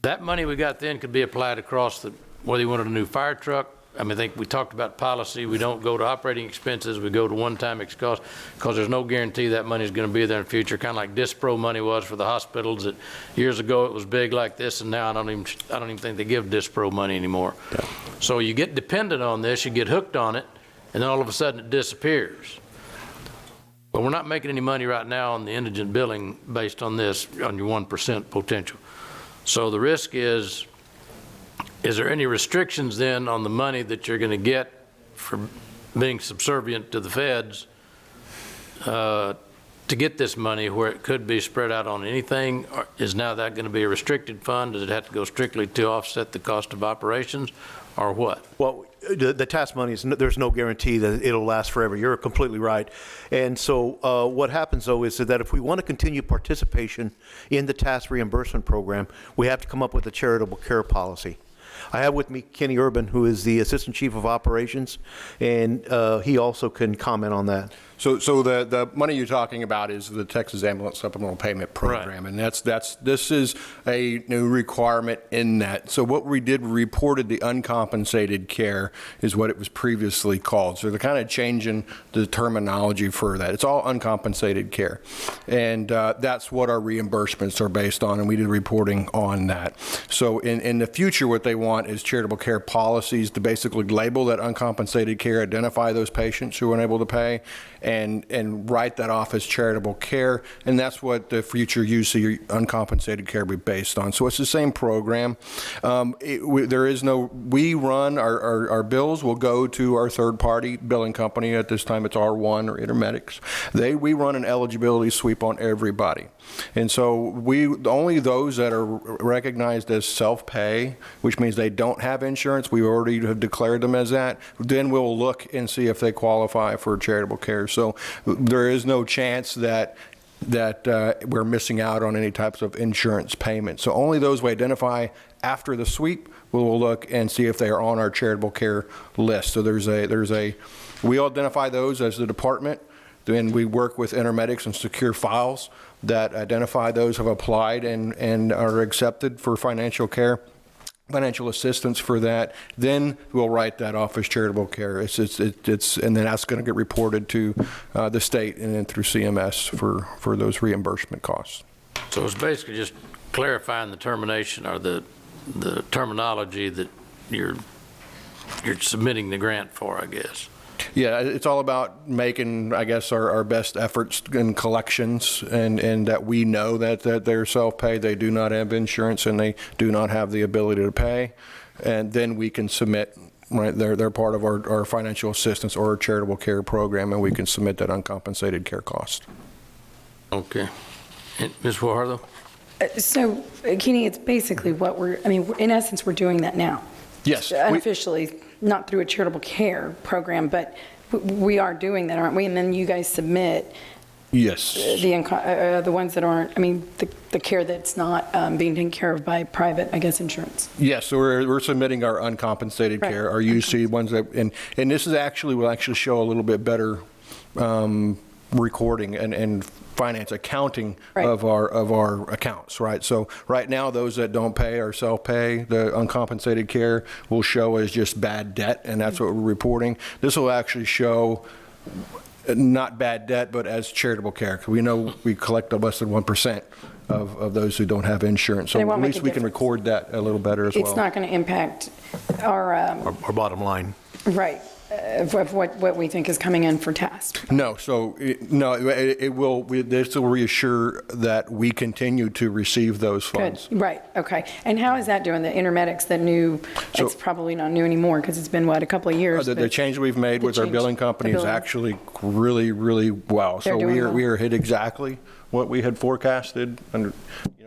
That money we got then could be applied across whether you wanted a new fire truck. I mean, I think we talked about policy. We don't go to operating expenses. We go to one-time costs, because there's no guarantee that money is going to be there in the future. Kind of like DISPRO money was for the hospitals. That years ago it was big like this, and now I don't even think they give DISPRO money anymore. Yeah. So you get dependent on this, you get hooked on it, and then all of a sudden it disappears. But we're not making any money right now on the indigent billing based on this, on your 1% potential. So the risk is there any restrictions then on the money that you're going to get for being subservient to the feds to get this money, where it could be spread out on anything? Or is now that going to be a restricted fund? Does it have to go strictly to offset the cost of operations, or what?
Well, the task money there's no guarantee that it'll last forever. You're completely right. And so what happens, though, is that if we want to continue participation in the task reimbursement program, we have to come up with a charitable care policy. I have with me Kenny Urban, who is the Assistant Chief of Operations, and he also can comment on that.
So the money you're talking about is the Texas Ambulance Supplemental Payment Program, right. And this is a new requirement in that. So what we did, we reported the uncompensated care is what it was previously called. So they're kind of changing the terminology for that. It's all uncompensated care, and that's what our reimbursements are based on, and we did reporting on that. So in the future, what they want is charitable care policies to basically label that uncompensated care, identify those patients who are unable to pay, and write that off as charitable care, and that's what the future use of your uncompensated care will be based on. So it's the same program. We run our bills will go to our third-party billing company. At this time, it's R1 or Intermedics. We run an eligibility sweep on everybody, and so only those that are recognized as self-pay, which means they don't have insurance, we already have declared them as that. Then we'll look and see if they qualify for charitable care. So there is no chance that that we're missing out on any types of insurance payments. So only those we identify after the sweep, we'll look and see if they are on our charitable care list. So we identify those as the department, then we work with Intermedics and secure files that identify those who have applied and are accepted for financial care, financial assistance for that. Then we'll write that off as charitable care. And then that's going to get reported to the state and then through CMS for those reimbursement costs.
So it's basically just clarifying the termination or the terminology that you're submitting the grant for, I guess.
Yeah, it's all about making, I guess, our best efforts in collections and that we know that they're self-pay, they do not have insurance, and they do not have the ability to pay. And then we can submit, right, they're part of our financial assistance or our charitable care program, and we can submit that uncompensated care cost.
Okay. And Ms. Fajardo?
So, Kenny, it's basically in essence, we're doing that now.
Yes.
Unofficially, not through a charitable care program, but we are doing that, aren't we? And then you guys submit
Yes.
The ones that aren't, the care that's not being taken care of by private, I guess, insurance.
Yes, so we're submitting our uncompensated care, our UC ones that, and this will actually show a little bit better recording and finance accounting of our accounts, right? So right now, those that don't pay or self-pay, the uncompensated care will show as just bad debt, and that's what we're reporting. This will actually show not bad debt, but as charitable care, because we know we collect less than 1% of those who don't have insurance. So at least we can record that a little better as well.
It's not going to impact our
bottom line.
Right. Of what we think is coming in for test.
No, so it will. This will reassure that we continue to receive those funds.
Good. Right. Okay. And how is that doing? The Intermedics, the new? It's probably not new anymore because it's been a couple of years.
The change we've made with our billing company is actually really, really well. So we are hit exactly what we had forecasted.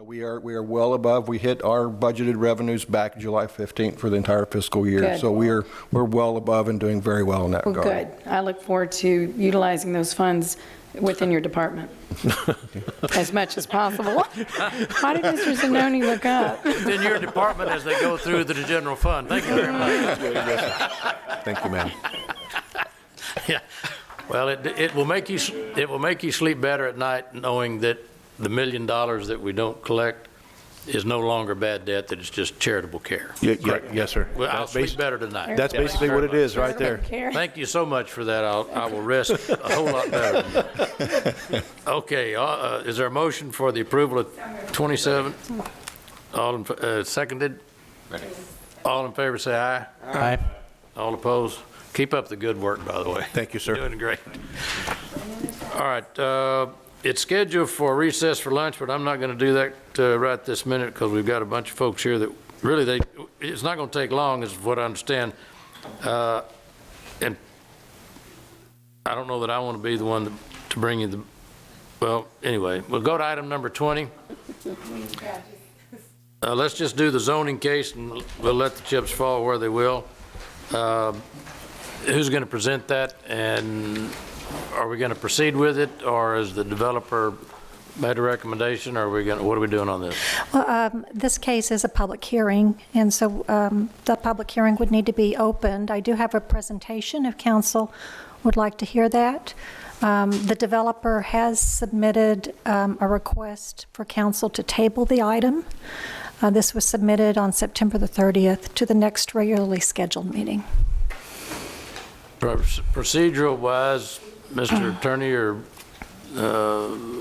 We are well above. We hit our budgeted revenues back July 15th for the entire fiscal year.
Good.
So we're well above and doing very well in that regard.
Good. I look forward to utilizing those funds within your department as much as possible. Why did Mr. Zanoni look up?
Within your department as they go through the general fund. Thank you very much.
Thank you, ma'am.
Yeah. Well, it will make you sleep better at night knowing that the $1 million that we don't collect is no longer bad debt, that it's just charitable care.
Yes, sir.
Well, I'll sleep better tonight.
That's basically what it is right there.
Thank you so much for that. I will rest a whole lot better than that. Okay, is there a motion for the approval of 27? All seconded? Ready. All in favor say aye.
Aye.
All opposed? Keep up the good work, by the way.
Thank you, sir.
You're doing great. All right. It's scheduled for recess for lunch, but I'm not going to do that right this minute because we've got a bunch of folks here that really, it's not going to take long, is what I understand. And I don't know that I want to be the one to bring you well, anyway, we'll go to item number 20. Let's just do the zoning case and we'll let the chips fall where they will. Who's going to present that, and are we going to proceed with it, or has the developer made a recommendation, or what are we doing on this?
Well, this case is a public hearing, and so the public hearing would need to be opened. I do have a presentation if council would like to hear that. The developer has submitted a request for council to table the item. This was submitted on September the 30th to the next regularly scheduled meeting.
Procedural-wise, Mr. Attorney, or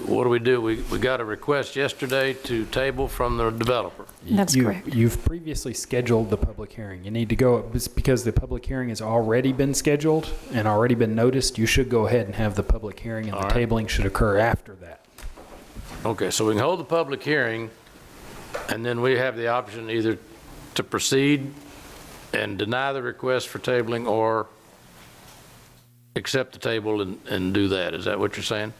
what do? We got a request yesterday to table from the developer.
That's correct.
You've previously scheduled the public hearing. You need to go, because the public hearing has already been scheduled and already been noticed, you should go ahead and have the public hearing, and the tabling should occur after that.
Okay, so we can hold the public hearing, and then we have the option either to proceed and deny the request for tabling or accept the table and do that. Is that what you're saying?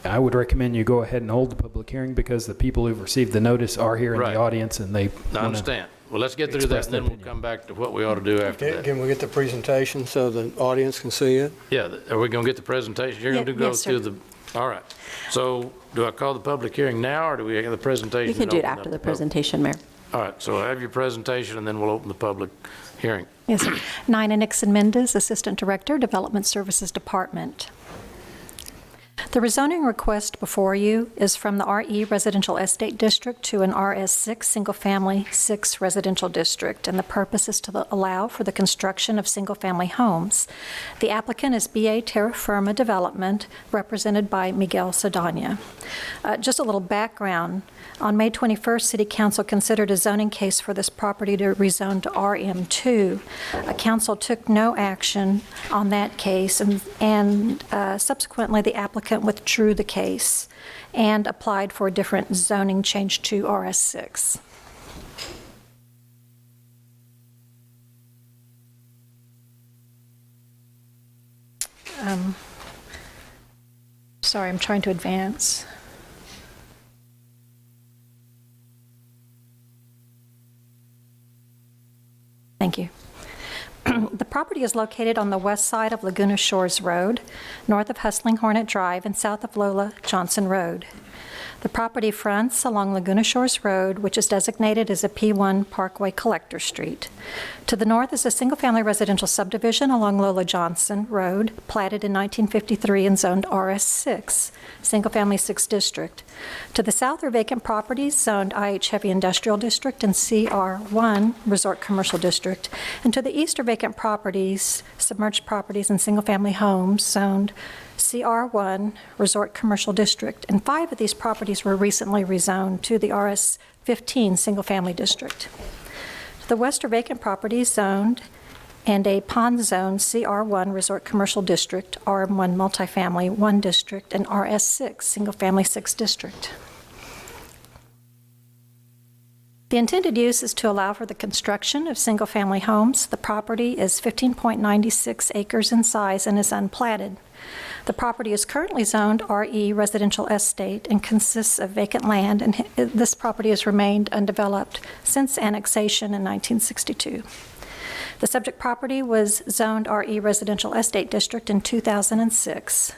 I would recommend you go ahead and hold the public hearing because the people who've received the notice are here in the audience and they
I understand. Well, let's get through that, and then we'll come back to what we ought to do after that.
Can we get the presentation so the audience can see it?
Yeah, are we going to get the presentation? You're going to go through the All right. So do I call the public hearing now, or do we have the presentation?
You can
and
do it
open up
after the
public?
presentation, Mayor.
All right, so have your presentation, and then we'll open the public hearing.
Yes, sir. Nina Nixon Mendez, Assistant Director, Development Services Department. The rezoning request before you is from the RE Residential Estate District to an RS6 Single Family 6 Residential District, and the purpose is to allow for the construction of single-family homes. The applicant is BA Terra Firma Development, represented by Miguel Sedana. Just a little background. On May 21st, City Council considered a zoning case for this property to rezone to RM2. Council took no action on that case, and subsequently the applicant withdrew the case and applied for a different zoning change to RS6. Sorry, I'm trying to advance. Thank you. The property is located on the west side of Laguna Shores Road, north of Hustling Hornet Drive, and south of Lola Johnson Road. The property fronts along Laguna Shores Road, which is designated as a P1 Parkway Collector Street. To the north is a single-family residential subdivision along Lola Johnson Road, platted in 1953 and zoned RS6, Single-Family 6 District. To the south are vacant properties zoned IH Heavy Industrial District and CR1 Resort Commercial District. And to the east are vacant properties, submerged properties, and single-family homes zoned CR1 Resort Commercial District, and 5 of these properties were recently rezoned to the RS15 Single Family District. To the west are vacant properties zoned and a pond zone CR1 Resort Commercial District, RM1 Multifamily 1 District, and RS6 Single Family 6 District. The intended use is to allow for the construction of single-family homes. The property is 15.96 acres in size and is unplatted. The property is currently zoned RE Residential Estate and consists of vacant land, and this property has remained undeveloped since annexation in 1962. The subject property was zoned RE Residential Estate District in 2006.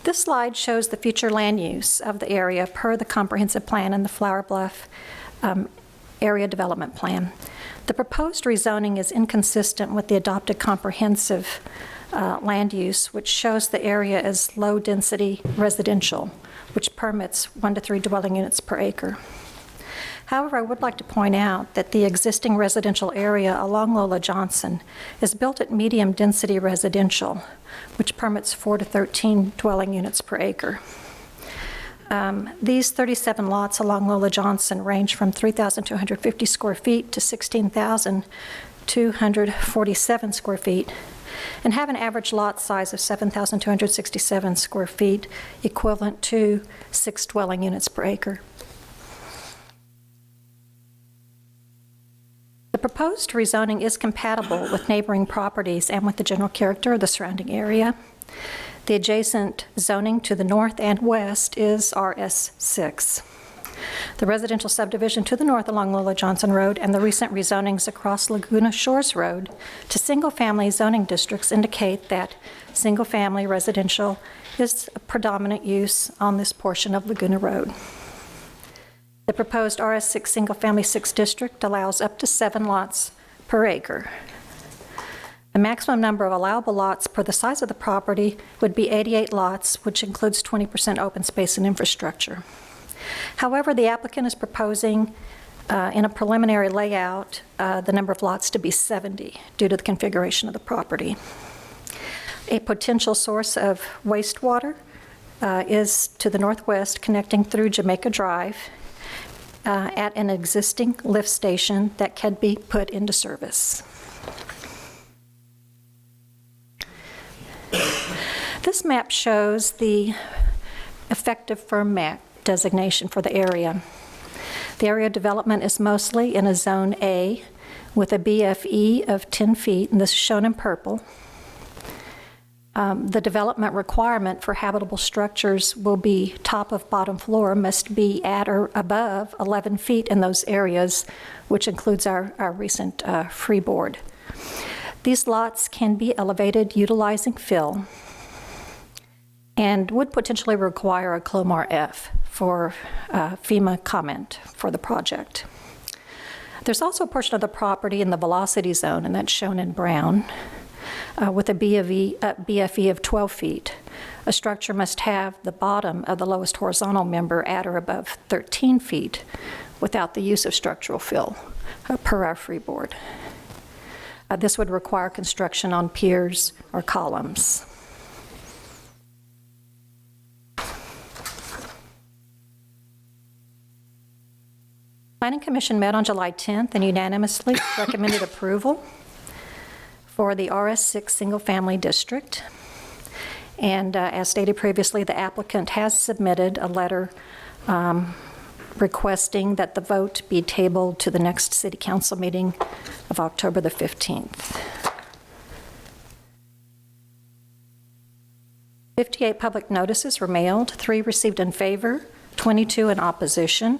This slide shows the future land use of the area per the comprehensive plan and the Flower Bluff area development plan. The proposed rezoning is inconsistent with the adopted comprehensive land use, which shows the area as low-density residential, which permits 1 to 3 dwelling units per acre. However, I would like to point out that the existing residential area along Lola Johnson is built at medium-density residential, which permits 4 to 13 dwelling units per acre. These 37 lots along Lola Johnson range from 3,250 square feet to 16,247 square feet and have an average lot size of 7,267 square feet, equivalent to 6 dwelling units per acre. The proposed rezoning is compatible with neighboring properties and with the general character of the surrounding area. The adjacent zoning to the north and west is RS6. The residential subdivision to the north along Lola Johnson Road and the recent rezonings across Laguna Shores Road to single-family zoning districts indicate that single-family residential is a predominant use on this portion of Laguna Road. The proposed RS6 Single Family 6 District allows up to 7 lots per acre. The maximum number of allowable lots per the size of the property would be 88 lots, which includes 20% open space and infrastructure. However, the applicant is proposing in a preliminary layout the number of lots to be 70 due to the configuration of the property. A potential source of wastewater is to the northwest, connecting through Jamaica Drive at an existing lift station that can be put into service. This map shows the effective firm map designation for the area. The area development is mostly in a Zone A with a BFE of 10 feet, and this is shown in purple. The development requirement for habitable structures will be top of bottom floor must be at or above 11 feet in those areas, which includes our recent freeboard. These lots can be elevated utilizing fill and would potentially require a Clomar F for FEMA comment for the project. There's also a portion of the property in the velocity zone, and that's shown in brown, with a BFE of 12 feet. A structure must have the bottom of the lowest horizontal member at or above 13 feet without the use of structural fill, per our freeboard. This would require construction on piers or columns. Planning Commission met on July 10th and unanimously recommended approval for the RS6 single-family district. And as stated previously, the applicant has submitted a letter requesting that the vote be tabled to the next City Council meeting of October the 15th. 58 public notices were mailed, 3 received in favor, 22 in opposition.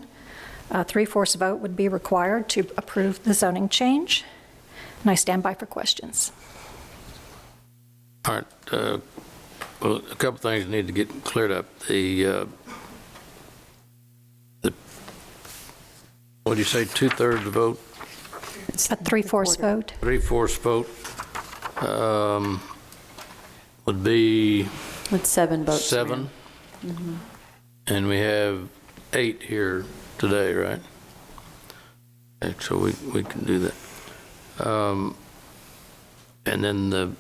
3/4 vote would be required to approve the zoning change, and I stand by for questions.
All right. Well, a couple things need to get cleared up. What do you say, 2/3 vote?
It's a 3/4 vote.
3/4 vote would be?
With 7 votes.
7.
Mm-hmm.
And we have 8 here today, right? Okay, so we can do that. And then the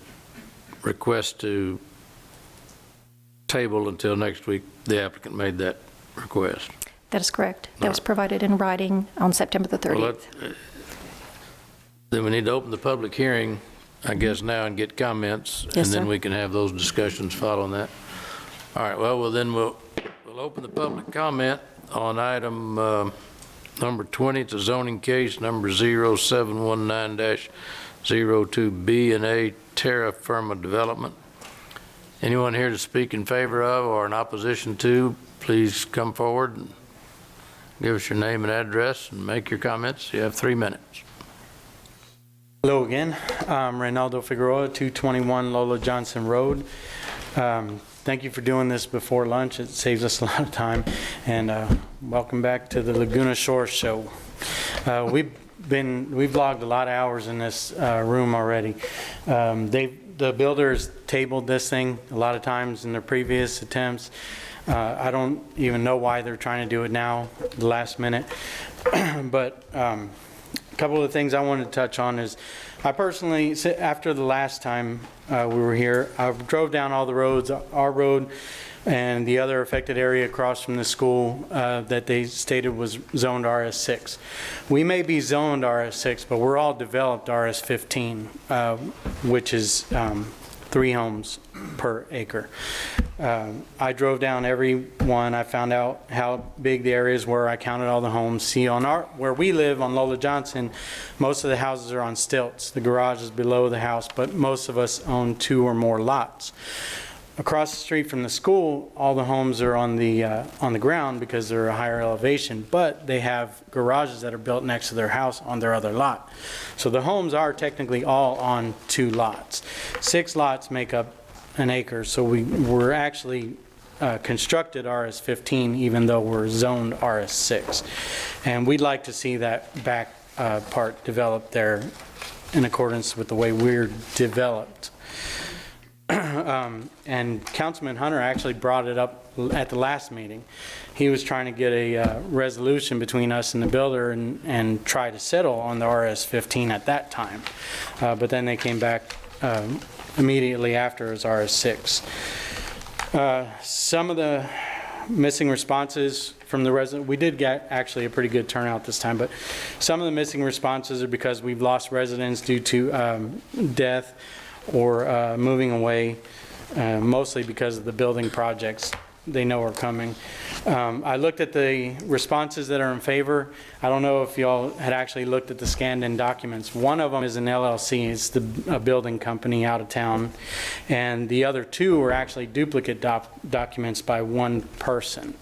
request to table until next week, the applicant made that request.
That is correct. That was provided in writing on September the 30th.
Well, then we need to open the public hearing, I guess, now and get comments,
Yes,
and then
sir.
we can have those discussions following that. All right, well, then we'll open the public comment on item number 20. It's a zoning case number 0719-02B and A Terra Firma Development. Anyone here to speak in favor of or in opposition to, please come forward and give us your name and address and make your comments. You have 3 minutes.
Hello again. I'm Reynaldo Figueroa, 221 Lola Johnson Road. Thank you for doing this before lunch. It saves us a lot of time. And welcome back to the Laguna Shore Show. We've logged a lot of hours in this room already. The builders tabled this thing a lot of times in their previous attempts. I don't even know why they're trying to do it now, the last minute. But a couple of things I wanted to touch on is, I personally, after the last time we were here, I drove down all the roads, our road and the other affected area across from the school that they stated was zoned RS6. We may be zoned RS6, but we're all developed RS15, which is 3 homes per acre. I drove down every one. I found out how big the areas were. I counted all the homes. See, on where we live on Lola Johnson, most of the houses are on stilts. The garage is below the house, but most of us own 2 or more lots. Across the street from the school, all the homes are on the ground because they're a higher elevation, but they have garages that are built next to their house on their other lot. So the homes are technically all on 2 lots. 6 lots make up an acre, so we're actually constructed RS15 even though we're zoned RS6. And we'd like to see that back part developed there in accordance with the way we're developed. And Councilman Hunter actually brought it up at the last meeting. He was trying to get a resolution between us and the builder and try to settle on the RS15 at that time. But then they came back immediately after as RS6. Some of the missing responses from the resident, we did get actually a pretty good turnout this time, but some of the missing responses are because we've lost residents due to death or moving away, mostly because of the building projects they know are coming. I looked at the responses that are in favor. I don't know if y'all had actually looked at the scanned-in documents. One of them is an LLC. It's a building company out of town. And the other 2 are actually duplicate documents by one person.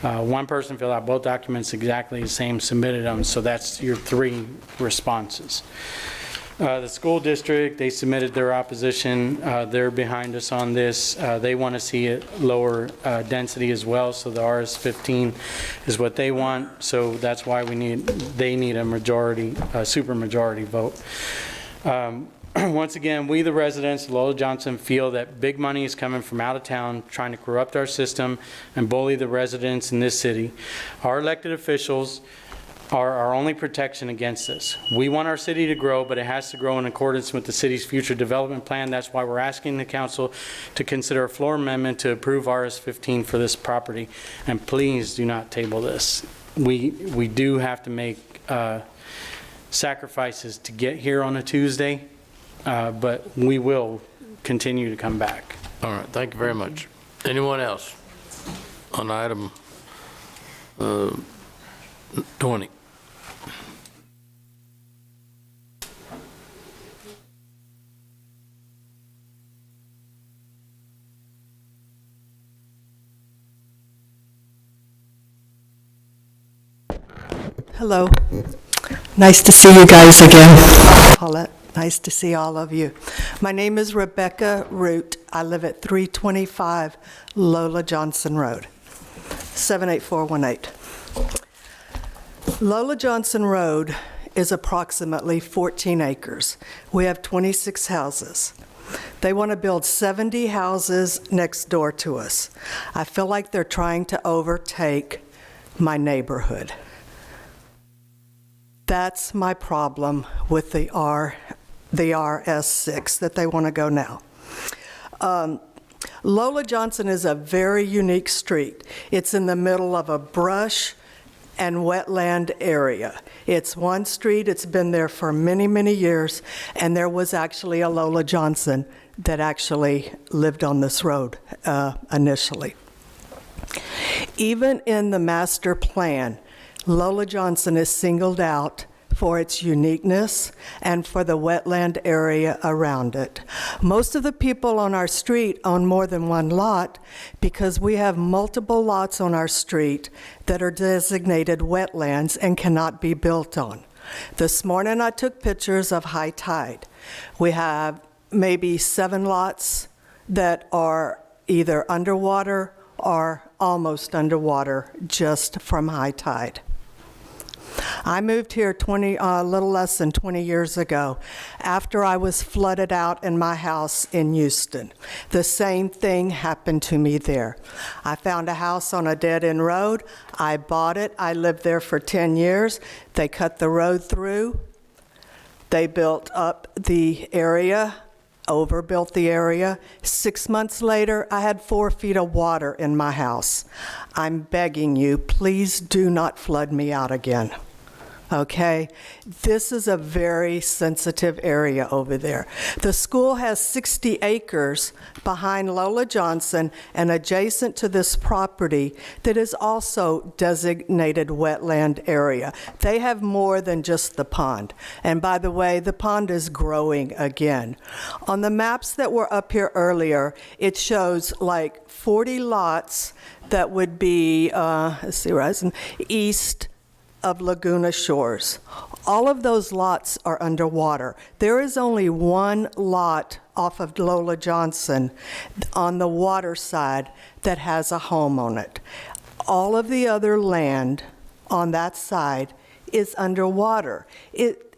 One person filled out both documents exactly the same, submitted them, so that's your 3 responses. The school district, they submitted their opposition. They're behind us on this. They want to see it lower density as well, so the RS-15 is what they want. So that's why they need a majority, a supermajority vote. Once again, we, the residents of Lola Johnson, feel that big money is coming from out of town trying to corrupt our system and bully the residents in this city. Our elected officials are our only protection against this. We want our city to grow, but it has to grow in accordance with the city's future development plan. That's why we're asking the council to consider a floor amendment to approve RS-15 for this property. And please do not table this. We do have to make sacrifices to get here on a Tuesday, but we will continue to come back.
All right, thank you very much. Anyone else on item 20?
Hello. Nice to see you guys again. Paulette, nice to see all of you. My name is Rebecca Root. I live at 325 Lola Johnson Road, 78418. Lola Johnson Road is approximately 14 acres. We have 26 houses. They want to build 70 houses next door to us. I feel like they're trying to overtake my neighborhood. That's my problem with the RS6 that they want to go now. Lola Johnson is a very unique street. It's in the middle of a brush and wetland area. It's one street, it's been there for many, many years, and there was actually a Lola Johnson that actually lived on this road initially. Even in the master plan, Lola Johnson is singled out for its uniqueness and for the wetland area around it. Most of the people on our street own more than one lot because we have multiple lots on our street that are designated wetlands and cannot be built on. This morning I took pictures of high tide. We have maybe 7 lots that are either underwater or almost underwater just from high tide. I moved here a little less than 20 years ago after I was flooded out in my house in Houston. The same thing happened to me there. I found a house on a dead-end road. I bought it. I lived there for 10 years. They cut the road through. They built up the area, overbuilt the area. 6 months later, I had 4 feet of water in my house. I'm begging you, please do not flood me out again. Okay? This is a very sensitive area over there. The school has 60 acres behind Lola Johnson and adjacent to this property that is also designated wetland area. They have more than just the pond. And by the way, the pond is growing again. On the maps that were up here earlier, it shows like 40 lots that would be, east of Laguna Shores. All of those lots are underwater. There is only one lot off of Lola Johnson on the water side that has a home on it. All of the other land on that side is underwater.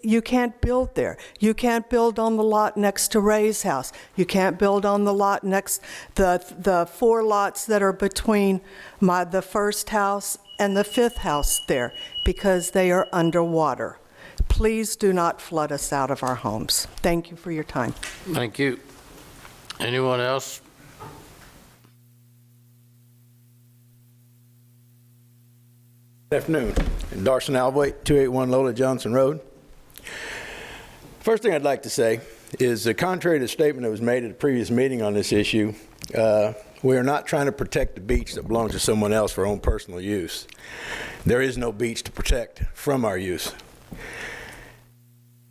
You can't build there. You can't build on the lot next to Ray's house. You can't build on the lot next, the 4 lots that are between the first house and the 5th house there, because they are underwater. Please do not flood us out of our homes. Thank you for your time.
Thank you. Anyone else?
Good afternoon. Darson Alvoy, 281 Lola Johnson Road. First thing I'd like to say is, contrary to the statement that was made at a previous meeting on this issue, we are not trying to protect the beach that belongs to someone else for our own personal use. There is no beach to protect from our use.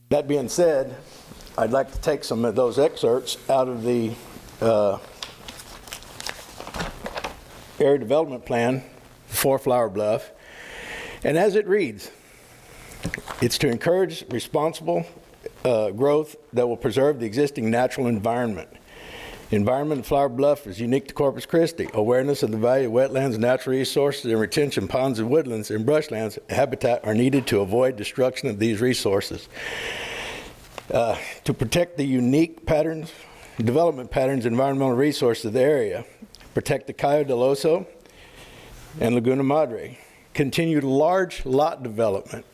That being said, I'd like to take some of those excerpts out of the area development plan for Flower Bluff. And as it reads, it's to encourage responsible growth that will preserve the existing natural environment. Environment in Flower Bluff is unique to Corpus Christi. Awareness of the value of wetlands, natural resources, and retention ponds and woodlands and brushlands habitat are needed to avoid destruction of these resources. To protect the unique patterns, development patterns, environmental resources of the area, protect the Cayo del Oso and Laguna Madre, continued large lot development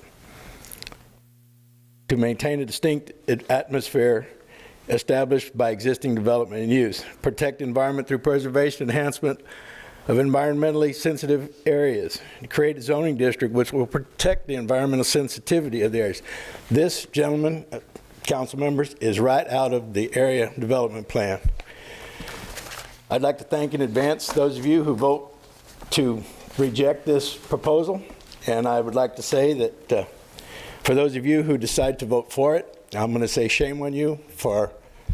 to maintain a distinct atmosphere established by existing development and use, protect environment through preservation, enhancement of environmentally sensitive areas, create a zoning district which will protect the environmental sensitivity of the areas. This, gentlemen, council members, is right out of the area development plan. I'd like to thank in advance those of you who vote to reject this proposal, and I would like to say that for those of you who decide to vote for it, I'm going to say shame on you for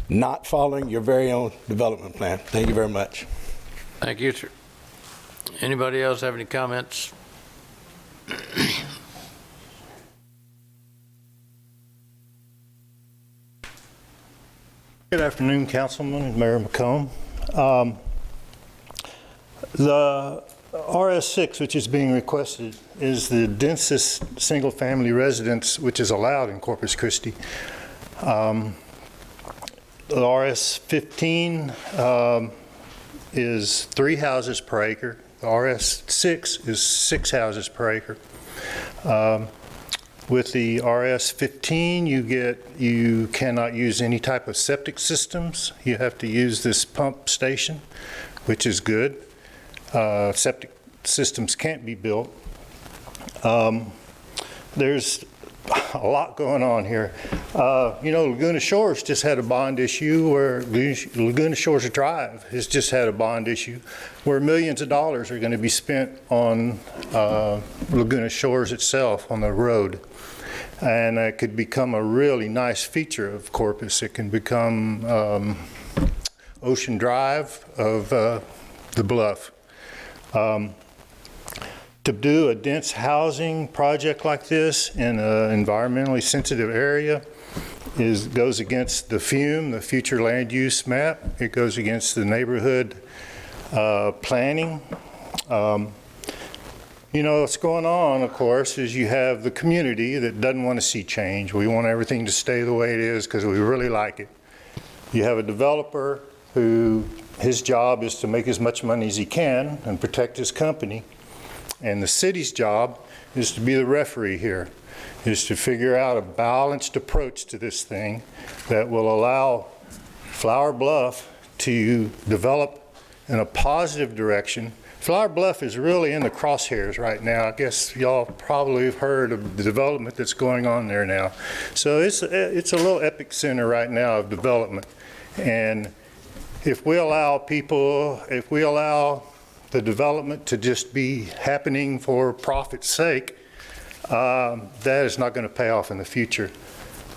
not following your very own development plan. Thank you very much.
Thank you, sir. Anybody else have any comments?
Good afternoon, Councilman and Mayor McComb. The RS6, which is being requested, is the densest single-family residence which is allowed in Corpus Christi. The RS15 is 3 houses per acre. The RS6 is 6 houses per acre. With the RS15, you cannot use any type of septic systems. You have to use this pump station, which is good. Septic systems can't be built. There's a lot going on here. You know, Laguna Shores just had a bond issue where Laguna Shores Drive has just had a bond issue where millions of dollars are going to be spent on Laguna Shores itself on the road. And it could become a really nice feature of Corpus. It can become Ocean Drive of the Bluff. To do a dense housing project like this in an environmentally sensitive area goes against the FUME, the future land use map. It goes against the neighborhood planning. You know, what's going on, of course, is you have the community that doesn't want to see change. We want everything to stay the way it is because we really like it. You have a developer who his job is to make as much money as he can and protect his company. And the city's job is to be the referee here, is to figure out a balanced approach to this thing that will allow Flower Bluff to develop in a positive direction. Flower Bluff is really in the crosshairs right now. I guess y'all probably have heard of the development that's going on there now. So it's a little epic center right now of development. And if we allow the development to just be happening for profit's sake, that is not going to pay off in the future.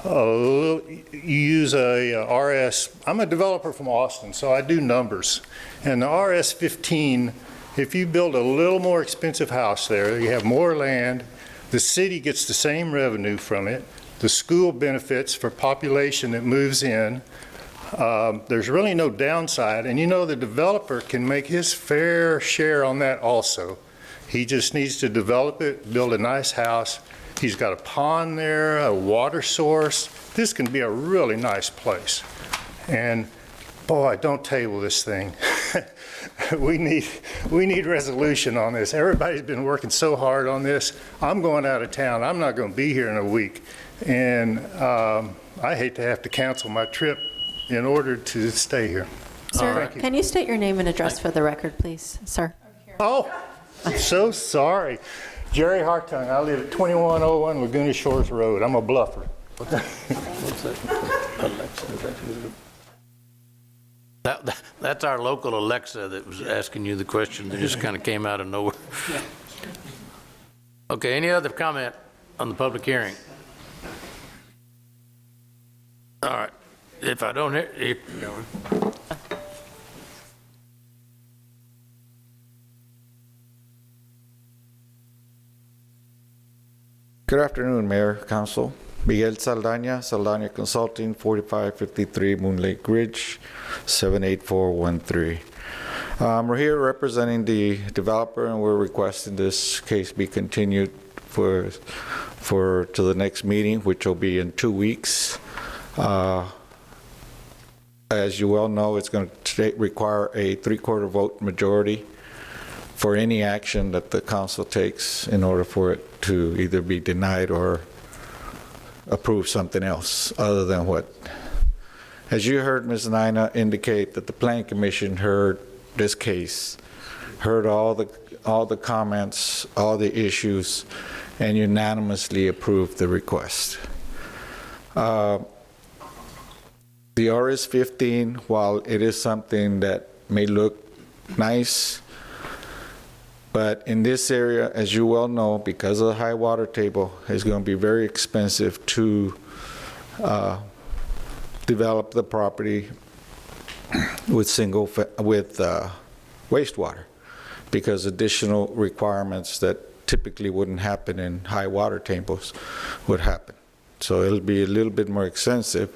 You use a RS, I'm a developer from Austin, so I do numbers. And the RS15, if you build a little more expensive house there, you have more land, the city gets the same revenue from it, the school benefits for population that moves in. There's really no downside, and you know the developer can make his fair share on that also. He just needs to develop it, build a nice house. He's got a pond there, a water source. This can be a really nice place. And boy, don't table this thing. We need resolution on this. Everybody's been working so hard on this. I'm going out of town. I'm not going to be here in a week. And I hate to have to cancel my trip in order to stay here.
Sir, can you state your name and address for the record, please, sir?
Oh, I'm so sorry. Jerry Hartung. I live at 2101 Laguna Shores Road. I'm a bluffer.
That's our local Alexa that was asking you the question that just kind of came out of nowhere. Okay, any other comment on the public hearing? All right. If I don't hear,
Good afternoon, Mayor, Council.
Miguel Saldaña, Saldaña Consulting, 4553 Moon Lake Ridge, 78413. We're here representing the developer, and we're requesting this case be continued to the next meeting, which will be in 2 weeks. As you well know, it's going to require a 3/4 vote majority for any action that the council takes in order for it to either be denied or approve something else other than what. As you heard Ms. Nina indicate that the Planning Commission heard this case, heard all the comments, all the issues, and unanimously approved the request. The RS-15, while it is something that may look nice, but in this area, as you well know, because of the high water table, it's going to be very expensive to develop the property with wastewater, because additional requirements that typically wouldn't happen in high water tables would happen. So it'll be a little bit more expensive,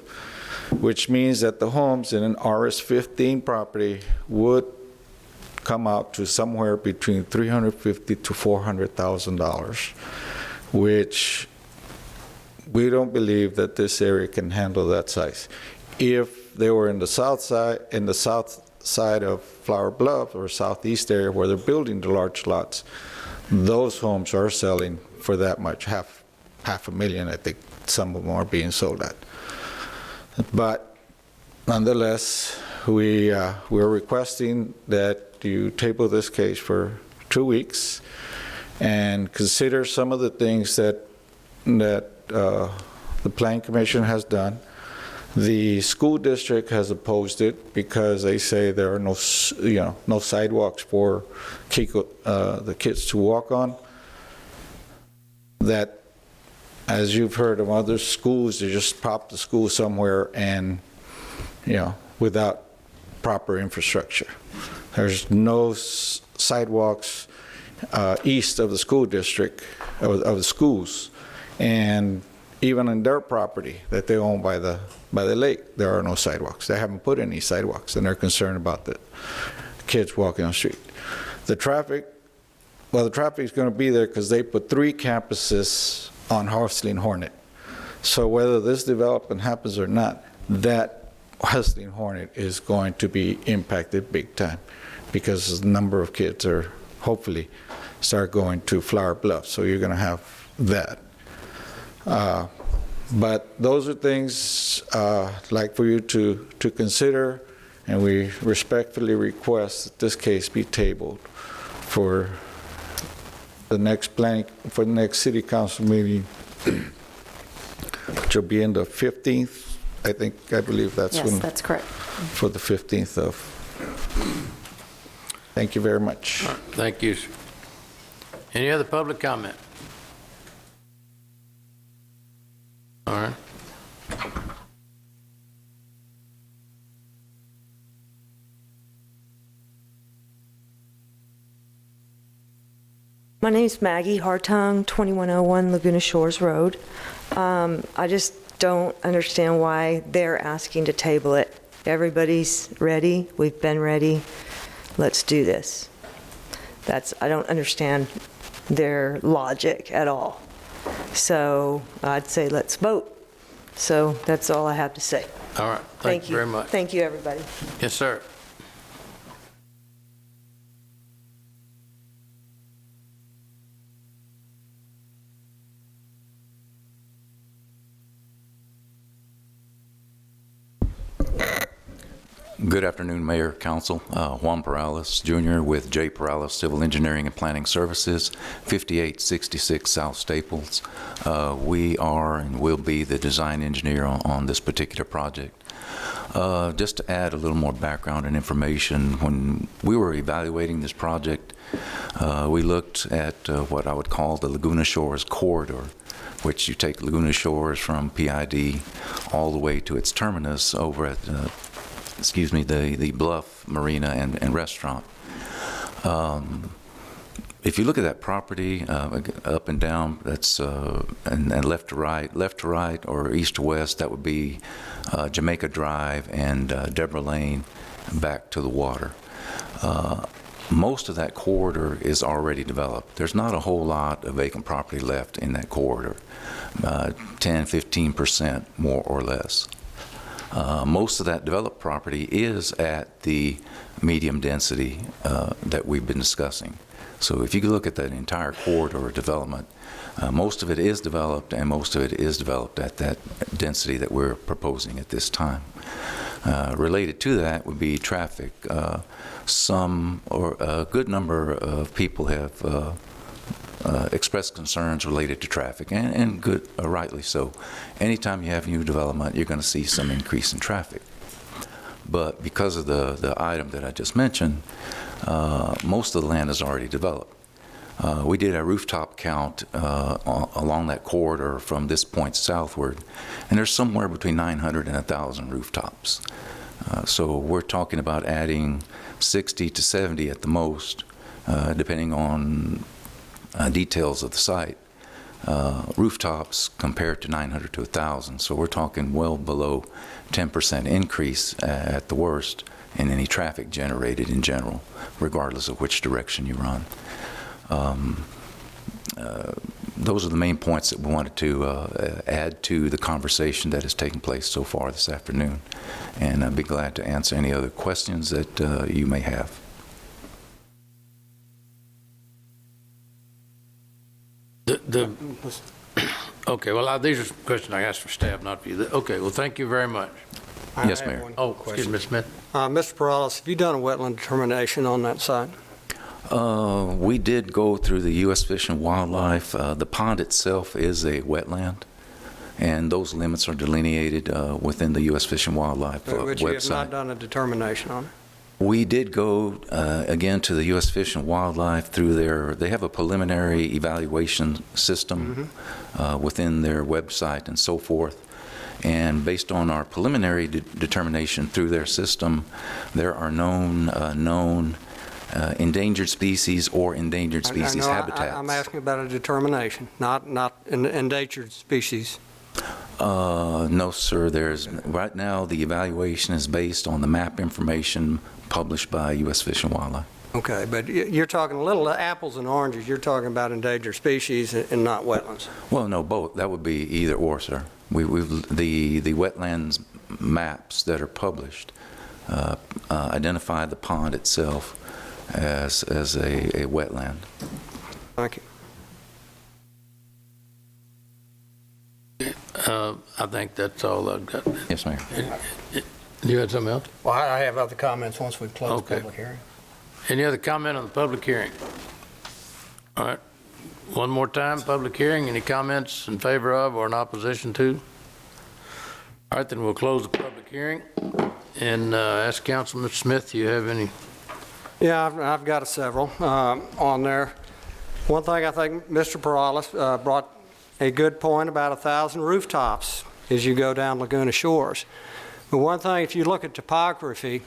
which means that the homes in an RS-15 property would come out to somewhere between $350,000 to $400,000, which we don't believe that this area can handle that size. If they were in the south side of Flower Bluff or southeast area where they're building the large lots, those homes are selling for that much, half a million, I think some of them are being sold at. But nonetheless, we're requesting that you table this case for 2 weeks and consider some of the things that the Planning Commission has done. The school district has opposed it because they say there are no sidewalks for the kids to walk on. That, as you've heard of other schools, they just prop the school somewhere and, without proper infrastructure. There's no sidewalks east of the school district, of the schools, and even in their property that they own by the lake, there are no sidewalks. They haven't put any sidewalks, and they're concerned about the kids walking on the street. The traffic is going to be there because they put 3 campuses on Hustling Hornet. So whether this development happens or not, that Hustling Hornet is going to be impacted big time because the number of kids are hopefully start going to Flower Bluff. So you're going to have that. But those are things I'd like for you to consider, and we respectfully request that this case be tabled for the next city council meeting, which will be in the 15th. I believe that's when.
Yes, that's correct.
For the 15th of. Thank you very much.
All right, thank you. Any other public comment? All right.
My name is Maggie Hartung, 2101 Laguna Shores Road. I just don't understand why they're asking to table it. Everybody's ready. We've been ready. Let's do this. I don't understand their logic at all. So I'd say let's vote. So that's all I have to say.
All right. Thank you very much.
Thank you, everybody.
Yes, sir.
Good afternoon, Mayor, Council. Juan Perales Jr. with J. Perales Civil Engineering and Planning Services, 5866 South Staples. We are and will be the design engineer on this particular project. Just to add a little more background and information, when we were evaluating this project, we looked at what I would call the Laguna Shores corridor, which you take Laguna Shores from PID all the way to its terminus over at the Bluff Marina and Restaurant. If you look at that property, up and down, that's and left to right, or east to west, that would be Jamaica Drive and Deborah Lane back to the water. Most of that corridor is already developed. There's not a whole lot of vacant property left in that corridor, 10–15% more or less. Most of that developed property is at the medium density that we've been discussing. So if you look at that entire corridor development, most of it is developed, and most of it is developed at that density that we're proposing at this time. Related to that would be traffic. Some or a good number of people have expressed concerns related to traffic, and good, rightly so. Anytime you have new development, you're going to see some increase in traffic. But because of the item that I just mentioned, most of the land is already developed. We did a rooftop count along that corridor from this point southward, and there's somewhere between 900 and 1,000 rooftops. So we're talking about adding 60 to 70 at the most, depending on details of the site. Rooftops compared to 900 to 1,000. So we're talking well below 10% increase at the worst in any traffic generated in general, regardless of which direction you run. Those are the main points that we wanted to add to the conversation that has taken place so far this afternoon. And I'd be glad to answer any other questions that you may have.
Okay, well, these are questions I asked for staff, not for you. Okay, well, thank you very much.
Yes, Mayor.
Oh, excuse me, Ms. Smith.
Mr. Perales, have you done a wetland determination on that site?
We did go through the U.S. Fish and Wildlife. The pond itself is a wetland, and those limits are delineated within the U.S. Fish and Wildlife
But you have
website.
not done a determination on it?
We did go again to the U.S. Fish and Wildlife through they have a preliminary evaluation system within their website and so forth. And based on our preliminary determination through their system, there are known endangered species or endangered species habitats.
I'm asking about a determination, not an endangered species.
No, sir. Right now the evaluation is based on the map information published by U.S. Fish and Wildlife.
Okay, but you're talking a little apples and oranges. You're talking about endangered species and not wetlands.
Well, no, both. That would be either or, sir. The wetlands maps that are published identify the pond itself as a wetland.
Thank you.
I think that's all I've got.
Yes, Mayor.
You had something else?
Well, I have other comments once we've closed the
Okay.
public hearing.
Any other comment on the public hearing? All right. One more time, public hearing. Any comments in favor of or in opposition to? All right, then we'll close the public hearing and ask Councilman Smith, do you have any?
Yeah, I've got several on there. One thing I think Mr. Perales brought a good point about 1,000 rooftops as you go down Laguna Shores. But one thing, if you look at topography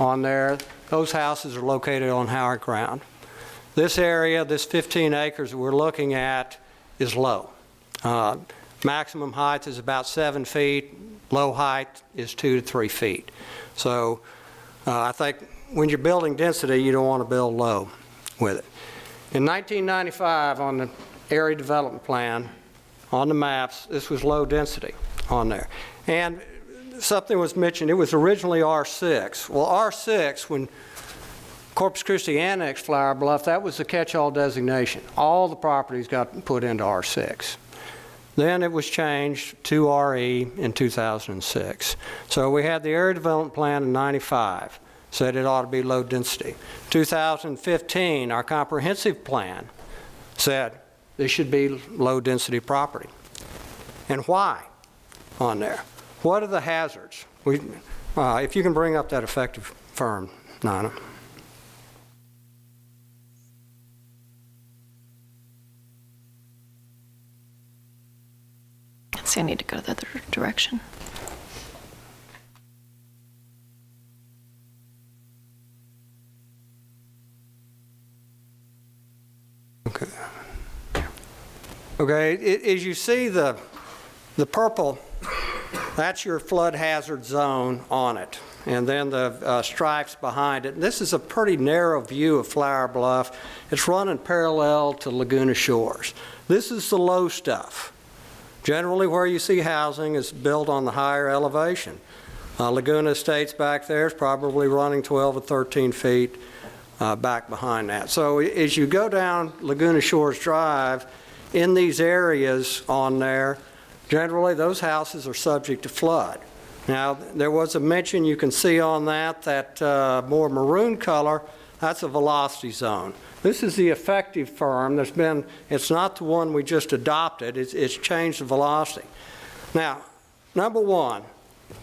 on there, those houses are located on higher ground. This area, this 15 acres that we're looking at is low. Maximum height is about 7 feet. Low height is 2 to 3 feet. So I think when you're building density, you don't want to build low with it. In 1995, on the area development plan, on the maps, this was low density on there. And something was mentioned, it was originally R6. Well, R6, when Corpus Christi annexed Flower Bluff, that was the catch-all designation. All the properties got put into R6. Then it was changed to RE in 2006. So we had the area development plan in 95, said it ought to be low density. 2015, our comprehensive plan said this should be low density property. And why on there? What are the hazards? If you can bring up that effective firm, Nina.
See, I need to go the other direction.
Okay, as you see the purple, that's your flood hazard zone on it. And then the stripes behind it. And this is a pretty narrow view of Flower Bluff. It's running parallel to Laguna Shores. This is the low stuff. Generally where you see housing is built on the higher elevation. Laguna Estates back there is probably running 12 or 13 feet back behind that. So as you go down Laguna Shores Drive, in these areas on there, generally those houses are subject to flood. Now, there was a mention you can see on that more maroon color, that's a velocity zone. This is the effective firm. It's not the one we just adopted, it's changed the velocity. Now, number one,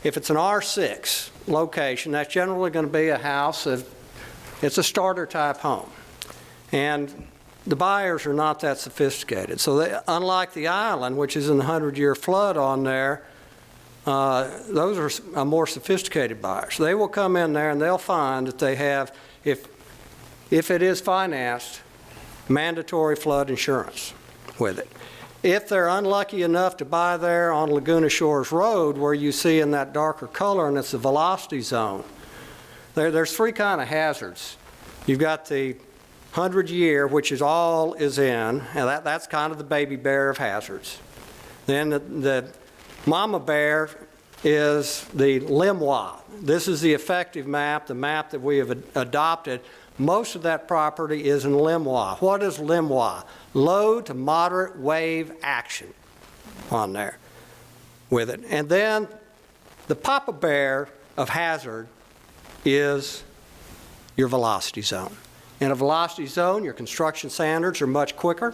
if it's an R6 location, that's generally going to be a house it's a starter type home. And the buyers are not that sophisticated. So unlike the island, which is in the 100-year flood on there, those are more sophisticated buyers. They will come in there and they'll find that they have, if it is financed, mandatory flood insurance with it. If they're unlucky enough to buy there on Laguna Shores Road, where you see in that darker color, and it's a velocity zone, there's three kind of hazards. You've got the 100-year, which is all is in, and that's kind of the baby bear of hazards. Then the mama bear is the Limois. This is the effective map, the map that we have adopted. Most of that property is in Limois. What is Limois? Low to moderate wave action on there with it. And then the papa bear of hazard is your velocity zone. In a velocity zone, your construction standards are much quicker,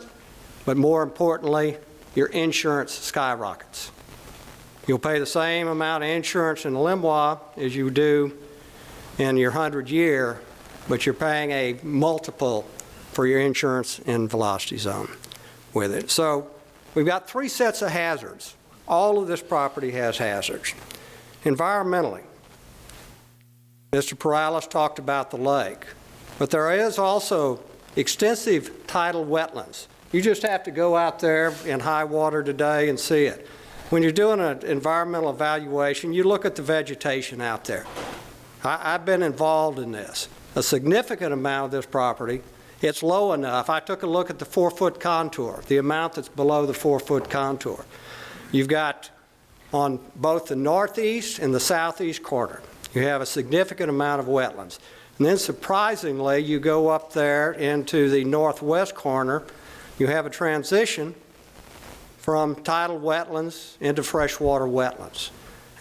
but more importantly, your insurance skyrockets. You'll pay the same amount of insurance in Limois as you do in your 100-year, but you're paying a multiple for your insurance in velocity zone with it. So we've got three sets of hazards. All of this property has hazards. Environmentally, Mr. Perales talked about the lake, but there is also extensive tidal wetlands. You just have to go out there in high water today and see it. When you're doing an environmental evaluation, you look at the vegetation out there. I've been involved in this. A significant amount of this property, it's low enough. I took a look at the 4-foot contour, the amount that's below the 4-foot contour. You've got on both the northeast and the southeast corner, you have a significant amount of wetlands. And then surprisingly, you go up there into the northwest corner, you have a transition from tidal wetlands into freshwater wetlands.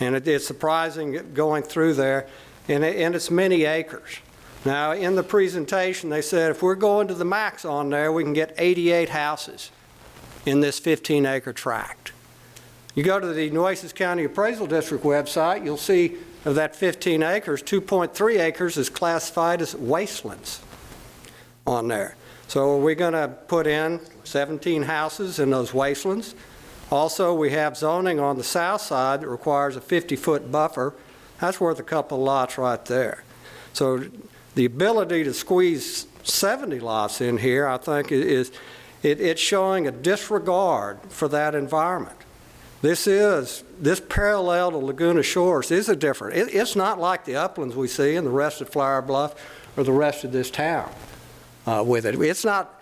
And it's surprising going through there, and it's many acres. Now, in the presentation, they said if we're going to the max on there, we can get 88 houses in this 15-acre tract. You go to the Nueces County Appraisal District website, you'll see of that 15 acres, 2.3 acres is classified as wastelands on there. So we're going to put in 17 houses in those wastelands. Also, we have zoning on the south side that requires a 50-foot buffer. That's worth a couple lots right there. So the ability to squeeze 70 lots in here, I think, it's showing a disregard for that environment. This parallel to Laguna Shores is a different. It's not like the uplands we see in the rest of Flower Bluff or the rest of this town with it. It's not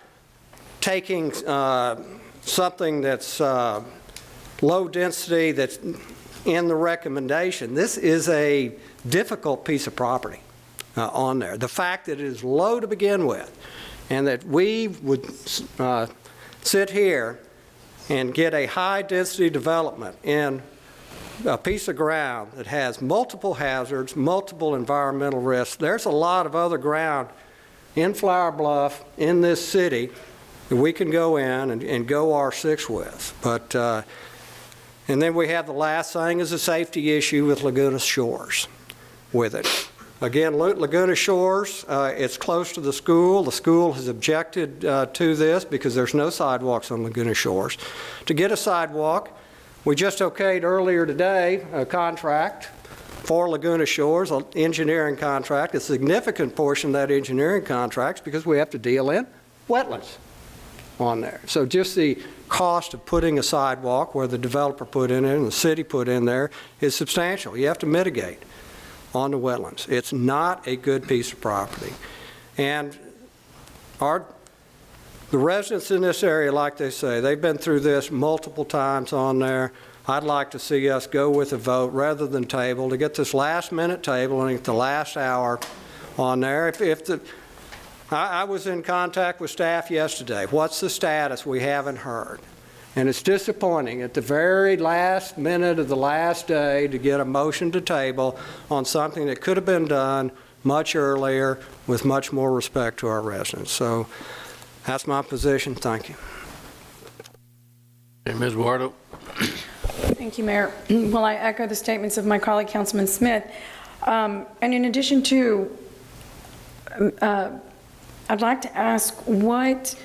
taking something that's low density that's in the recommendation. This is a difficult piece of property on there. The fact that it is low to begin with and that we would sit here and get a high-density development in a piece of ground that has multiple hazards, multiple environmental risks. There's a lot of other ground in Flower Bluff, in this city, that we can go in and go R6 with. But, and then we have the last thing is a safety issue with Laguna Shores with it. Again, Laguna Shores, it's close to the school. The school has objected to this because there's no sidewalks on Laguna Shores. To get a sidewalk, we just okayed earlier today a contract for Laguna Shores, an engineering contract. A significant portion of that engineering contract is because we have to deal in wetlands on there. So just the cost of putting a sidewalk where the developer put in it and the city put in there is substantial. You have to mitigate on the wetlands. It's not a good piece of property. And the residents in this area, like they say, they've been through this multiple times on there. I'd like to see us go with a vote rather than table, to get this last-minute tabling at the last hour on there. I was in contact with staff yesterday. What's the status? We haven't heard. And it's disappointing at the very last minute of the last day to get a motion to table on something that could have been done much earlier with much more respect to our residents. So that's my position. Thank you.
Hey, Ms. Wardo.
Thank you, Mayor. Well, I echo the statements of my colleague, Councilman Smith. And in addition to, I'd like to ask what,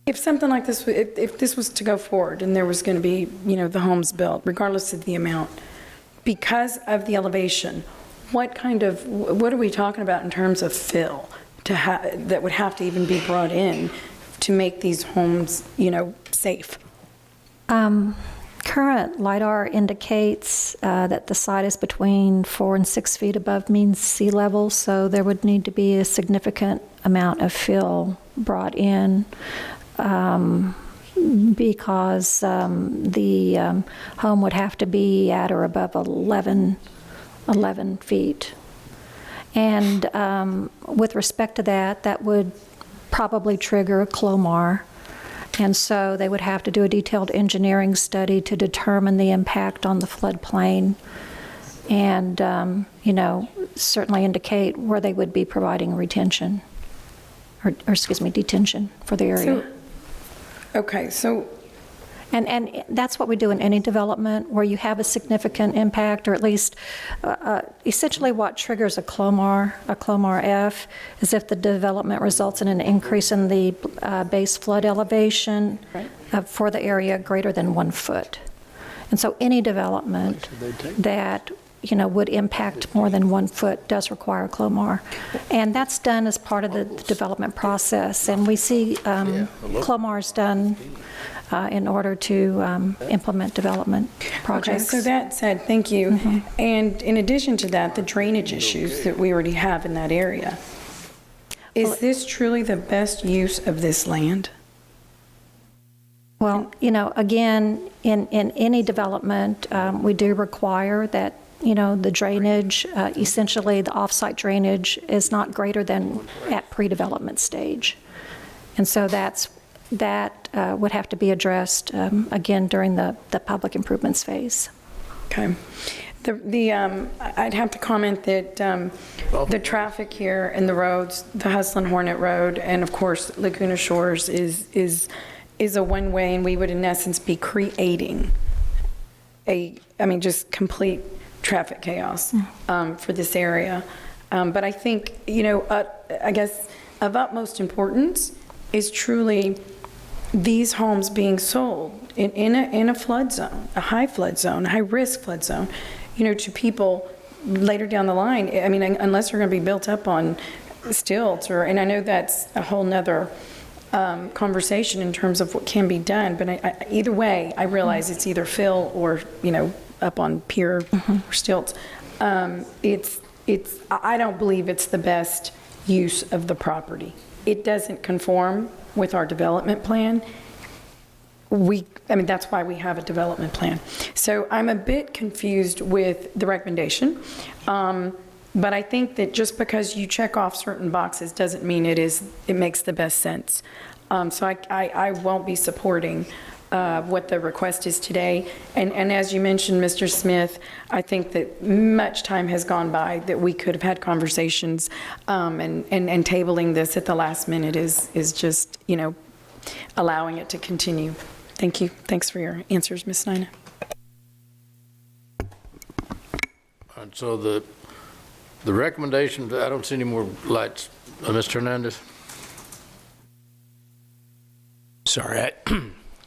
if something like this, if this was to go forward and there was going to be, the homes built, regardless of the amount, because of the elevation, what are we talking about in terms of fill that would have to even be brought in to make these homes, safe?
Current LIDAR indicates that the site is between 4 and 6 feet above mean sea level, so there would need to be a significant amount of fill brought in because the home would have to be at or above 11 feet. And with respect to that, that would probably trigger a CLOMAR. And so they would have to do a detailed engineering study to determine the impact on the floodplain and, certainly indicate where they would be providing retention, or detention for the area. And that's what we do in any development where you have a significant impact, or at least essentially what triggers a CLOMAR F is if the development results in an increase in the base flood elevation for the area greater than 1 foot. And so any development that would impact more than 1 foot does require a CLOMAR. And that's done as part of the development process. And we see CLOMARs done in order to implement development projects.
Okay, so that said, thank you. Mm-hmm. And in addition to that, the drainage issues that we already have in that area. Is this truly the best use of this land?
Well, again, in any development, we do require that the drainage, essentially the off-site drainage, is not greater than at pre-development stage. And so that would have to be addressed, again, during the public improvements phase.
Okay. I'd have to comment that the traffic here and the roads, the Hustle and Hornet Road, and of course Laguna Shores is a one-way, and we would in essence be creating just complete traffic chaos for this area. But I think, I guess of utmost importance is truly these homes being sold in a flood zone, a high flood zone, a high-risk flood zone, to people later down the line. Unless they're going to be built up on stilts, and I know that's a whole nother conversation in terms of what can be done, but either way, I realize it's either fill or, up on pier or stilts. I don't believe it's the best use of the property. It doesn't conform with our development plan. That's why we have a development plan. So I'm a bit confused with the recommendation, but I think that just because you check off certain boxes doesn't mean it makes the best sense. So I won't be supporting what the request is today. And as you mentioned, Mr. Smith, I think that much time has gone by that we could have had conversations, and tabling this at the last minute is just, allowing it to continue. Thank you. Thanks for your answers, Ms. Snyder.
So the recommendation, I don't see any more lights. Mr. Hernandez?
Sorry,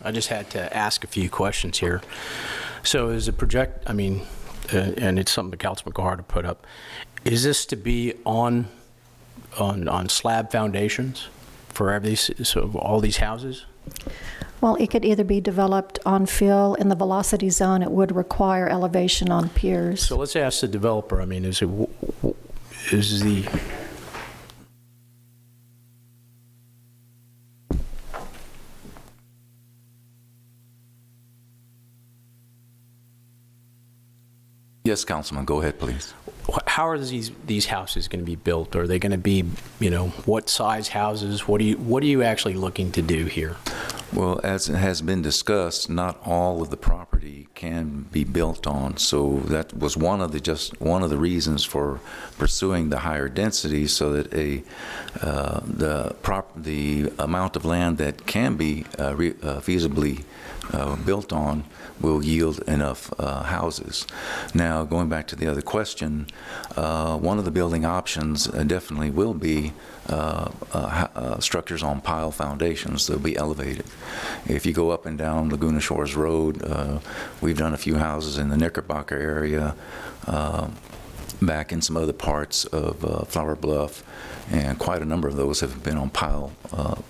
I just had to ask a few questions here. So is the project, and it's something that Councilman Guajardo put up, is this to be on slab foundations so all these houses?
Well, it could either be developed on fill in the velocity zone. It would require elevation on piers.
So let's ask the developer. I mean, is the
Yes, Councilman, go ahead, please.
how are these houses going to be built? Are they going to be, what size houses? What are you actually looking to do here?
Well, as it has been discussed, not all of the property can be built on. So that was one of the reasons for pursuing the higher density, so that the amount of land that can be feasibly built on will yield enough houses. Now, going back to the other question, one of the building options definitely will be structures on pile foundations. They'll be elevated. If you go up and down Laguna Shores Road, we've done a few houses in the Knickerbocker area, back in some other parts of Flower Bluff, and quite a number of those have been on pile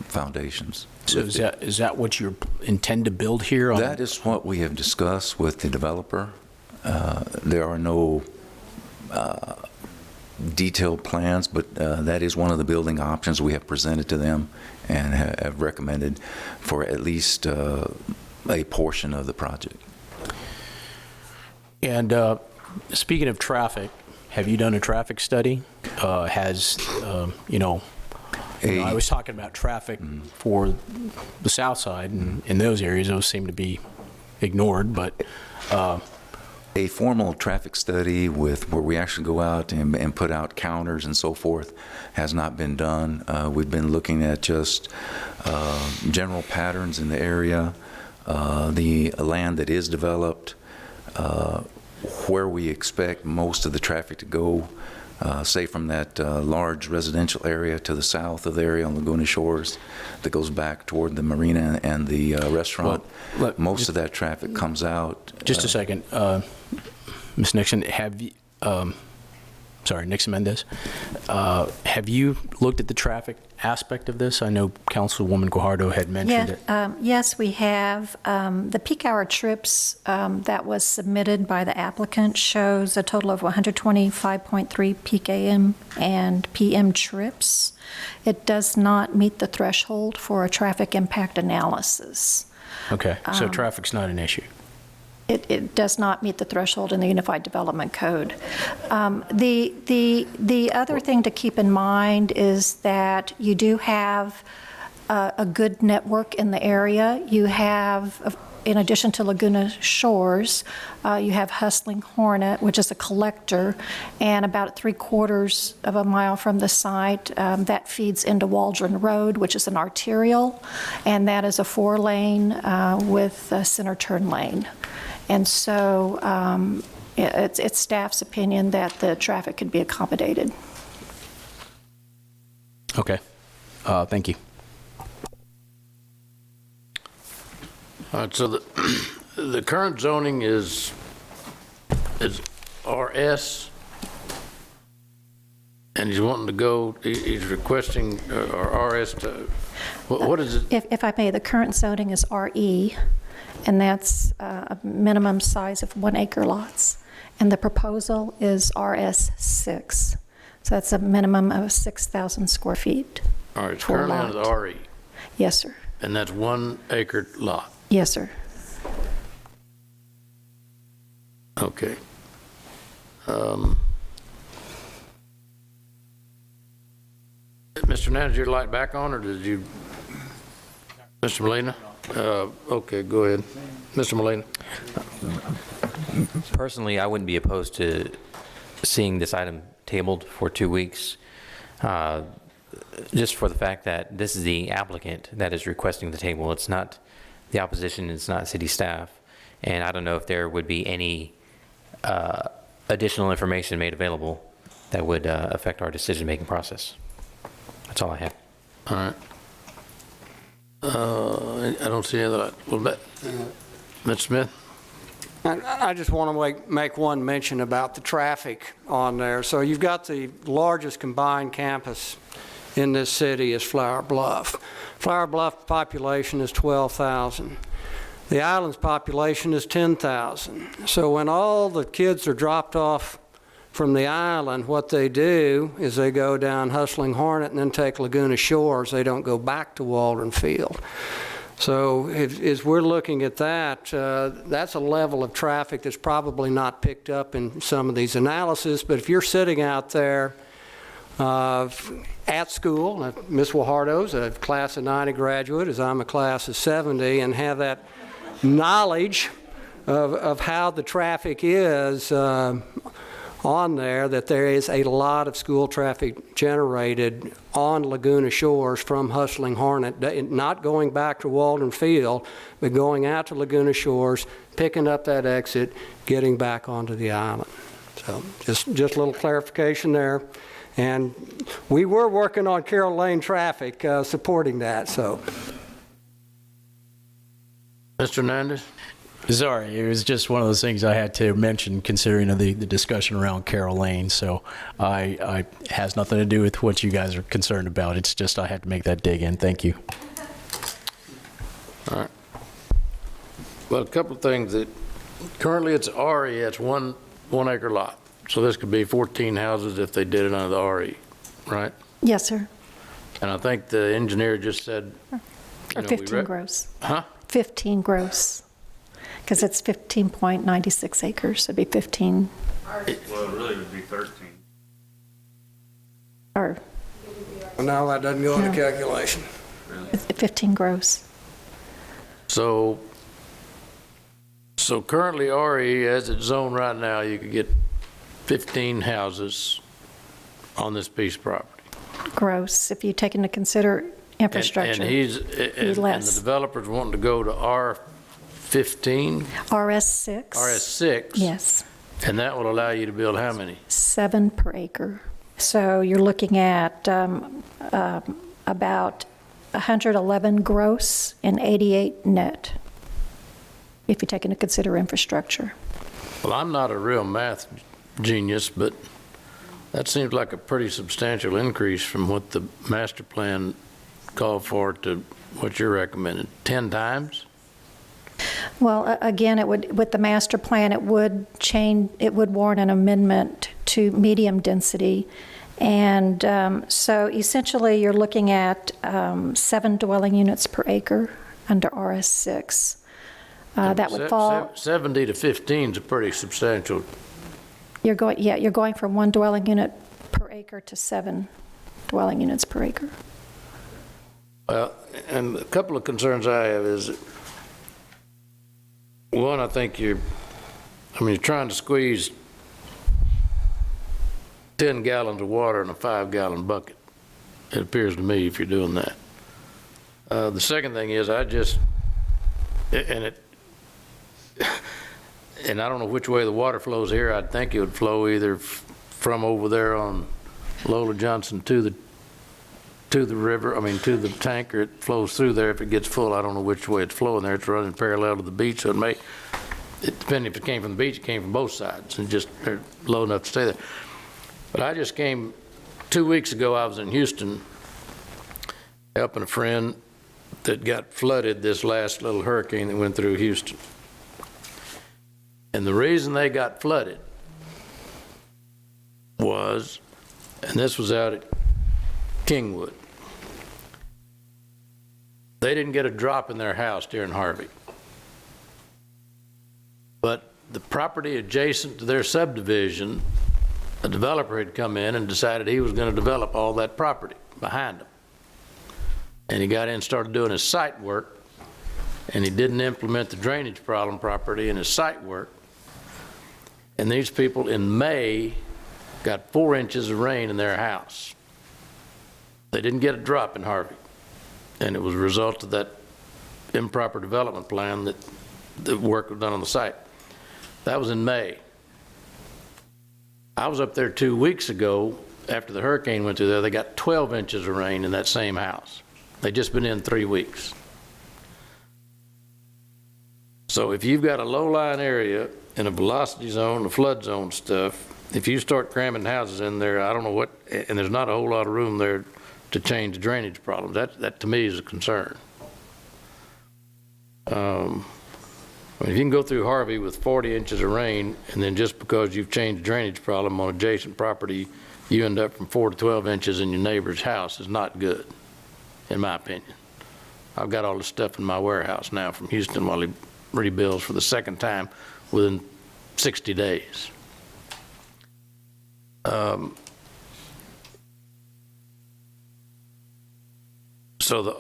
foundations.
So is that what you intend to build here?
That is what we have discussed with the developer. There are no detailed plans, but that is one of the building options we have presented to them and have recommended for at least a portion of the project.
And speaking of traffic, have you done a traffic study? I was talking about traffic for the south side, and in those areas, those seem to be ignored, but...
A formal traffic study where we actually go out and put out counters and so forth has not been done. We've been looking at just general patterns in the area, the land that is developed, where we expect most of the traffic to go, say from that large residential area to the south of the area on Laguna Shores that goes back toward the marina and the restaurant.
Well,
most of that traffic comes out.
Just a second. Ms. Nixon, Nixon Mendez, have you looked at the traffic aspect of this? I know Councilwoman Guajardo had mentioned it.
Yes, we have. The peak hour trips that was submitted by the applicant shows a total of 125.3 peak AM and PM trips. It does not meet the threshold for a traffic impact analysis.
Okay, so traffic's not an issue.
It does not meet the threshold in the Unified Development Code. The other thing to keep in mind is that you do have a good network in the area. You have, in addition to Laguna Shores, you have Hustling Hornet, which is a collector, and about 3/4 of a mile from the site, that feeds into Waldron Road, which is an arterial, and that is a 4-lane with a center turn lane. And so it's staff's opinion that the traffic could be accommodated.
Okay. Thank you.
All right, so the current zoning is RS, and he's wanting to go, he's requesting RS to, what is it?
If I may, the current zoning is RE, and that's a minimum size of 1 acre lots. And the proposal is RS6. So that's a minimum of 6,000 square feet.
All right, it's currently under the RE.
Yes, sir.
And that's 1 acre lot.
Yes, sir.
Okay. Mr. Nance, your light back on, or did you? Mr. Molina? Okay, go ahead. Mr. Molina.
Personally, I wouldn't be opposed to seeing this item tabled for 2 weeks, just for the fact that this is the applicant that is requesting the table. It's not the opposition, it's not city staff, and I don't know if there would be any additional information made available that would affect our decision-making process. That's all I have.
All right. I don't see any other. Well, Mr. Smith?
I just want to make one mention about the traffic on there. So you've got the largest combined campus in this city is Flower Bluff. Flower Bluff population is 12,000. The island's population is 10,000. So when all the kids are dropped off from the island, what they do is they go down Hustling Hornet and then take Laguna Shores. They don't go back to Waldron Field. So as we're looking at that, that's a level of traffic that's probably not picked up in some of these analyses. But if you're sitting out there at school, Ms. Guajardo's a class of 90 graduate, as I'm a class of 70, and have that knowledge of how the traffic is on there, that there is a lot of school traffic generated on Laguna Shores from Hustling Hornet, not going back to Waldron Field, but going out to Laguna Shores, picking up that exit, getting back onto the island. So just a little clarification there. And we were working on Carroll Lane traffic, supporting that, so.
Mr. Hernandez?
Sorry, it was just one of those things I had to mention considering the discussion around Carroll Lane. So I has nothing to do with what you guys are concerned about. It's just I had to make that dig in. Thank you.
All right. Well, a couple of things. That currently it's RE, it's one acre lot. So this could be 14 houses if they did it under the RE, right?
Yes, sir.
And I think the engineer just said,
Or 15 gross.
Huh?
15 gross. Because it's 15.96 acres. It'd be 15.
Well, it really would be 13.
Or
Well, no, that doesn't go into calculation.
it's 15 gross.
So currently RE, as it's zoned right now, you could get 15 houses on this piece of property.
Gross, if you take into consider infrastructure.
And and the developer's wanting to go to R15?
RS6.
RS6?
Yes.
And that will allow you to build how many?
7 per acre. So you're looking at about 111 gross and 88 net, if you take into consider infrastructure.
Well, I'm not a real math genius, but that seems like a pretty substantial increase from what the master plan called for to what you're recommending. 10 times?
Well, again, it would, with the master plan, it would change, it would warrant an amendment to medium density. And so essentially you're looking at 7 dwelling units per acre under RS6. That would fall.
70 to 15 is a pretty substantial.
You're going from 1 dwelling unit per acre to 7 dwelling units per acre.
Well, and a couple of concerns I have is, one, I think you're trying to squeeze 10 gallons of water in a 5-gallon bucket. It appears to me, if you're doing that. The second thing is, and I don't know which way the water flows here. I'd think it would flow either from over there on Lola Johnson to the river, to the tank, or it flows through there if it gets full. I don't know which way it's flowing there. It's running parallel to the beach, so depending if it came from the beach, it came from both sides, and just they're low enough to stay there. But I just came 2 weeks ago. I was in Houston helping a friend that got flooded this last little hurricane that went through Houston. And the reason they got flooded was, and this was out at Kingwood, they didn't get a drop in their house during Harvey. But the property adjacent to their subdivision, a developer had come in and decided he was going to develop all that property behind them. And he got in and started doing his site work, and he didn't implement the drainage problem properly in his site work. And these people in May got 4 inches of rain in their house. They didn't get a drop in Harvey. And it was a result of that improper development plan that the work was done on the site. That was in May. I was up there 2 weeks ago after the hurricane went through there. They got 12 inches of rain in that same house. They'd just been in 3 weeks. So if you've got a low-lying area in a velocity zone, a flood zone stuff, if you start cramming houses in there, I don't know what, and there's not a whole lot of room there to change the drainage problem. That to me is a concern. If you can go through Harvey with 40 inches of rain, and then just because you've changed the drainage problem on adjacent property, you end up from 4 to 12 inches in your neighbor's house is not good, in my opinion. I've got all this stuff in my warehouse now from Houston while he rebuilds for the second time within 60 days. So the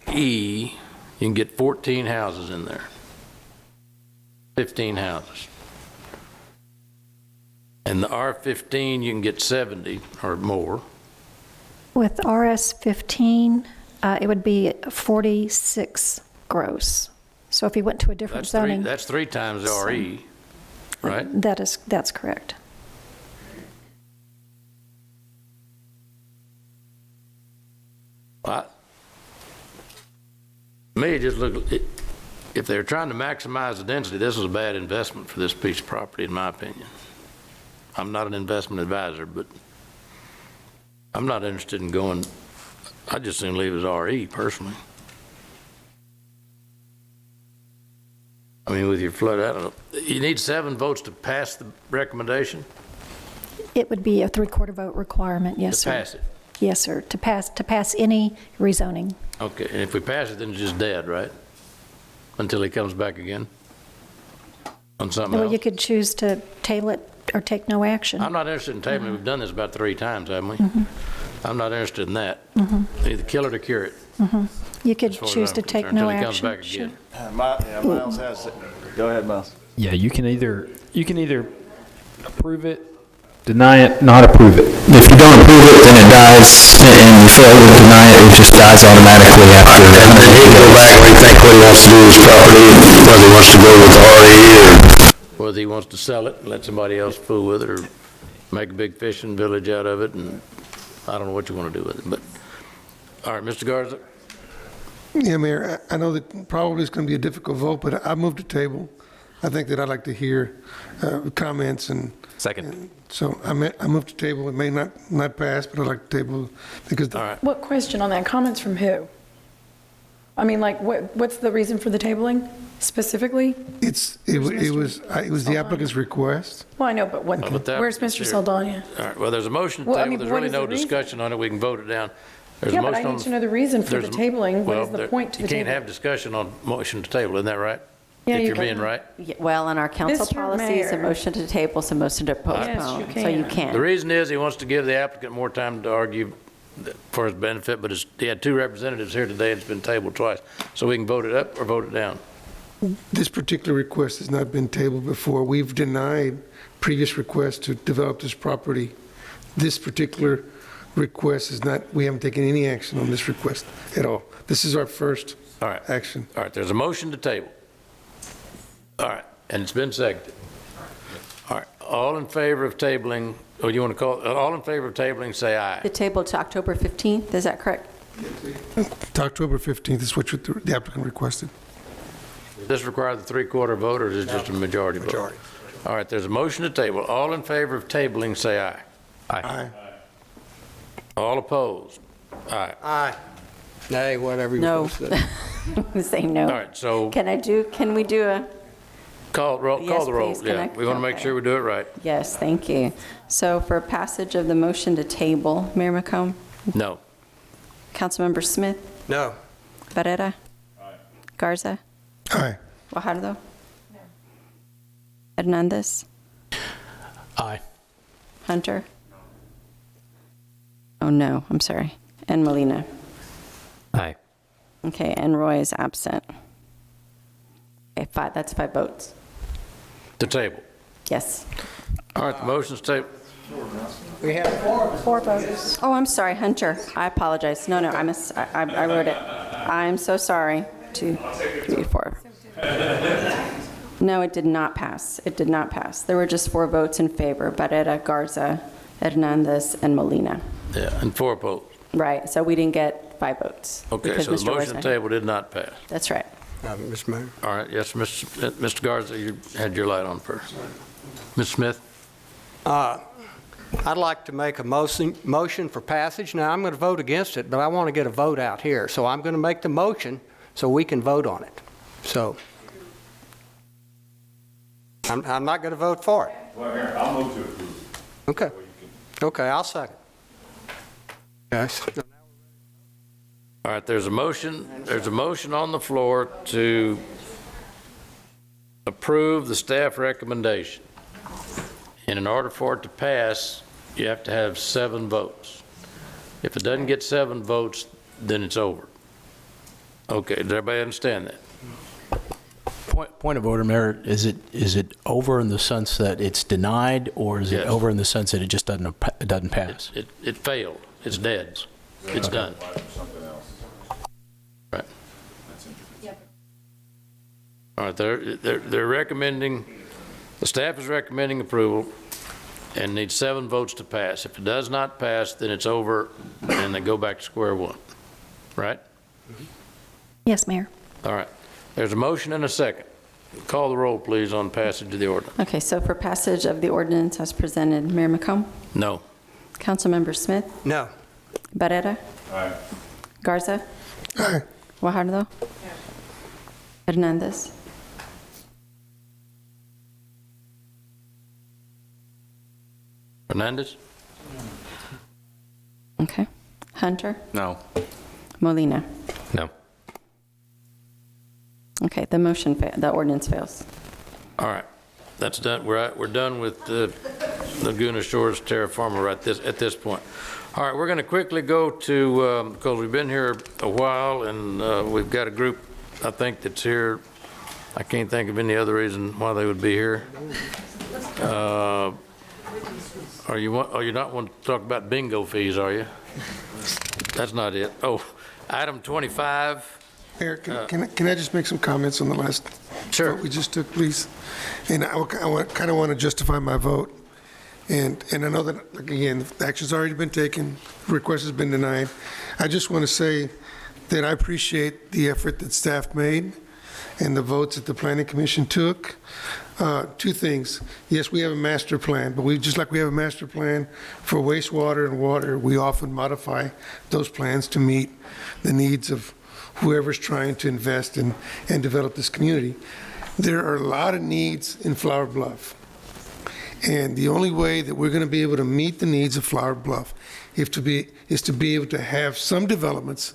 RE, you can get 14 houses in there. 15 houses. And the R15, you can get 70 or more.
With RS15, it would be 46 gross. So if you went to a different zoning.
That's 3 times the RE, right?
That's correct.
Me, just look, if they're trying to maximize the density, this was a bad investment for this piece of property, in my opinion. I'm not an investment advisor, but I'm not interested in going, I'd just soon leave it as RE, personally. I mean, with your flood, I don't know. You need 7 votes to pass the recommendation?
It would be a 3/4 vote requirement, yes, sir.
To pass it?
Yes, sir, to pass any rezoning.
Okay, and if we pass it, then it's just dead, right? Until he comes back again on something
Well,
else?
you could choose to table it or take no action.
I'm not interested in tabling. We've done this about 3 times, haven't we? I'm not interested in that. Either kill it or cure it.
You could
as far as
choose
I'm
to take
concerned,
no
until he comes
action.
back again.
Miles has it. Go ahead, Miles.
Yeah, you can either approve it, deny it, not approve it.
If you don't approve it, then it dies, and you fail to deny it, it just dies automatically after.
And he can go back and rethink what he wants to do with property, whether he wants to go with RE or
Whether he wants to sell it and let somebody else fool with it, or make a big fishing village out of it, and I don't know what you want to do with it, but, all right, Mr. Garza?
Yeah, Mayor, I know that probably it's going to be a difficult vote, but I moved the table. I think that I'd like to hear comments and.
Second.
So I moved the table. It may not pass, but I'd like to table because.
All right.
What question on that? Comments from who? I mean, like, what's the reason for the tabling specifically?
It was the applicant's request.
Well, I know, but what, where's Mr. Saldana?
All right, well, there's a motion to
Well, I
table.
mean,
There's
what
really
is the
no
reason?
discussion on it. We can vote it down. There's a
Yeah, but I
motion
need to know the reason for the
there's a-
tabling. What is
well,
the point to the
You can't
table?
have discussion on motion to table, isn't that right?
Yeah,
If
you
you're
can.
being right?
Well, in our council
Mr.
policy, it's a
Mayor.
motion to table, it's a motion to postpone.
you
So you
can.
can.
The reason is he wants to give the applicant more time to argue for his benefit, but he had 2 representatives here today, and it's been tabled twice. So we can vote it up or vote it down.
This particular request has not been tabled before. We've denied previous requests to develop this property. This particular request is not, we haven't taken any action on this request at all. This is our first
All right.
action.
All right, there's a motion to table. All right, and it's been seconded. All right, all in favor of tabling, or you want to call, all in favor of tabling, say aye.
The table to October 15th, is that correct?
To October 15th is what the applicant requested.
Does this require the 3/4 vote, or is it just a majority vote? Majority. All right, there's a motion to table. All in favor of tabling, say aye.
Aye.
All opposed? Aye.
Aye. Nay, whatever you
No.
want to say.
Say no.
All right, so
Can we do a,
call the
Yes,
roll.
please, can
Yeah,
I-
we want to make
okay.
sure we do it right.
yes, thank you. So for passage of the motion to table, Mayor McComb,
No.
Councilmember Smith,
No.
Barrera, Garza,
Aye.
Guajardo, Hernandez,
Aye.
Hunter. Oh, no, I'm sorry. And Molina.
Aye.
Okay, and Roy is absent. Okay, that's 5 votes.
To table.
Yes.
All right, the motion's tabled.
We have
4 votes.
Oh, I'm sorry, Hunter. I apologize. No, I wrote it. I'm so sorry. 2, 3, 4. No, it did not pass. It did not pass. There were just 4 votes in favor, Barrera, Garza, Hernandez, and Molina.
Yeah, and 4 opposed.
Right, so we didn't get 5 votes.
Okay,
because
so the
Mr. Roy's
motion to
not-
table did not pass.
That's right.
Mr. Mayor.
All right, yes, Mr. Garza, you had your light on first. Ms. Smith?
I'd like to make a motion for passage. Now, I'm going to vote against it, but I want to get a vote out here. So I'm going to make the motion so we can vote on it. So I'm not going to vote for it.
Well, here, I'll move to approve.
Okay. Okay, I'll second. Yes.
All right, there's a motion on the floor to approve the staff recommendation. And in order for it to pass, you have to have 7 votes. If it doesn't get 7 votes, then it's over. Okay, does everybody understand that?
Point of order, Mayor, is it over in the sense that it's denied, or is it over in the sense that it just doesn't pass?
It failed. It's dead. It's done. Right. All right, they're recommending, the staff is recommending approval and needs 7 votes to pass. If it does not pass, then it's over and they go back to square one. Right?
Yes, Mayor.
All right. There's a motion and a second. Call the roll, please, on passage of the ordinance.
Okay, so for passage of the ordinance as presented, Mayor McComb?
No.
Councilmember Smith?
No.
Barrera?
Aye.
Garza?
Aye.
Guajardo? Hernandez?
Hernandez?
Okay. Hunter?
No.
Molina?
No.
Okay, the ordinance fails.
All right. That's done. We're done with the Laguna Shores Terra Firma at this point. All right, we're going to quickly go to, because we've been here a while and we've got a group, I think, that's here. I can't think of any other reason why they would be here. Are you not want to talk about bingo fees, are you? That's not it. Oh, item 25.
Mayor, can I just make some comments on the last vote we just took, please? And I kind of want to justify my vote. And I know that, again, the action's already been taken, the request has been denied. I just want to say that I appreciate the effort that staff made and the votes that the Planning Commission took. 2 things. Yes, we have a master plan, but just like we have a master plan for wastewater and water, we often modify those plans to meet the needs of whoever's trying to invest and develop this community. There are a lot of needs in Flower Bluff. And the only way that we're going to be able to meet the needs of Flower Bluff is to be able to have some developments,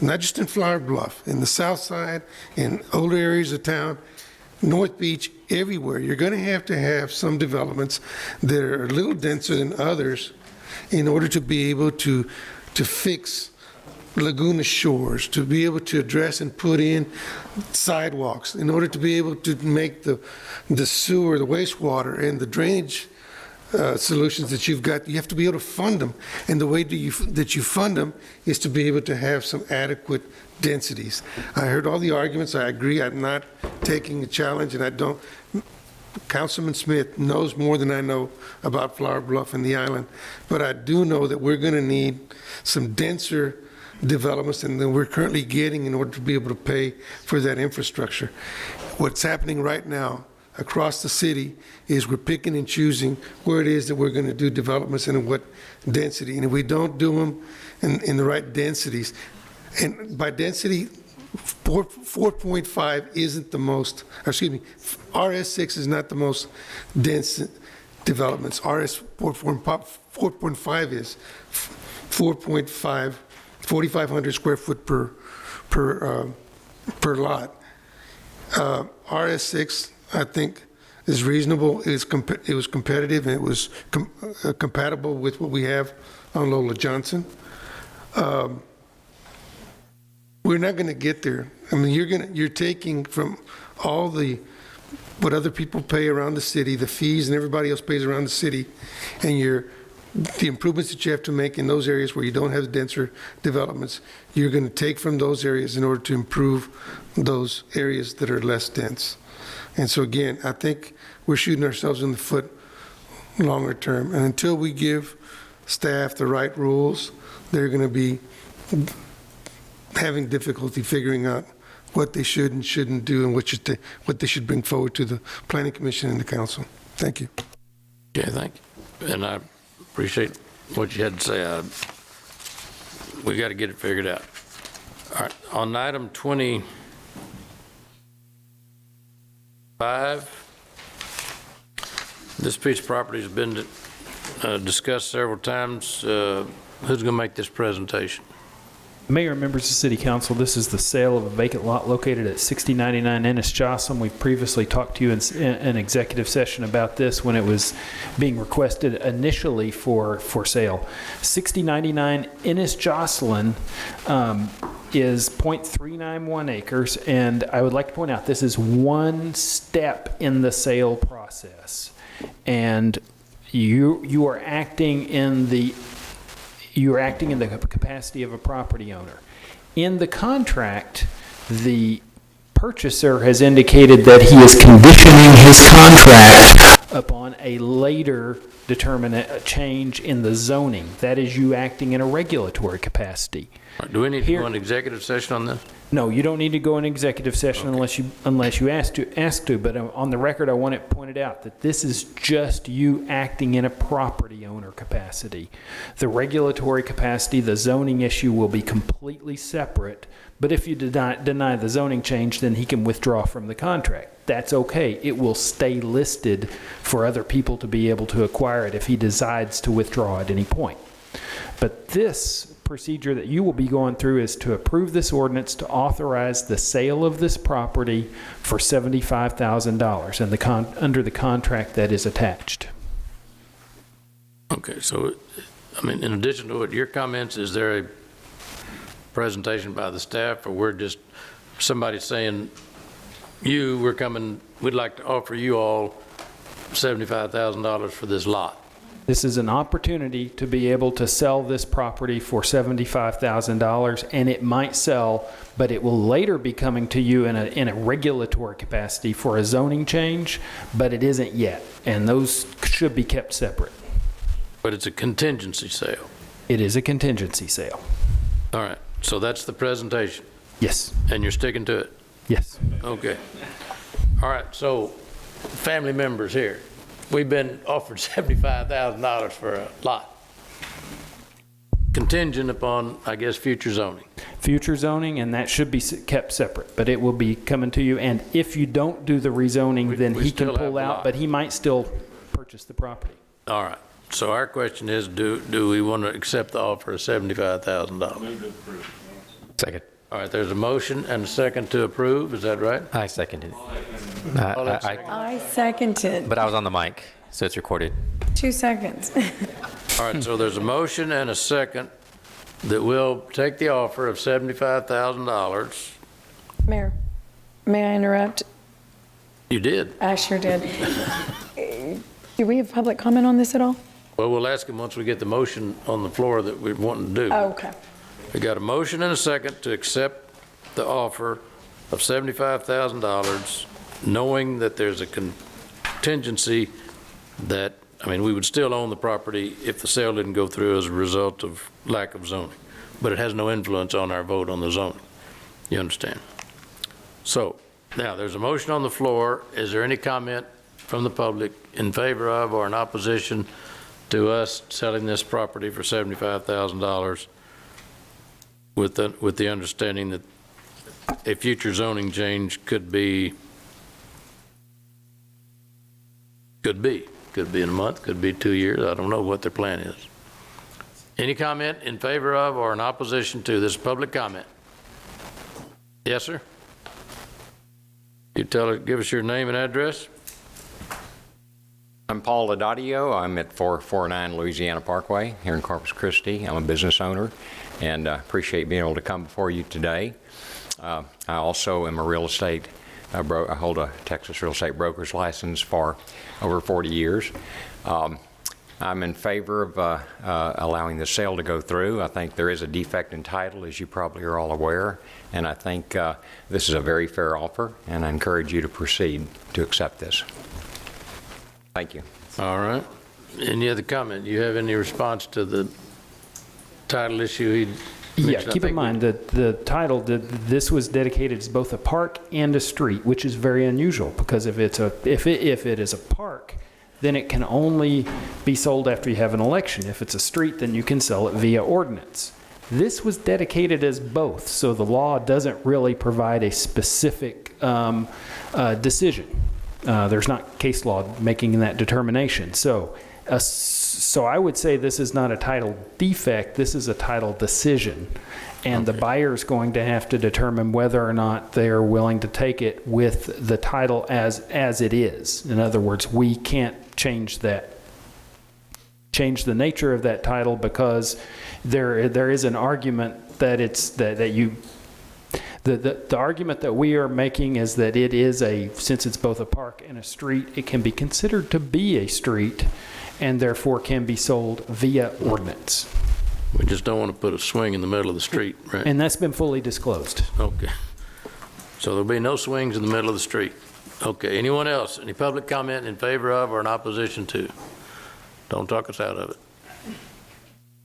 not just in Flower Bluff, in the south side, in older areas of town, North Beach, everywhere. You're going to have some developments that are a little denser than others in order to be able to fix Laguna Shores, to be able to address and put in sidewalks, in order to be able to make the sewer, the wastewater, and the drainage solutions that you've got. You have to be able to fund them. And the way that you fund them is to be able to have some adequate densities. I heard all the arguments. I agree. I'm not taking a challenge, and I don't. Councilman Smith knows more than I know about Flower Bluff and the island, but I do know that we're going to need some denser developments than we're currently getting in order to be able to pay for that infrastructure. What's happening right now across the city is we're picking and choosing where it is that we're going to do developments and in what density. And if we don't do them in the right densities, and by density, 4.5 isn't the most, RS6 is not the most dense developments. RS 4.5 is 4.5, 4,500 square foot per lot. RS6, I think, is reasonable. It was competitive, and it was compatible with what we have on Lola Johnson. We're not going to get there. I mean, you're taking from all what other people pay around the city, the fees and everybody else pays around the city, and the improvements that you have to make in those areas where you don't have denser developments, you're going to take from those areas in order to improve those areas that are less dense. And so again, I think we're shooting ourselves in the foot longer term. And until we give staff the right rules, they're going to be having difficulty figuring out what they should and shouldn't do and what they should bring forward to the Planning Commission and the Council. Thank you.
Okay, thank you. And appreciate what you had to say. We got to get it figured out. All right, on item 25, this piece of property has been discussed several times. Who's going to make this presentation?
Mayor and members of City Council, this is the sale of a vacant lot located at 6099 Ennis Joslyn. We've previously talked to you in an executive session about this when it was being requested initially for sale. 6099 Ennis Joslyn is 0.391 acres, and I would like to point out this is one step in the sale process, and you are acting in the capacity of a property owner. In the contract, the purchaser has indicated that he is conditioning his contract upon a later determinate change in the zoning. That is you acting in a regulatory capacity.
Do we need to go into executive session on this?
No, you don't need to go in executive session unless you ask to. But on the record, I want it pointed out that this is just you acting in a property owner capacity. The regulatory capacity, the zoning issue will be completely separate. But if you deny the zoning change, then he can withdraw from the contract. That's okay. It will stay listed for other people to be able to acquire it if he decides to withdraw at any point. But this procedure that you will be going through is to approve this ordinance to authorize the sale of this property for $75,000 and under the contract that is attached.
Okay, so, I mean, in addition to your comments, is there a presentation by the staff, or we're just somebody saying, we're coming, we'd like to offer you all $75,000 for this lot?
This is an opportunity to be able to sell this property for $75,000, and it might sell, but it will later be coming to you in a regulatory capacity for a zoning change, but it isn't yet, and those should be kept separate.
But it's a contingency sale?
It is a contingency sale.
All right, so that's the presentation?
Yes.
And you're sticking to it?
Yes.
Okay. All right, so family members here. We've been offered $75,000 for a lot, contingent upon, I guess, future zoning.
Future zoning, and that should be kept separate, but it will be coming to you. And if you don't do the rezoning, then he can pull out, but he might still purchase the property.
All right. So our question is, do we want to accept the offer of $75,000?
Second.
All right, there's a motion and a second to approve, is that right?
I seconded.
I seconded.
But I was on the mic, so it's recorded.
2 seconds.
All right, so there's a motion and a second that will take the offer of $75,000.
Mayor, may I interrupt?
You did.
I sure did. Do we have public comment on this at all?
Well, we'll ask him once we get the motion on the floor that we're wanting to do.
Oh, okay.
We got a motion and a second to accept the offer of $75,000, knowing that there's a contingency that, I mean, we would still own the property if the sale didn't go through as a result of lack of zoning, but it has no influence on our vote on the zoning. You understand? So, now, there's a motion on the floor. Is there any comment from the public in favor of or in opposition to us selling this property for $75,000 with the understanding that a future zoning change could be in a month, could be 2 years. I don't know what their plan is. Any comment in favor of or in opposition to this public comment? Yes, sir? You give us your name and address.
I'm Paul Laudadio. I'm at 449 Louisiana Parkway here in Corpus Christi. I'm a business owner and appreciate being able to come before you today. I also am a real estate I hold a Texas real estate broker's license for over 40 years. I'm in favor of allowing the sale to go through. I think there is a defect in title, as you probably are all aware, and I think this is a very fair offer, and I encourage you to proceed to accept this. Thank you.
All right. Any other comment? You have any response to the title issue?
Yeah, keep in mind that the title, this was dedicated as both a park and a street, which is very unusual because if it is a park, then it can only be sold after you have an election. If it's a street, then you can sell it via ordinance. This was dedicated as both, so the law doesn't really provide a specific decision. There's not case law making that determination. So I would say this is not a title defect, this is a title decision. And the buyer's going to have to determine whether or not they're willing to take it with the title as it is. In other words, we can't change the nature of that title because there is an argument that the argument that we are making is that it is since it's both a park and a street, it can be considered to be a street and therefore can be sold via ordinance.
We just don't want to put a swing in the middle of the street, right?
And that's been fully disclosed.
Okay. So there'll be no swings in the middle of the street. Okay, anyone else? Any public comment in favor of or in opposition to? Don't talk us out of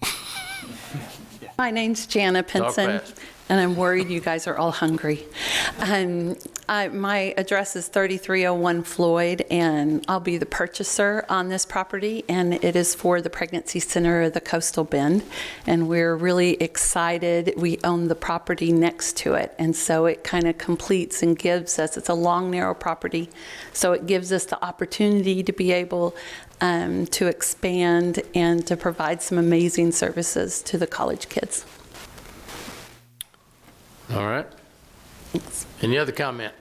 it.
My name's Jana Pinson,
fast.
and I'm worried you guys are all hungry. My address is 3301 Floyd, and I'll be the purchaser on this property, and it is for the Pregnancy Center of the Coastal Bend, and we're really excited. We own the property next to it, and so it kind of completes and gives us, it's a long, narrow property, so it gives us the opportunity to be able to expand and to provide some amazing services to the college kids.
All right.
Thanks.
Any other comment?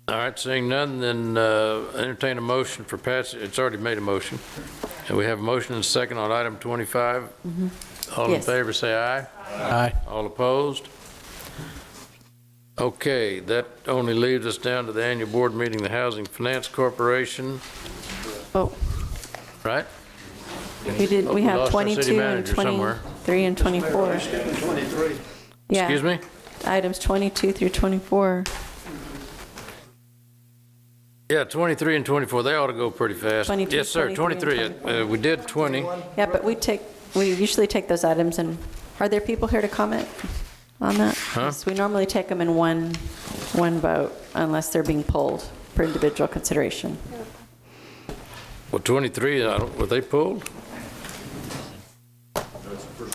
All right, seeing none, then entertain a motion for passage. It's already made a motion. And we have a motion and a second on item 25. All in
Yes.
favor, say aye.
Aye.
All opposed? Okay, that only leaves us down to the annual board meeting, the Housing Finance Corporation,
Oh,
right?
we have
lost our city
22 and
manager somewhere.
23 and 24. Yeah.
Excuse me?
Items 22 through 24.
Yeah, 23 and 24, they ought to go pretty fast.
22,
Yes, sir,
23
23. We did 20.
Yeah, but we usually take those items, and are there people here to comment on that?
Huh?
Yes, we normally take them in one vote unless they're being pulled for individual consideration.
Well, 23, were they pulled?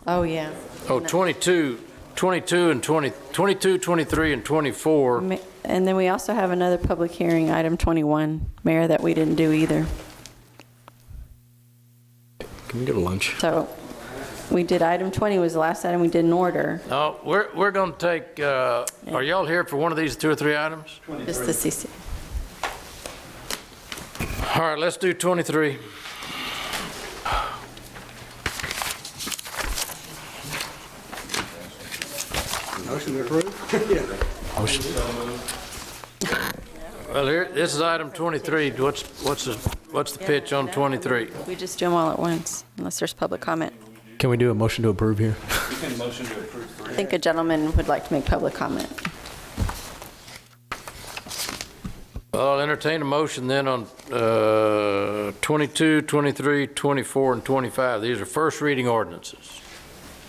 Oh, yeah.
Oh, 22 and 20, 22, 23, and 24.
And then we also have another public hearing, item 21, Mayor, that we didn't do either.
Can we go to lunch?
So we did item 20 was the last item we did in order.
No, we're going to take, are y'all here for one of these 2 or 3 items?
Just the CC.
All right, let's do 23.
Motion to approve?
Motion.
Well, here, this is item 23. What's the pitch on 23?
We just do them all at once, unless there's public comment.
Can we do a motion to approve here?
I think a gentleman would like to make public comment.
I'll entertain a motion then on 22, 23, 24, and 25. These are first reading ordinances.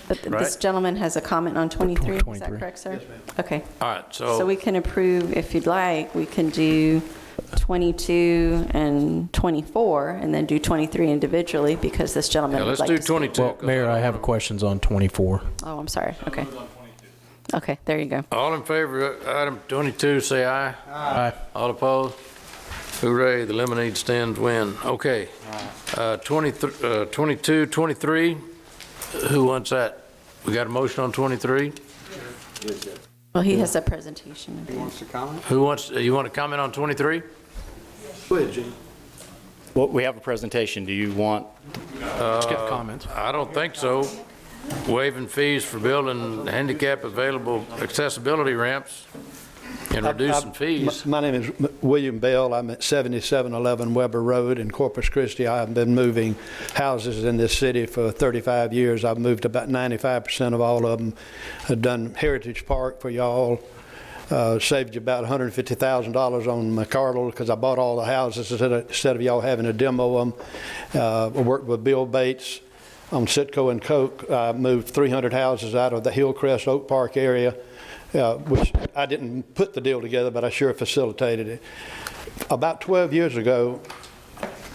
But this
Right.
gentleman has a comment on 23, is that
23.
correct, sir? Okay.
All right,
So we can approve, if you'd like, we can do 22 and 24, and then do 23 individually, because this gentleman
Yeah,
would
let's
like
do
to speak.
22.
Well, Mayor, I have questions on 24.
Oh, I'm sorry, okay. Okay, there you go.
All in favor of item 22, say aye.
Aye.
All opposed? Hooray, the lemonade stands win. Okay. 22, 23, who wants that? We got a motion on 23?
Well, he has a presentation.
Who wants to comment?
You want to comment on 23?
Go ahead, Gene.
Well, we have a presentation. Do you want?
comments.
I don't think so. Waiving fees for building handicap available accessibility ramps and reducing fees.
My name is William Bell. I'm at 7711 Weber Road in Corpus Christi. I have been moving houses in this city for 35 years. I've moved about 95% of all of them. I've done Heritage Park for y'all. Saved you about $150,000 on McCardle because I bought all the houses instead of y'all having to demo them. I worked with Bill Bates on Sitco and Coke. I moved 300 houses out of the Hillcrest Oak Park area which I didn't put the deal together, but I sure facilitated it. About 12 years ago,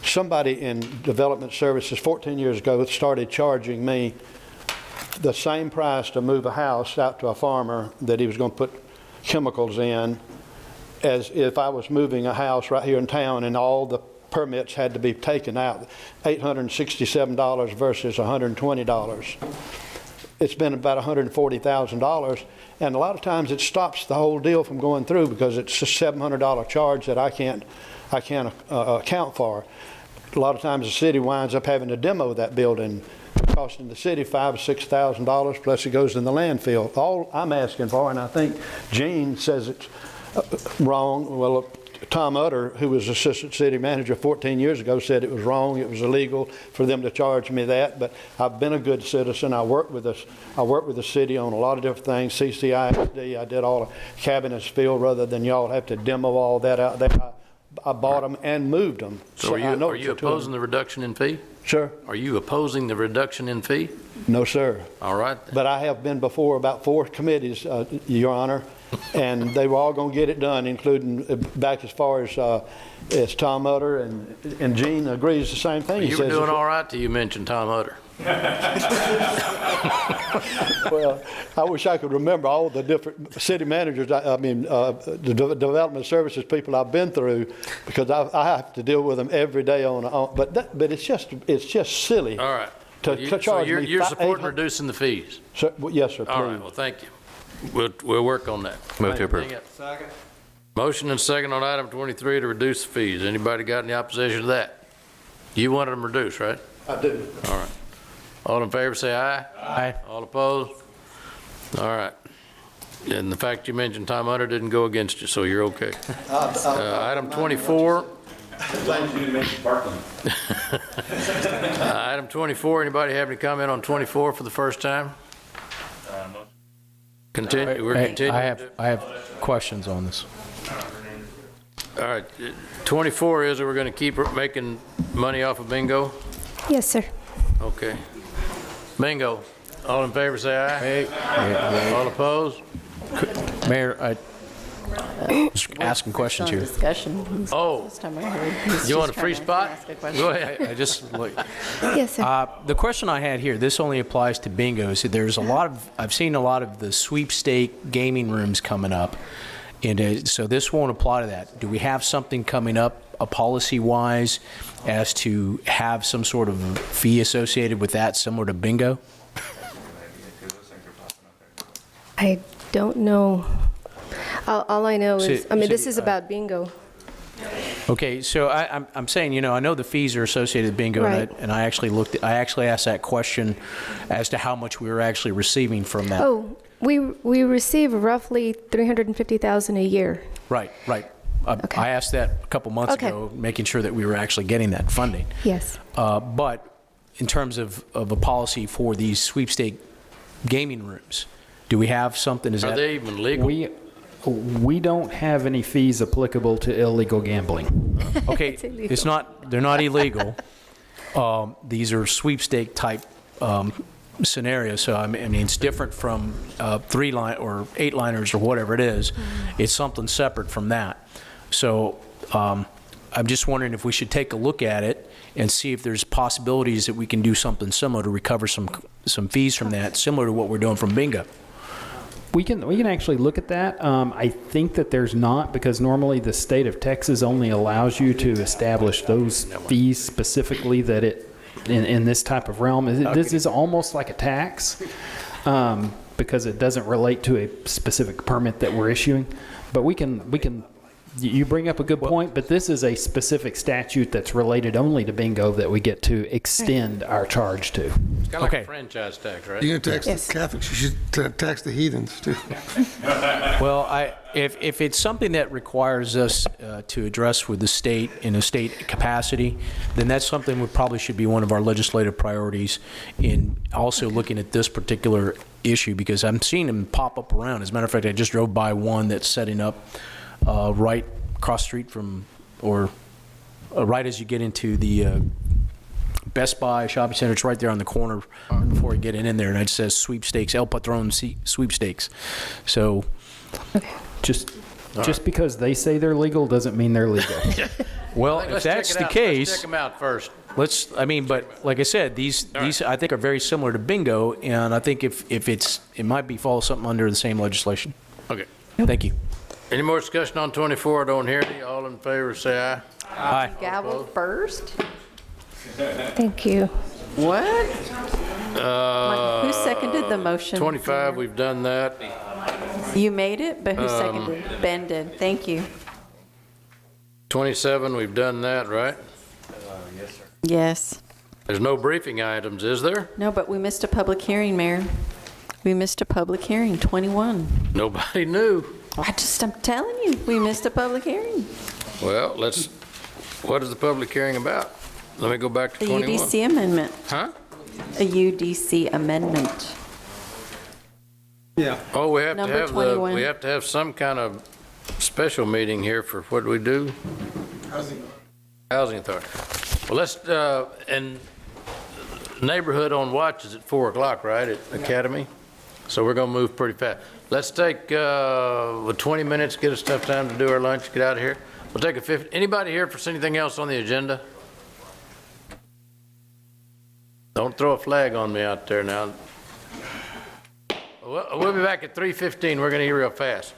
somebody in development services, 14 years ago, started charging me the same price to move a house out to a farmer that he was going to put chemicals in as if I was moving a house right here in town and all the permits had to be taken out, $867 versus $120. It's been about $140,000, and a lot of times it stops the whole deal from going through because it's a $700 charge that I can't account for. A lot of times the city winds up having to demo that building, costing the city $5,000 or $6,000, plus it goes in the landfill. All I'm asking for, and I think Gene says it's wrong. Well, Tom Utter, who was assistant city manager 14 years ago, said it was wrong, it was illegal for them to charge me that. But I've been a good citizen. I work with the city on a lot of different things. CCISD, I did all the cabinets filled rather than y'all have to demo all that out there. I bought them and moved them.
So are you opposing the reduction in fee?
Sure.
Are you opposing the reduction in fee?
No, sir.
All right.
But I have been before about 4 committees, Your Honor, and they were all going to get it done, including back as far as Tom Utter, and Gene agrees the same thing.
You were doing all right till you mentioned Tom Utter.
Well, I wish I could remember all the different city managers, the development services people I've been through, because I have to deal with them every day but it's just silly.
All right.
To charge me.
You're supporting reducing the fees?
Yes, sir, please.
All right, well, thank you. We'll work on that.
Move to approve.
Second.
Motion and second on item 23 to reduce the fees. Anybody got any opposition to that? You wanted them reduced, right?
I do.
All right. All in favor, say aye.
Aye.
All opposed? All right. And the fact you mentioned Tom Utter didn't go against you, so you're okay. Item 24.
Thank you to Mr. Parkland.
Item 24, anybody have any comment on 24 for the first time? Continue. We're continuing.
I have questions on this.
All right. 24 is that we're going to keep making money off of bingo?
Yes, sir.
Okay. Bingo. All in favor, say aye. All opposed?
Mayor, just asking questions here.
Discussion.
Oh, you want a free spot? Go ahead.
I just look.
Yes, sir.
The question I had here, this only applies to bingo. So there's I've seen a lot of the sweepstake gaming rooms coming up, and so this won't apply to that. Do we have something coming up, policy-wise, as to have some sort of fee associated with that, similar to bingo?
I don't know. All I know is, this is about bingo.
Okay, so I'm saying, I know the fees are associated with bingo,
Right.
and I actually asked that question as to how much we were actually receiving from that.
Oh, we receive roughly $350,000 a year.
Right. I asked that a couple months ago, making sure that we were actually getting that funding.
Yes.
But in terms of a policy for these sweepstake gaming rooms, do we have something?
Are they even legal?
We don't have any fees applicable to illegal gambling.
Okay,
It's illegal.
they're not illegal. These are sweepstake type scenarios. So I mean, it's different from 3-line or 8-liners or whatever it is. It's something separate from that. So I'm just wondering if we should take a look at it and see if there's possibilities that we can do something similar to recover some fees from that, similar to what we're doing from bingo.
We can actually look at that. I think that there's not, because normally the state of Texas only allows you to establish those fees specifically that in this type of realm. This is almost like a tax because it doesn't relate to a specific permit that we're issuing. But we can. You bring up a good point, but this is a specific statute that's related only to bingo that we get to extend our charge to.
It's kind of like a franchise tax, right?
You're going to tax the Catholics, you should tax the heathens, too.
Well, if it's something that requires us to address with the state in a state capacity, then that's something we probably should be one of our legislative priorities in also looking at this particular issue, because I'm seeing them pop up around. As a matter of fact, I just drove by one that's setting up right across the street from, or right as you get into the Best Buy shopping center. It's right there on the corner before you get in there, and it says sweepstakes, El Patron sweepstakes. So,
Just because they say they're legal doesn't mean they're legal.
well,
Let's
if that's
check it
the
out.
case,
Let's check them out first.
but like I said, these I think are very similar to bingo, and I think if it might fall something under the same legislation.
Okay.
Thank you.
Any more discussion on 24? I don't hear any. All in favor, say aye.
Aye.
Gavel first?
Thank you.
What? Who seconded the motion?
25, we've done that.
You made it, but who seconded? Ben did. Thank you.
27, we've done that, right?
Yes.
There's no briefing items, is there?
No, but we missed a public hearing, Mayor. We missed a public hearing, 21.
Nobody knew.
I'm telling you, we missed a public hearing.
Well, what is the public hearing about? Let me go back to
The
21.
UDC amendment.
Huh?
A UDC amendment.
Yeah.
Oh, we have
Number
to
21.
we have to have some kind of special meeting here for what do we do? Housing Authority. Well, let's, and Neighborhood on Watch is at 4 o'clock, right, at Academy? So we're going to move pretty fast. Let's take 20 minutes, get us enough time to do our lunch, get out of here. We'll take a 50. Anybody here for anything else on the agenda? Don't throw a flag on me out there now. We'll be back at 3:15. We're going to eat real fast.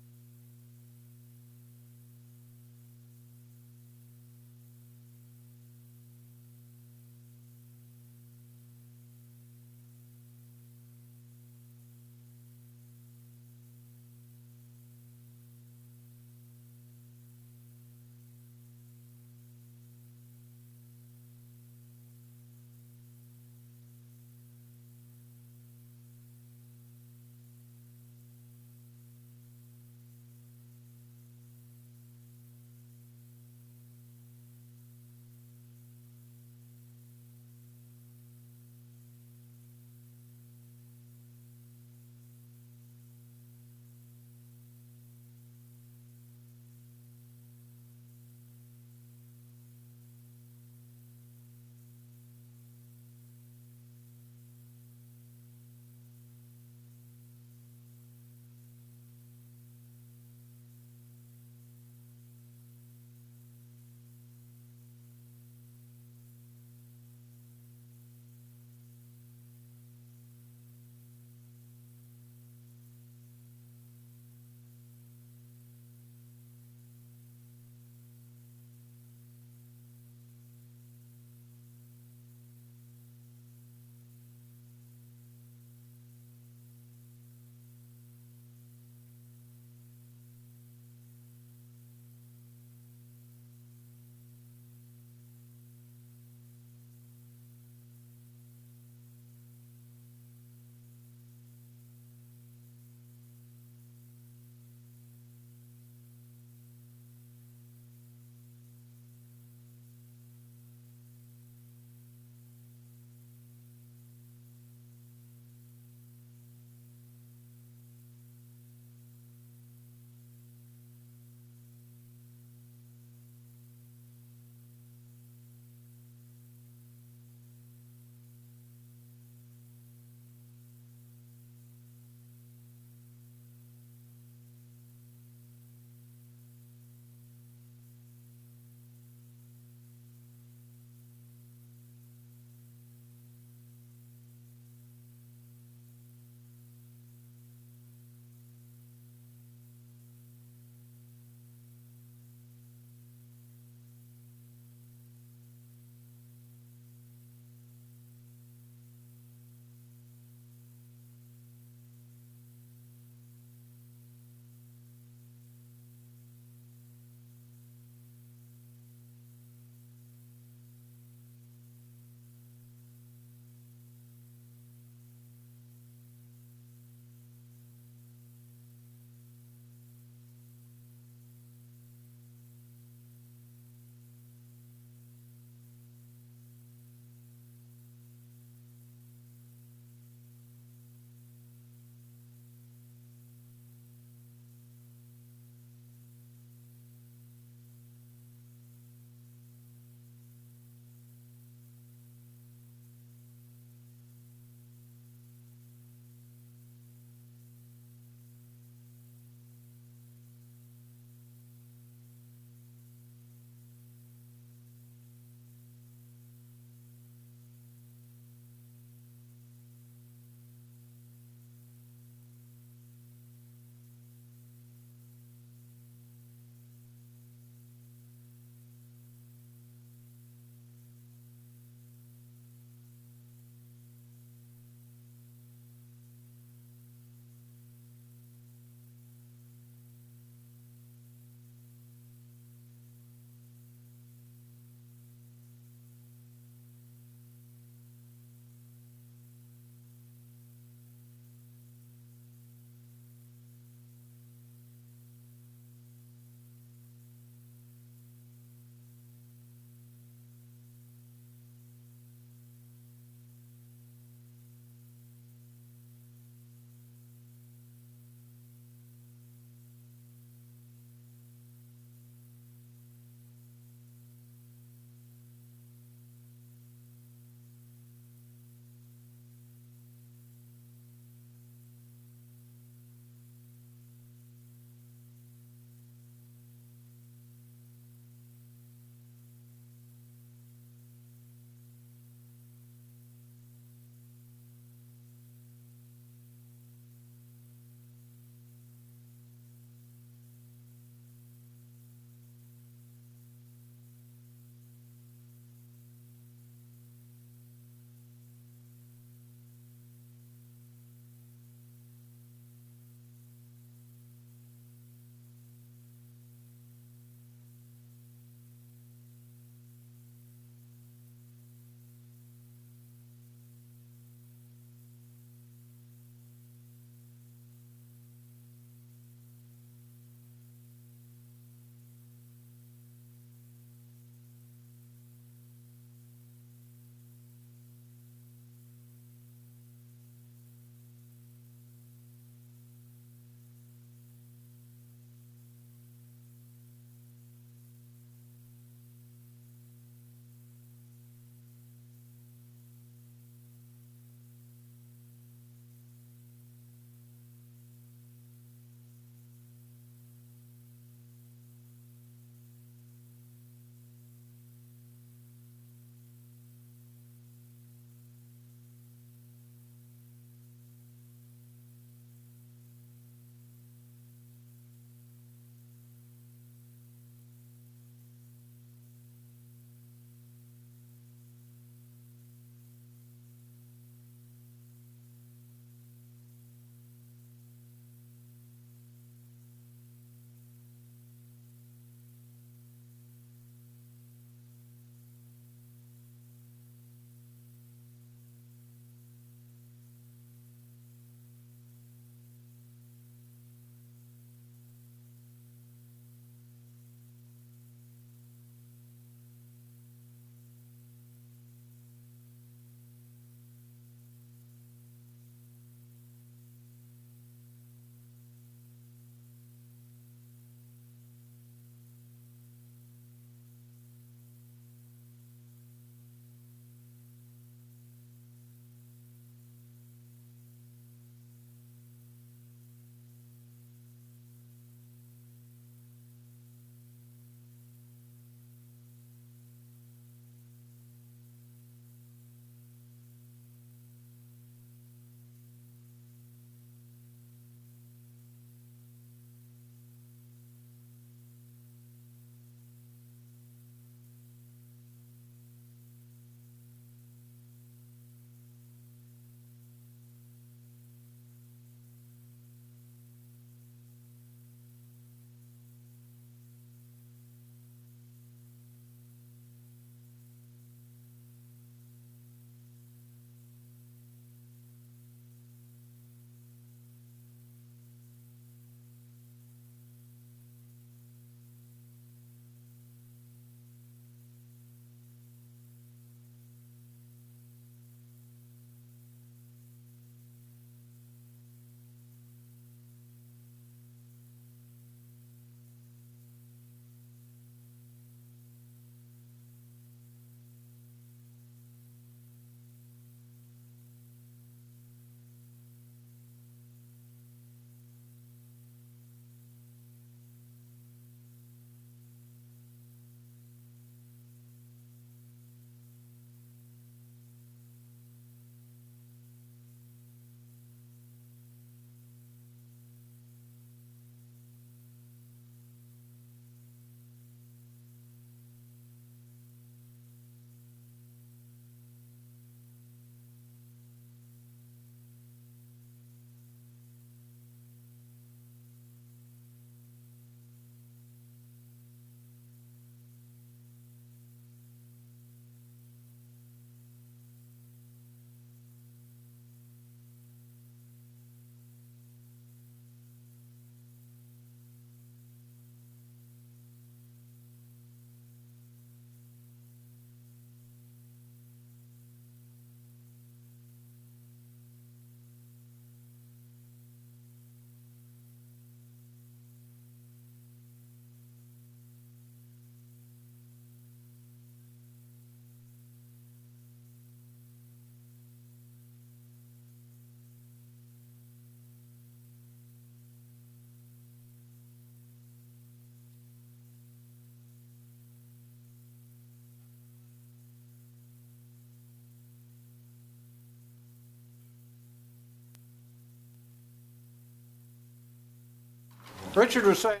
Richard was saying.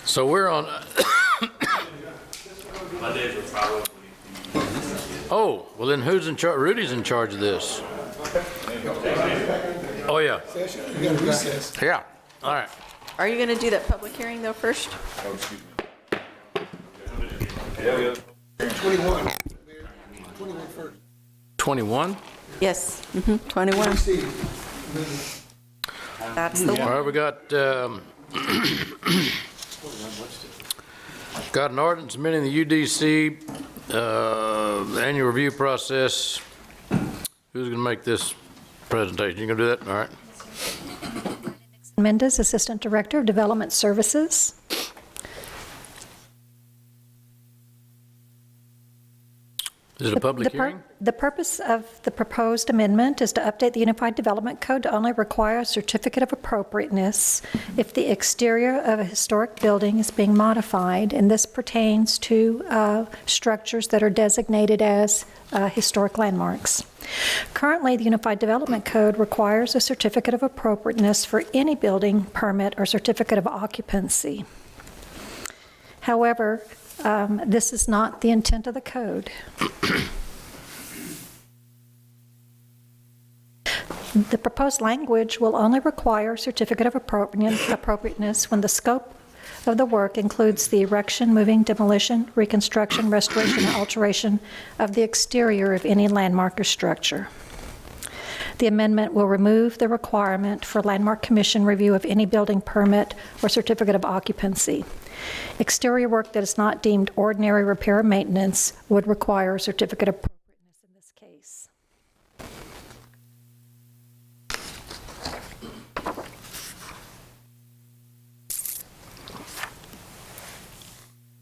So we're on. Oh, well then who's in charge? Rudy's in charge of this. Oh, yeah. Yeah, all right.
Are you going to do that public hearing, though, first?
21. 21 first.
21?
Yes, 21. That's the
All
one.
right, we got, got an ordinance amending the UDC annual review process. Who's going to make this presentation? You going to do that? All right.
Mendez, Assistant Director of Development Services.
Is it a public hearing?
The purpose of the proposed amendment is to update the Unified Development Code to only require a certificate of appropriateness if the exterior of a historic building is being modified, and this pertains to structures that are designated as historic landmarks. Currently, the Unified Development Code requires a certificate of appropriateness for any building permit or certificate of occupancy. However, this is not the intent of the code. The proposed language will only require certificate of appropriateness when the scope of the work includes the erection, moving, demolition, reconstruction, restoration, and alteration of the exterior of any landmark or structure. The amendment will remove the requirement for Landmark Commission review of any building permit or certificate of occupancy. Exterior work that is not deemed ordinary repair or maintenance would require a certificate of appropriateness in this case.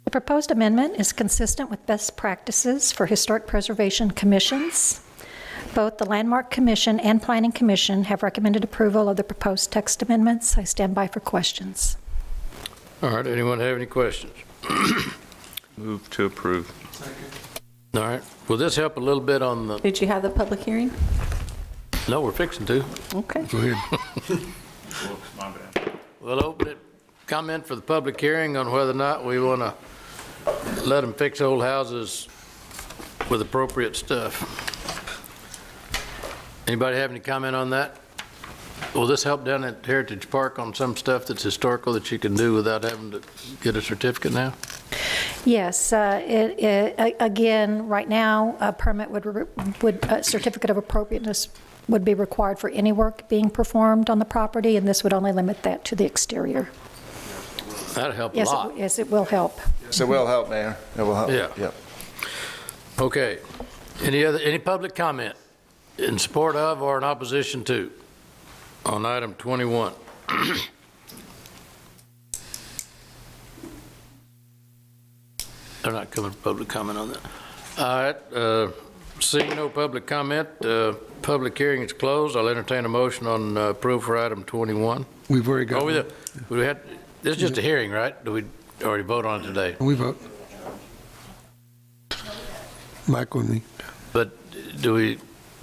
The proposed amendment is consistent with best practices for historic preservation commissions. Both the Landmark Commission and Planning Commission have recommended approval of the proposed text amendments. I stand by for questions.
All right, anyone have any questions?
Move to approve.
All right, will this help a little bit on the,
Did you have the public hearing?
no, we're fixing to.
Okay.
Go ahead. We'll open it, comment for the public hearing on whether or not we want to let them fix old houses with appropriate stuff. Anybody have any comment on that? Will this help down at Heritage Park on some stuff that's historical that you can do without having to get a certificate now?
Yes, again, right now, a permit a certificate of appropriateness would be required for any work being performed on the property, and this would only limit that to the exterior.
That'll help a lot.
Yes, it will help.
Yes, it will help, Mayor. It will help.
Yeah.
Yep.
Okay. Any public comment in support of or in opposition to on item 21? They're not coming for public comment on that. All right, seeing no public comment, public hearing is closed. I'll entertain a motion on approval for item 21.
We've already got one.
This is just a hearing, right? Do we already vote on it today?
We vote. Michael and me.
But do we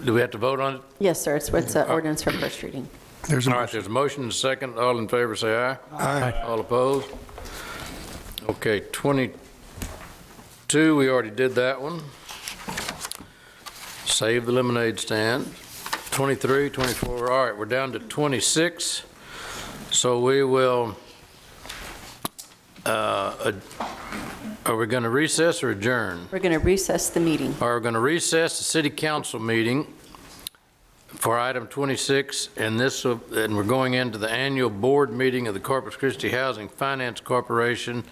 have to vote on it?
Yes, sir. It's an ordinance for first reading.
All right, there's a motion and a second. All in favor, say aye.
Aye.
All opposed? Okay, 22, we already did that one. Save the lemonade stand. 23, 24, all right, we're down to 26. So we will, are we going to recess or adjourn?
We're going to recess the meeting.
We're going to recess the city council meeting for item 26, and we're going into the annual board meeting of the Corpus Christi Housing Finance Corporation,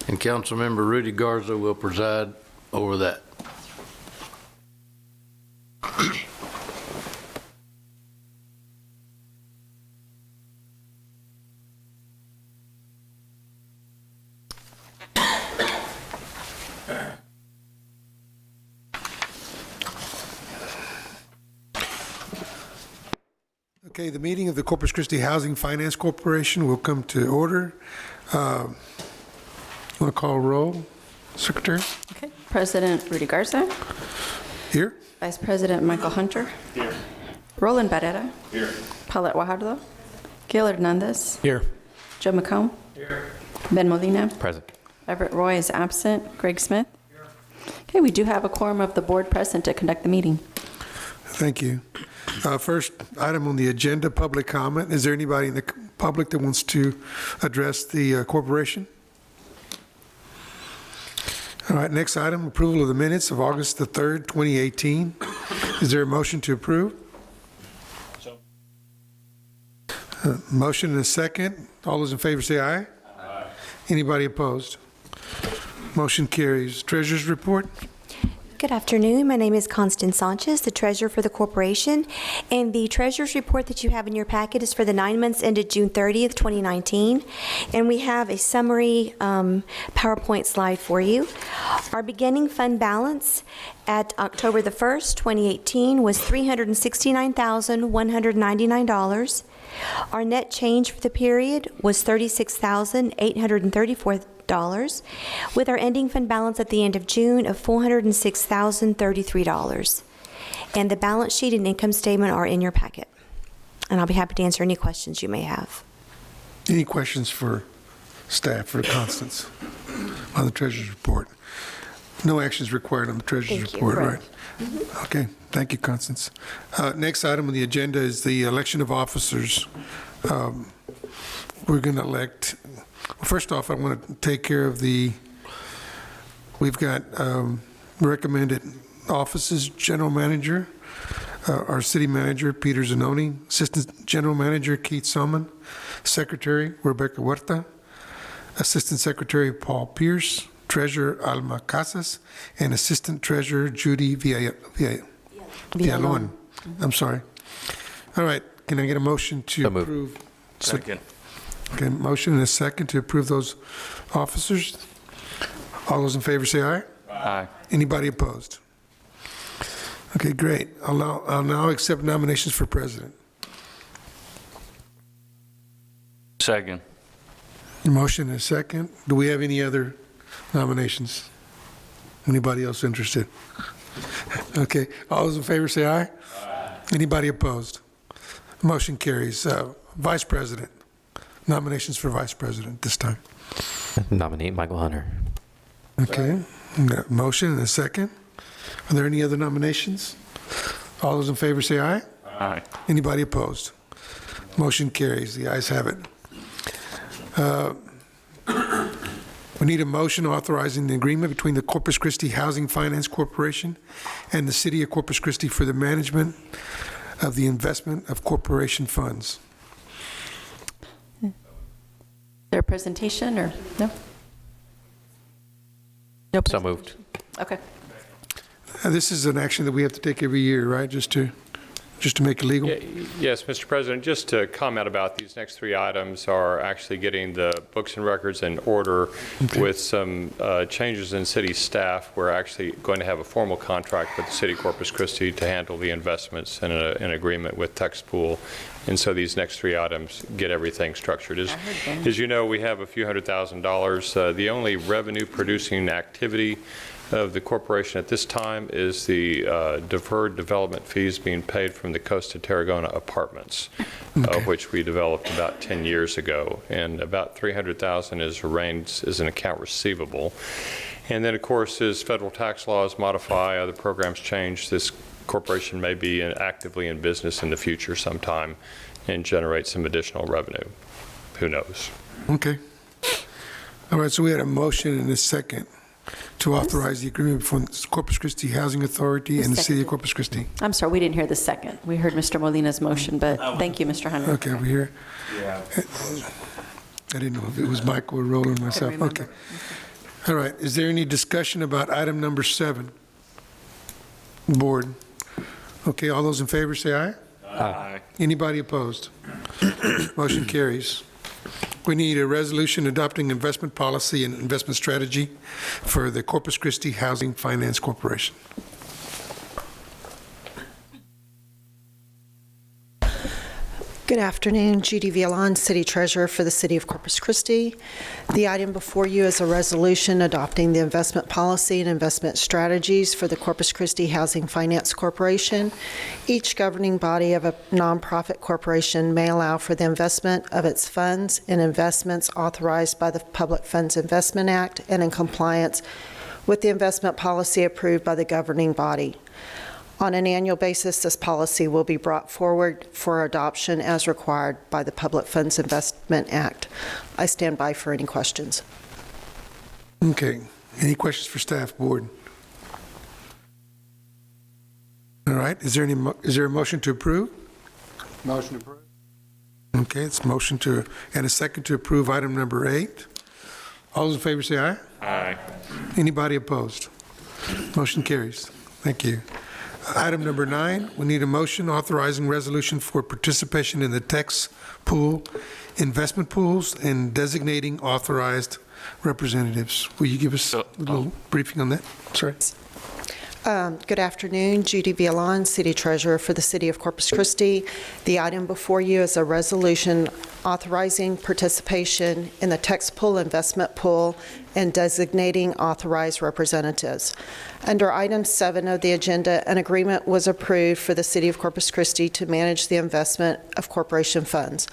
and Councilmember Rudy Garza will preside over that.
Okay, the meeting of the Corpus Christi Housing Finance Corporation will come to order. Want to call roll, Secretary?
Okay. President Rudy Garza.
Here.
Vice President Michael Hunter.
Here.
Roland Barrera.
Here.
Paulette Guajardo. Gil Hernandez.
Here.
Joe McComb.
Here.
Ben Molina.
Present.
Everett Roy is absent. Greg Smith. Okay, we do have a quorum of the board present to conduct the meeting.
Thank you. First item on the agenda, public comment. Is there anybody in the public that wants to address the corporation? All right, next item, approval of the minutes of August the 3rd, 2018. Is there a motion to approve? Motion and a second. All those in favor say aye. Aye. Anybody opposed? Motion carries. Treasurer's report.
Good afternoon. My name is Constance Sanchez, the treasurer for the corporation, and the treasurer's report that you have in your packet is for the 9 months ended June 30th, 2019, and we have a summary PowerPoint slide for you. Our beginning fund balance at October the 1st, 2018 was $369,199. Our net change for the period was $36,834, with our ending fund balance at the end of June of $406,033. And the balance sheet and income statement are in your packet. And I'll be happy to answer any questions you may have.
Any questions for staff, for Constance, on the treasurer's report? No actions required on the treasurer's report, right? Mm-hmm. Okay, thank you, Constance. Next item on the agenda is the election of officers. We're going to elect, first off, I want to take care of we've got recommended offices: general manager, our city manager, Peter Zanoni; assistant general manager, Keith Selman; secretary, Rebecca Huerta; assistant secretary, Paul Pierce; treasurer, Alma Casas; and assistant treasurer, Judy Villalon. I'm sorry. All right, can I get a motion to approve?
Second.
Okay, motion and a second to approve those officers. All those in favor say aye.
Aye.
Anybody opposed? Okay, great. I'll now accept nominations for president.
Second.
Motion and a second. Do we have any other nominations? Anybody else interested? Okay, all those in favor say aye. Aye. Anybody opposed? Motion carries. Vice President. Nominations for Vice President this time.
Nominate Michael Hunter.
Okay, motion and a second. Are there any other nominations? All those in favor say aye.
Aye.
Anybody opposed? Motion carries. The ayes have it. We need a motion authorizing the agreement between the Corpus Christi Housing Finance Corporation and the City of Corpus Christi for the management of the investment of corporation funds.
Their presentation or no? No
So moved.
Okay.
This is an action that we have to take every year, right? Just to make it legal?
Yes, Mr. President, just to comment about these next three items are actually getting the books and records in order with some changes in city staff. We're actually going to have a formal contract with the City of Corpus Christi to handle the investments and an agreement with TexPool. And so these next three items get everything structured. As you know, we have a few $100,000. The only revenue producing activity of the corporation at this time is the deferred development fees being paid from the Costa Tarragona apartments, of which we developed about 10 years ago, and about $300,000 is arranged as an account receivable. And then, of course, as federal tax laws modify, other programs change, this corporation may be actively in business in the future sometime and generate some additional revenue. Who knows?
Okay. All right, so we had a motion and a second to authorize the agreement between Corpus Christi Housing Authority and the City of Corpus Christi.
I'm sorry, we didn't hear the second. We heard Mr. Molina's motion, but thank you, Mr. Hunter.
Okay, over here. Yeah. I didn't know if it was Michael or Roland or myself. Okay. All right, is there any discussion about item number 7? Board. Okay, all those in favor say aye.
Aye.
Anybody opposed? Motion carries. We need a resolution adopting investment policy and investment strategy for the Corpus Christi Housing Finance Corporation.
Good afternoon, Judy Vialon, City Treasurer for the City of Corpus Christi. The item before you is a resolution adopting the investment policy and investment strategies for the Corpus Christi Housing Finance Corporation. Each governing body of a nonprofit corporation may allow for the investment of its funds in investments authorized by the Public Funds Investment Act and in compliance with the investment policy approved by the governing body. On an annual basis, this policy will be brought forward for adoption as required by the Public Funds Investment Act. I stand by for any questions.
Okay. Any questions for staff, board? All right. Is there a motion to approve?
Motion approved.
Okay, it's motion to, and a second to approve item number 8. All those in favor say aye.
Aye.
Anybody opposed? Motion carries. Thank you. Item number 9, we need a motion authorizing resolution for participation in the tax pool, investment pools, and designating authorized representatives. Will you give us a little briefing on that? Sorry.
Good afternoon, Judy Vialon, City Treasurer for the City of Corpus Christi. The item before you is a resolution authorizing participation in the tax pool, investment pool, and designating authorized representatives. Under item 7 of the agenda, an agreement was approved for the City of Corpus Christi to manage the investment of corporation funds.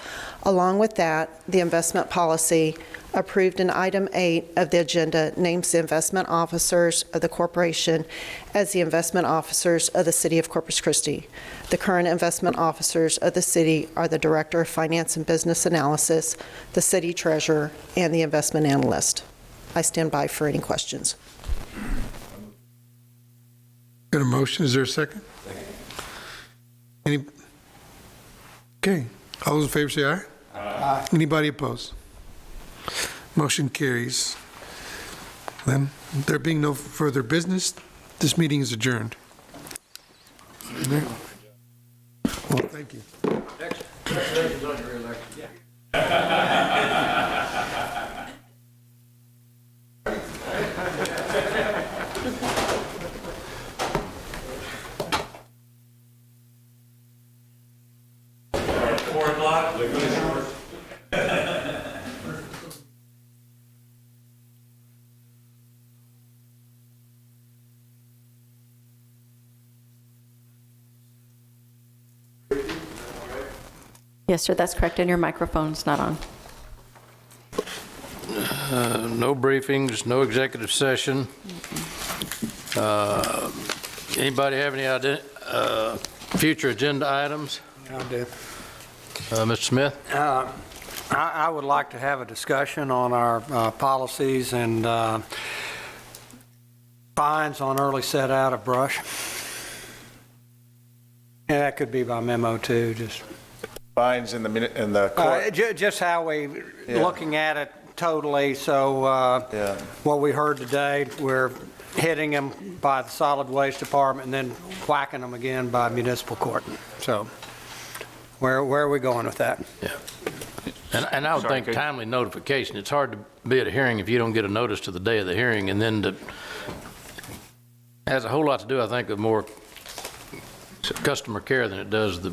Along with that, the investment policy approved in item 8 of the agenda names the investment officers of the corporation as the investment officers of the City of Corpus Christi. The current investment officers of the city are the Director of Finance and Business Analysis, the City Treasurer, and the Investment Analyst. I stand by for any questions.
Got a motion, is there a second? Any? Okay, all those in favor say aye. Aye. Anybody opposed? Motion carries. Then, there being no further business, this meeting is adjourned. Well, thank you.
Congratulations on your election.
Yes, sir, that's correct, and your microphone's not on.
No briefings, no executive session. Anybody have any future agenda items?
I do.
Mr. Smith?
I would like to have a discussion on our policies and fines on early set out of brush. And that could be by memo too, just.
Fines in the court.
Just how we, looking at it totally, so what we heard today, we're hitting them by the solid waste department and then whacking them again by municipal court. So where are we going with that?
Yeah. And I would think timely notification. It's hard to be at a hearing if you don't get a notice to the day of the hearing, and then has a whole lot to do, I think, with more customer care than it does the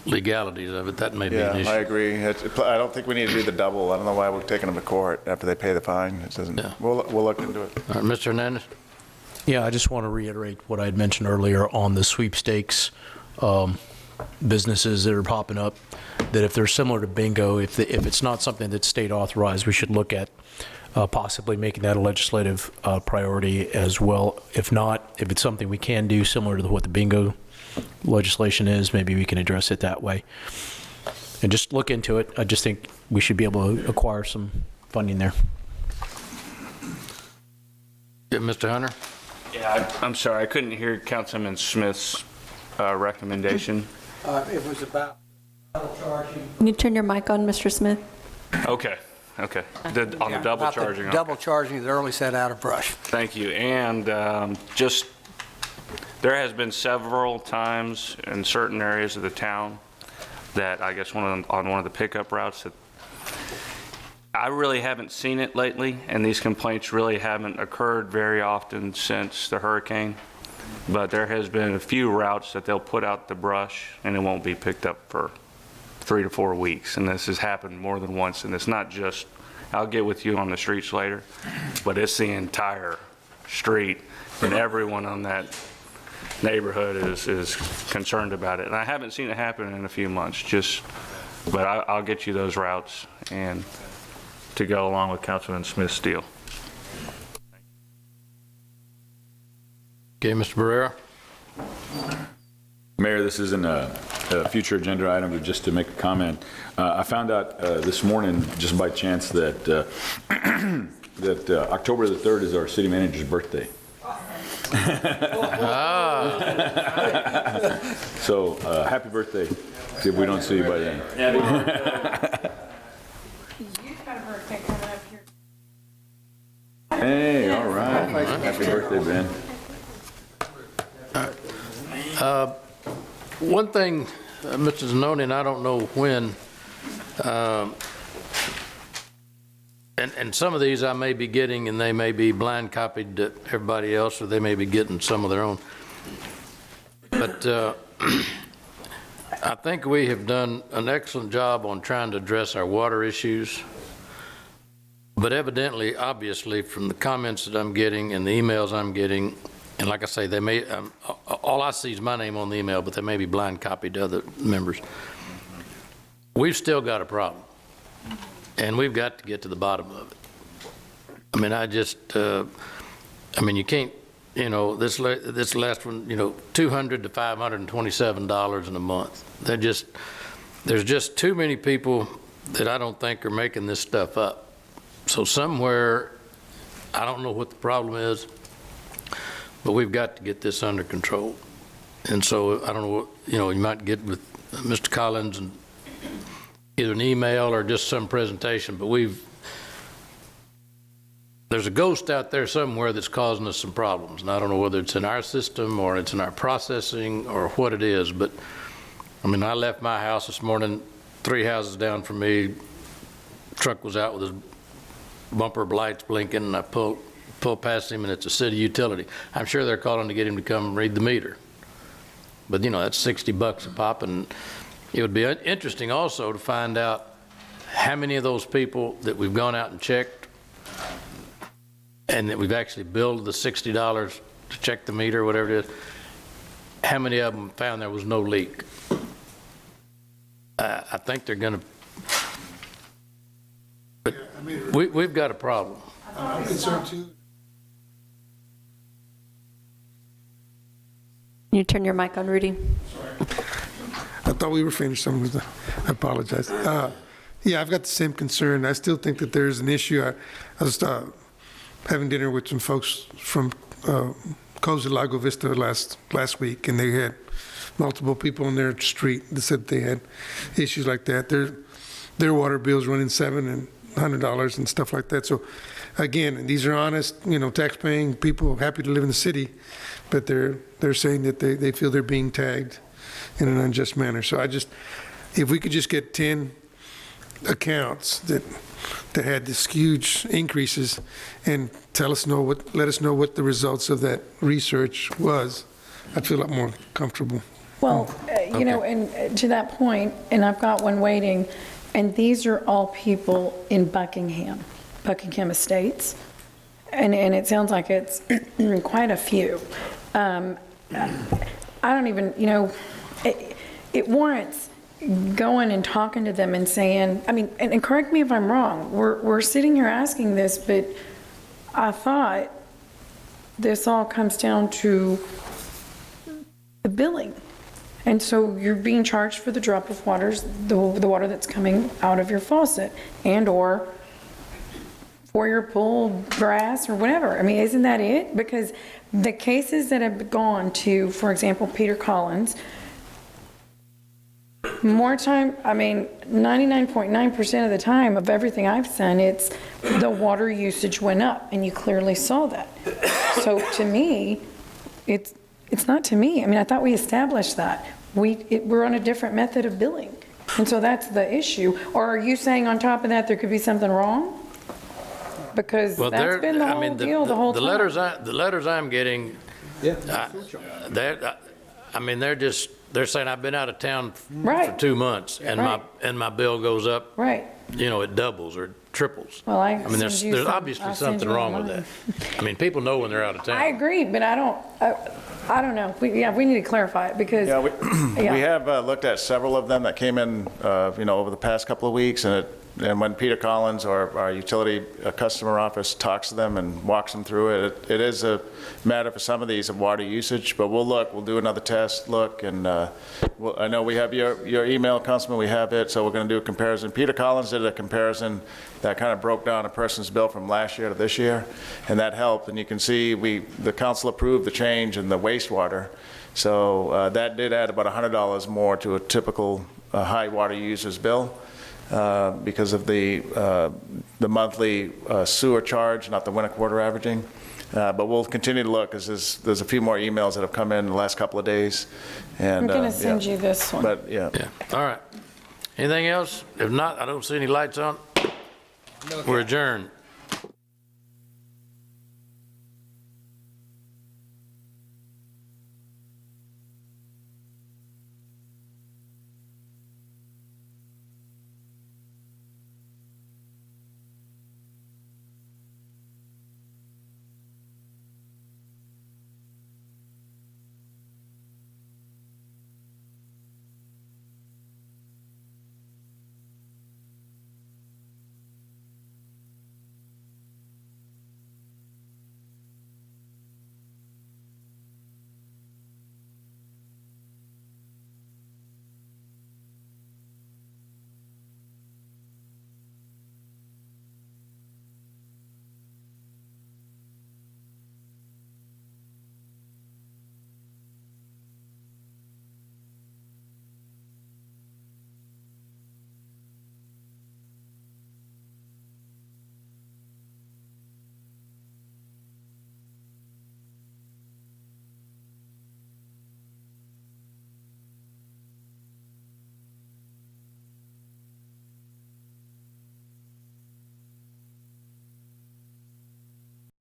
legalities of it. That may be an issue.
I agree. I don't think we need to do the double. I don't know why we're taking them to court after they pay the fine. It doesn't. Yeah. We'll look into it.
All right, Mr. Hernandez.
Yeah, I just want to reiterate what I had mentioned earlier on the sweepstakes businesses that are popping up, that if they're similar to bingo, if it's not something that's state authorized, we should look at possibly making that a legislative priority as well. If not, if it's something we can do similar to what the bingo legislation is, maybe we can address it that way. And just look into it. I just think we should be able to acquire some funding there.
Yeah, Mr. Hunter?
Yeah, I'm sorry, I couldn't hear Councilman Smith's recommendation.
It was about double charging.
Can you turn your mic on, Mr. Smith?
Okay. On the double charging.
Double charging the early set out of brush.
Thank you. And just, there has been several times in certain areas of the town that I guess on one of the pickup routes that I really haven't seen it lately, and these complaints really haven't occurred very often since the hurricane. But there has been a few routes that they'll put out the brush and it won't be picked up for 3 to 4 weeks, and this has happened more than once, and it's not just, I'll get with you on the streets later, but it's the entire street, and everyone on that neighborhood is concerned about it. And I haven't seen it happen in a few months, but I'll get you those routes and to go along with Councilman Smith's deal.
Okay, Mr. Barrera.
Mayor, this isn't a future agenda item, but just to make a comment. I found out this morning, just by chance, that that October the 3rd is our city manager's birthday. So happy birthday, if we don't see you by then.
You've got a birthday coming up here.
Hey, all right. Happy birthday, Ben.
One thing, Mr. Zanoni, and I don't know when, and some of these I may be getting, and they may be blind copied to everybody else, or they may be getting some of their own. But I think we have done an excellent job on trying to address our water issues. But evidently, obviously, from the comments that I'm getting and the emails I'm getting, and like I say, they may, all I see is my name on the email, but they may be blind copied to other members. We've still got a problem, and we've got to get to the bottom of it. I mean, you can't, this last one, $200 to $527 in a month. There's just too many people that I don't think are making this stuff up. So somewhere, I don't know what the problem is, but we've got to get this under control. And so I don't know what, you might get with Mr. Collins and either an email or just some presentation, but there's a ghost out there somewhere that's causing us some problems. And I don't know whether it's in our system or it's in our processing or what it is, but I mean, I left my house this morning, 3 houses down from me, truck was out with his bumper lights blinking, and I pulled past him, and it's a city utility. I'm sure they're calling to get him to come read the meter. But, that's $60 a pop, and it would be interesting also to find out how many of those people that we've gone out and checked and that we've actually billed the $60 to check the meter, whatever it is, how many of them found there was no leak. I think they're going to, but we've got a problem.
I'm concerned too.
Can you turn your mic on, Rudy?
I thought we were finished. I apologize. Yeah, I've got the same concern. I still think that there's an issue. I was having dinner with some folks from Coza Lago Vista last week, and they had multiple people on their street that said they had issues like that. Their water bills running $700 and $100 and stuff like that. So again, these are honest, tax-paying people happy to live in the city, but they're saying that they feel they're being tagged in an unjust manner. So if we could just get 10 accounts that had this huge increases and let us know what the results of that research was, I'd feel a lot more comfortable.
Well, and to that point, and I've got one waiting, and these are all people in Buckingham Estates, and it sounds like it's quite a few. I don't even, it warrants going and talking to them and saying, and correct me if I'm wrong, we're sitting here asking this, but I thought this all comes down to the billing. And so you're being charged for the drop of waters, the water that's coming out of your faucet, and or for your pool grass or whatever. Isn't that it? Because the cases that have gone to, for example, Peter Collins, more time, 99.9% of the time of everything I've seen, it's the water usage went up, and you clearly saw that. So to me, it's not to me. I thought we established that. We're on a different method of billing. And so that's the issue. Or are you saying on top of that there could be something wrong? Because that's been the whole deal the whole time.
The letters I'm getting, they're just they're saying I've been out of town
Right.
for 2 months, and my bill goes up,
Right.
you know, it doubles or triples.
Well,
I mean, there's obviously something wrong with that. I mean, people know when they're out of town.
I agree, but I don't know. We need to clarify it because.
Yeah, we
Yeah.
we have looked at several of them that came in, over the past couple of weeks, and when Peter Collins, our utility customer office, talks to them and walks them through it, it is a matter for some of these of water usage, but we'll do another test, and I know we have your email, Councilman, we have it, so we're going to do a comparison. Peter Collins did a comparison that kind of broke down a person's bill from last year to this year, and that helped, and you can see the council approved the change in the wastewater, so that did add about $100 more to a typical high water user's bill. Because of the monthly sewer charge, not the winter quarter averaging. But we'll continue to look, because there's a few more emails that have come in the last couple of days. And
I'm going to send you this one.
But, yeah.
All right. Anything else? If not, I don't see any lights on. We're adjourned.